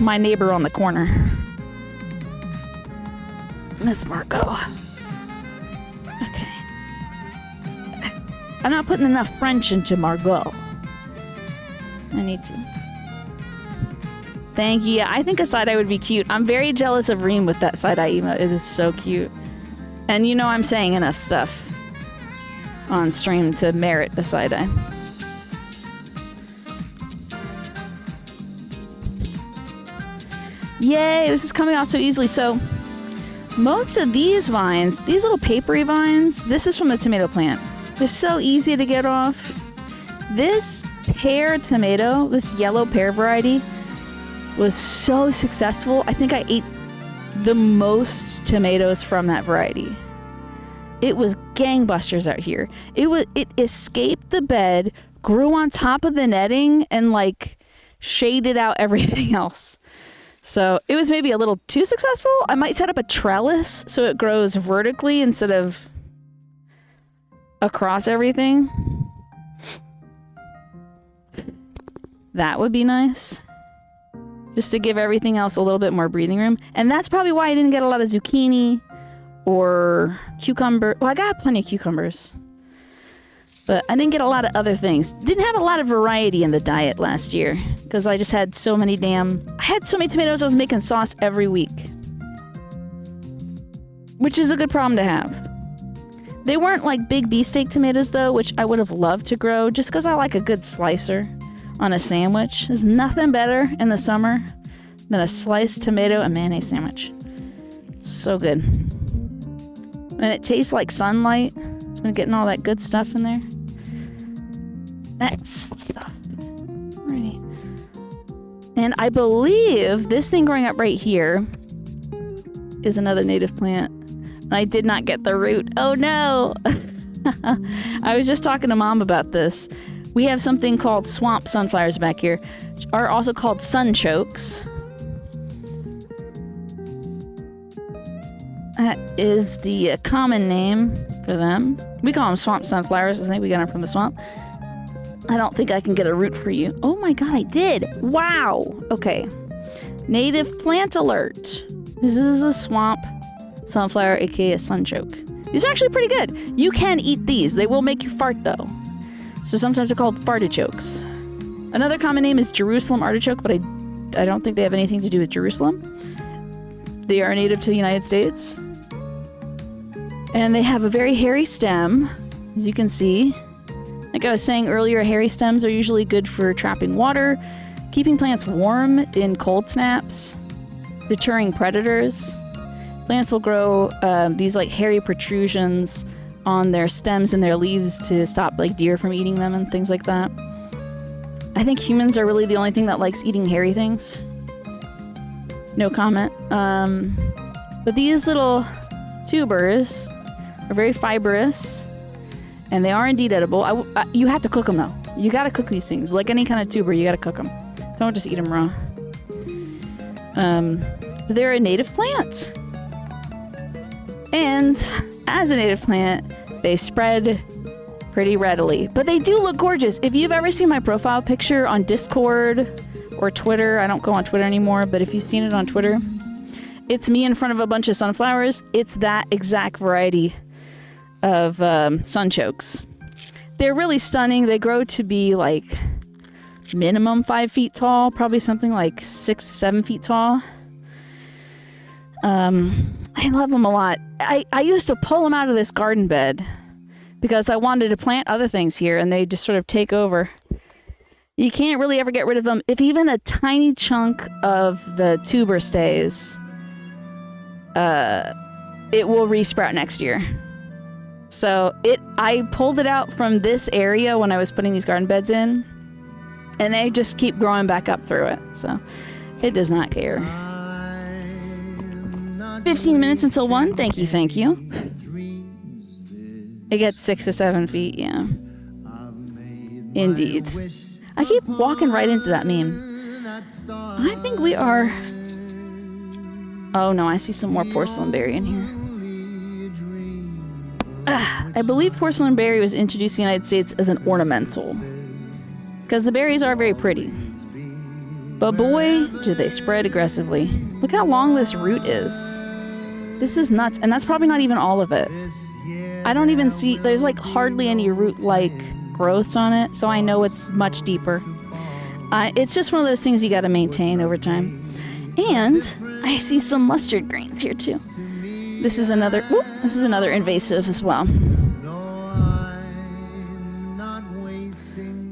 my neighbor on the corner. Miss Margot. Okay. I'm not putting enough French into Margot. I need to. Thank you. Yeah, I think a side-eye would be cute. I'm very jealous of Reem with that side-eye emote. It is so cute. And you know I'm saying enough stuff on stream to merit a side-eye. Yay, this is coming off so easily. So most of these vines, these little papery vines, this is from the tomato plant. They're so easy to get off. This pear tomato, this yellow pear variety, was so successful. I think I ate the most tomatoes from that variety. It was gangbusters out here. It escaped the bed, grew on top of the netting, and like shaded out everything else. So it was maybe a little too successful. I might set up a trellis so it grows vertically instead of across everything. That would be nice. Just to give everything else a little bit more breathing room. And that's probably why I didn't get a lot of zucchini or cucumber. Well, I got plenty of cucumbers. But I didn't get a lot of other things. Didn't have a lot of variety in the diet last year. Because I just had so many I had so many tomatoes I was making sauce every week. Which is a good problem to have. They weren't like big beefsteak tomatoes though, which I would have loved to grow. Just because I like a good slicer on a sandwich. There's nothing better in the summer than a sliced tomato and mayonnaise sandwich. It's so good. And it tastes like sunlight. It's been getting all that good stuff in there. That's the stuff. Alrighty. And I believe this thing growing up right here is another native plant. I did not get the root. Oh no! I was just talking to Mom about this. We have something called swamp sunflowers back here, which are also called sunchokes. That is the common name for them. We call them swamp sunflowers. I think we got them from the swamp. I don't think I can get a root for you. Oh my god, I did! Wow! Okay. Native plant alert. This is a swamp sunflower, aka a sunchoke. These are actually pretty good. You can eat these. They will make you fart though. So sometimes they're called fartichokes. Another common name is Jerusalem artichoke, but I don't think they have anything to do with Jerusalem. They are native to the United States. And they have a very hairy stem, as you can see. Like I was saying earlier, hairy stems are usually good for trapping water, keeping plants warm in cold snaps, deterring predators. Plants will grow these like hairy protrusions on their stems and their leaves to stop like deer from eating them and things like that. I think humans are really the only thing that likes eating hairy things. No comment. But these little tubers are very fibrous, and they are indeed edible. You have to cook them though. You gotta cook these things. Like any kind of tuber, you gotta cook them. Don't just eat them raw. They're a native plant. And as a native plant, they spread pretty readily. But they do look gorgeous. If you've ever seen my profile picture on Discord or Twitter, I don't go on Twitter anymore, but if you've seen it on Twitter, it's me in front of a bunch of sunflowers. It's that exact variety of sunchokes. They're really stunning. They grow to be like minimum 5 feet tall, probably something like 6 to 7 feet tall. I love them a lot. I used to pull them out of this garden bed because I wanted to plant other things here, and they just sort of take over. You can't really ever get rid of them. If even a tiny chunk of the tuber stays, it will resprout next year. So I pulled it out from this area when I was putting these garden beds in, and they just keep growing back up through it. So it does not care. 15 minutes until 1. Thank you, thank you. It gets 6 to 7 feet, yeah. Indeed. I keep walking right into that meme. I think we are... Oh no, I see some more porcelain berry in here. I believe porcelain berry was introduced to the United States as an ornamental, because the berries are very pretty. But boy, do they spread aggressively. Look how long this root is. This is nuts, and that's probably not even all of it. I don't even see, there's like hardly any root-like growths on it, so I know it's much deeper. It's just one of those things you gotta maintain over time. And I see some mustard greens here too. This is another invasive as well.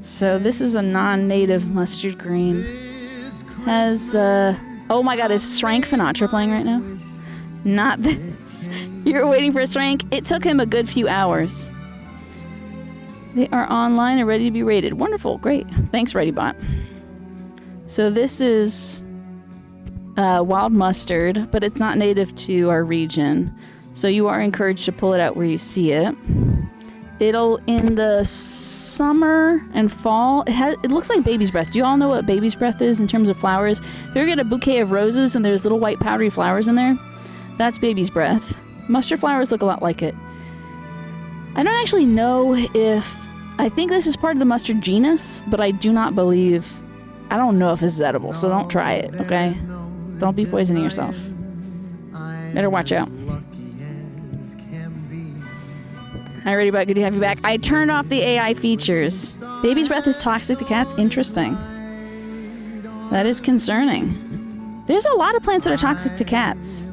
So this is a non-native mustard green. Has, oh my god, is Srank Finatra playing right now? Not this. You're waiting for Srank? It took him a good few hours. They are online and ready to be rated. Wonderful, great. Thanks, ReadyBot. So this is wild mustard, but it's not native to our region. So you are encouraged to pull it out where you see it. It'll, in the summer and fall, it looks like baby's breath. Do you all know what baby's breath is in terms of flowers? If you ever get a bouquet of roses and there's little white powdery flowers in there, that's baby's breath. Mustard flowers look a lot like it. I don't actually know if... I think this is part of the mustard genus, but I do not believe... I don't know if this is edible, so don't try it, okay? Don't be poisoning yourself. Better watch out. Hi, ReadyBot. Good to have you back. I turned off the AI features. Baby's breath is toxic to cats? Interesting. That is concerning. There's a lot of plants that are toxic to cats.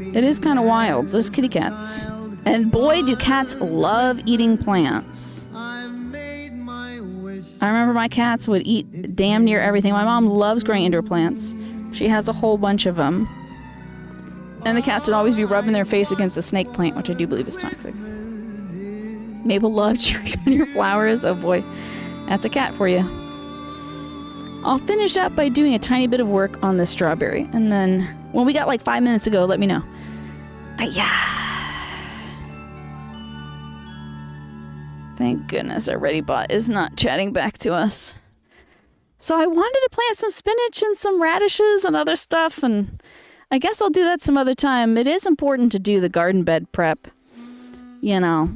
It is kind of wild. Those kitty cats. And boy, do cats love eating plants. I remember my cats would eat damn near everything. My mom loves growing indoor plants. She has a whole bunch of them. And the cats would always be rubbing their face against a snake plant, which I do believe is toxic. Mabel loved chewing on your flowers. Oh boy, that's a cat for you. I'll finish up by doing a tiny bit of work on this strawberry. And then, when we got like 5 minutes ago, let me know. Yeah. Thank goodness our ReadyBot is not chatting back to us. So I wanted to plant some spinach and some radishes and other stuff, and I guess I'll do that some other time. It is important to do the garden bed prep. You know.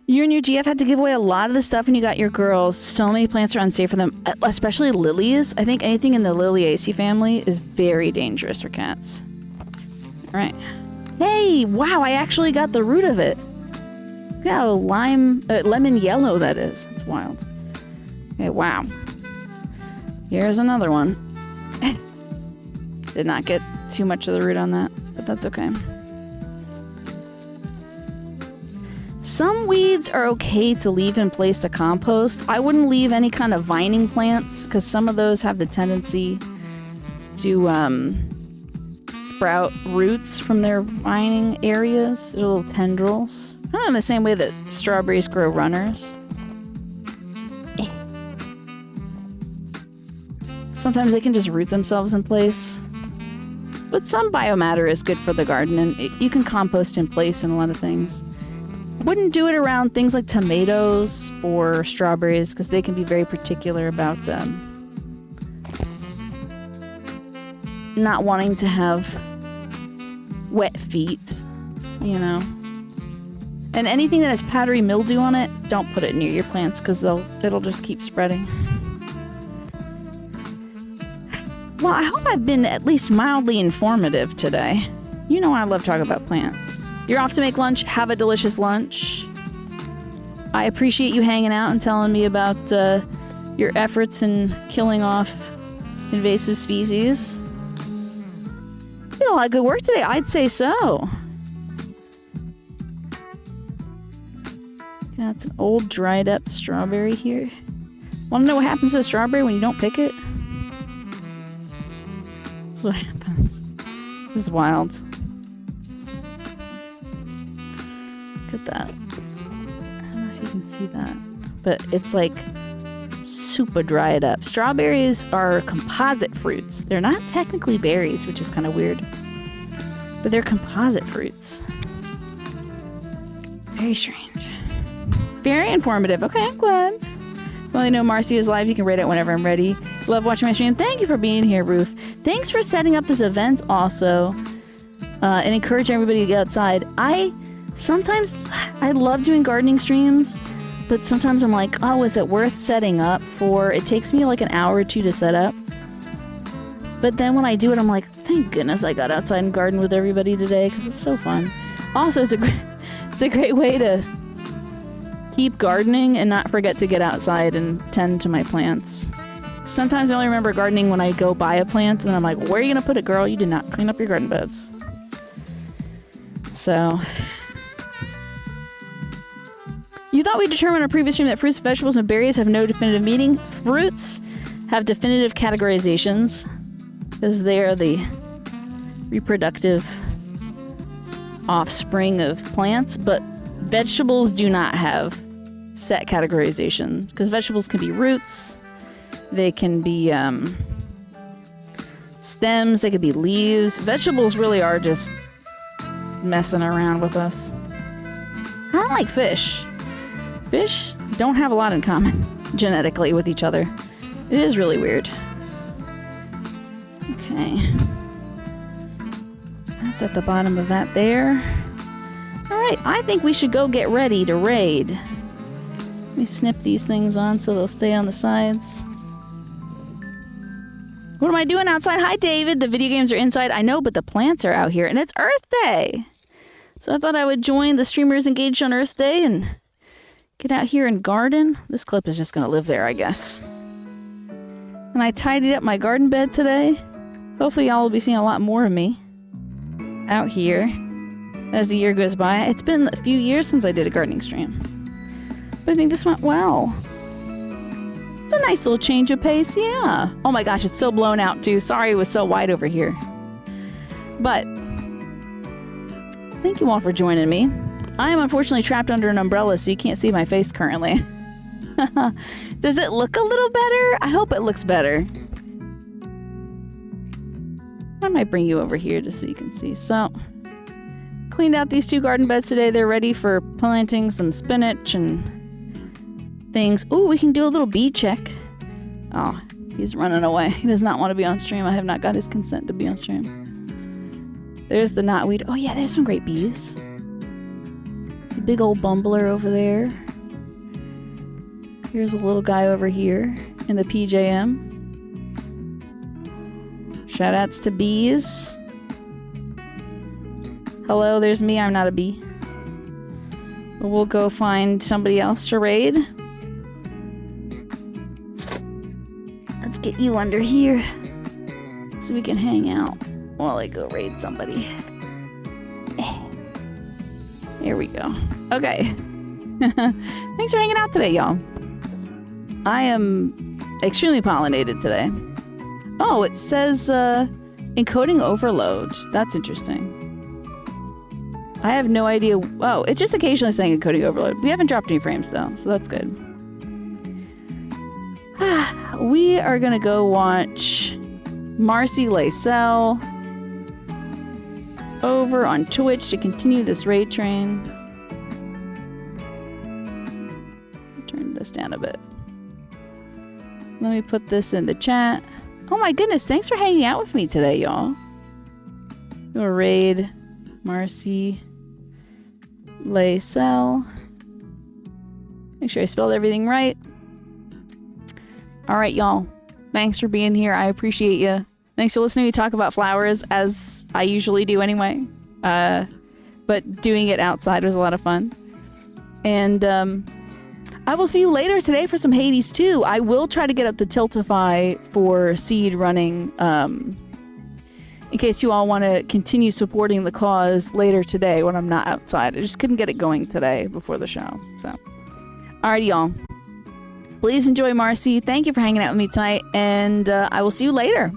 You and your GF had to give away a lot of the stuff when you got your girls. So many plants are unsafe for them, especially lilies. I think anything in the Liliaceae family is very dangerous for cats. All right. Hey, wow, I actually got the root of it. Look how lemon yellow that is. It's wild. Okay, wow. Here's another one. Did not get too much of the root on that, but that's okay. Some weeds are okay to leave in place to compost. I wouldn't leave any kind of vining plants because some of those have the tendency to sprout roots from their vining areas. They're little tendrils. Kind of in the same way that strawberries grow runners. Sometimes they can just root themselves in place. But some biomatter is good for the garden, and you can compost in place in a lot of things. Wouldn't do it around things like tomatoes or strawberries because they can be very particular about not wanting to have wet feet, you know. And anything that has powdery mildew on it, don't put it near your plants because it'll just keep spreading. Well, I hope I've been at least mildly informative today. You know I love talking about plants. You're off to make lunch. Have a delicious lunch. I appreciate you hanging out and telling me about your efforts in killing off invasive species. Did a lot of good work today. I'd say so. That's an old dried up strawberry here. Want to know what happens to a strawberry when you don't pick it? This is what happens. This is wild. Look at that. I don't know if you can see that. But it's like super dried up. Strawberries are composite fruits. They're not technically berries, which is kind of weird. But they're composite fruits. Very strange. Very informative. Okay, I'm glad. Well, I know Marcy is live. You can rate it whenever I'm ready. Love watching my stream. Thank you for being here, Ruth. Thanks for setting up this event also. And encourage everybody to get outside. Sometimes I love doing gardening streams, but sometimes I'm like, oh, is it worth setting up for? It takes me like an hour or two to set up. But then when I do it, I'm like, thank goodness I got outside and garden with everybody today because it's so fun. Also, it's a great way to keep gardening and not forget to get outside and tend to my plants. Sometimes I only remember gardening when I go buy a plant and I'm like, where are you going to put it, girl? You did not clean up your garden beds. So... You thought we determined in our previous stream that fruits, vegetables, and berries have no definitive meaning. Fruits have definitive categorizations because they are the reproductive offspring of plants, but vegetables do not have set categorization because vegetables can be roots, they can be stems, they could be leaves. Vegetables really are just messing around with us. I don't like fish. Fish don't have a lot in common genetically with each other. It is really weird. Okay. That's at the bottom of that there. Alright, I think we should go get ready to raid. Let me snip these things on so they'll stay on the sides. What am I doing outside? Hi, David. The video games are inside. I know, but the plants are out here, and it's Earth Day. So I thought I would join the streamers engaged on Earth Day and get out here and garden. This clip is just going to live there, I guess. And I tidied up my garden bed today. Hopefully y'all will be seeing a lot more of me out here as the year goes by. It's been a few years since I did a gardening stream. But I think this went well. It's a nice little change of pace, yeah. Oh my gosh, it's so blown out too. Sorry it was so wide over here. But thank you all for joining me. I am unfortunately trapped under an umbrella, so you can't see my face currently. Does it look a little better? I hope it looks better. I might bring you over here just so you can see. So, cleaned out these two garden beds today. They're ready for planting some spinach and things. Ooh, we can do a little bee check. Oh, he's running away. He does not want to be on stream. I have not got his consent to be on stream. There's the knotweed. Oh yeah, there's some great bees. The big old bumbler over there. Here's a little guy over here in the PJM. Shoutouts to bees. Hello, there's me. I'm not a bee. But we'll go find somebody else to raid. Let's get you under here so we can hang out while I go raid somebody. There we go. Okay. Thanks for hanging out today, y'all. I am extremely pollinated today. Oh, it says encoding overload. That's interesting. I have no idea. Oh, it's just occasionally saying encoding overload. We haven't dropped any frames though, so that's good. We are gonna go watch Marcy Lacelle over on Twitch to continue this raid train. Turn this down a bit. Let me put this in the chat. Oh my goodness, thanks for hanging out with me today, y'all. Do a raid. Marcy Lacelle. Make sure I spelled everything right. Alright, y'all. Thanks for being here. I appreciate you. Thanks for listening to me talk about flowers, as I usually do anyway. But doing it outside was a lot of fun. And I will see you later today for some Hades 2. I will try to get up the Tiltify for Seed running, in case you all want to continue supporting the cause later today when I'm not outside. I just couldn't get it going today before the show. So, alrighty, y'all. Please enjoy Marcy. Thank you for hanging out with me tonight, and I will see you later.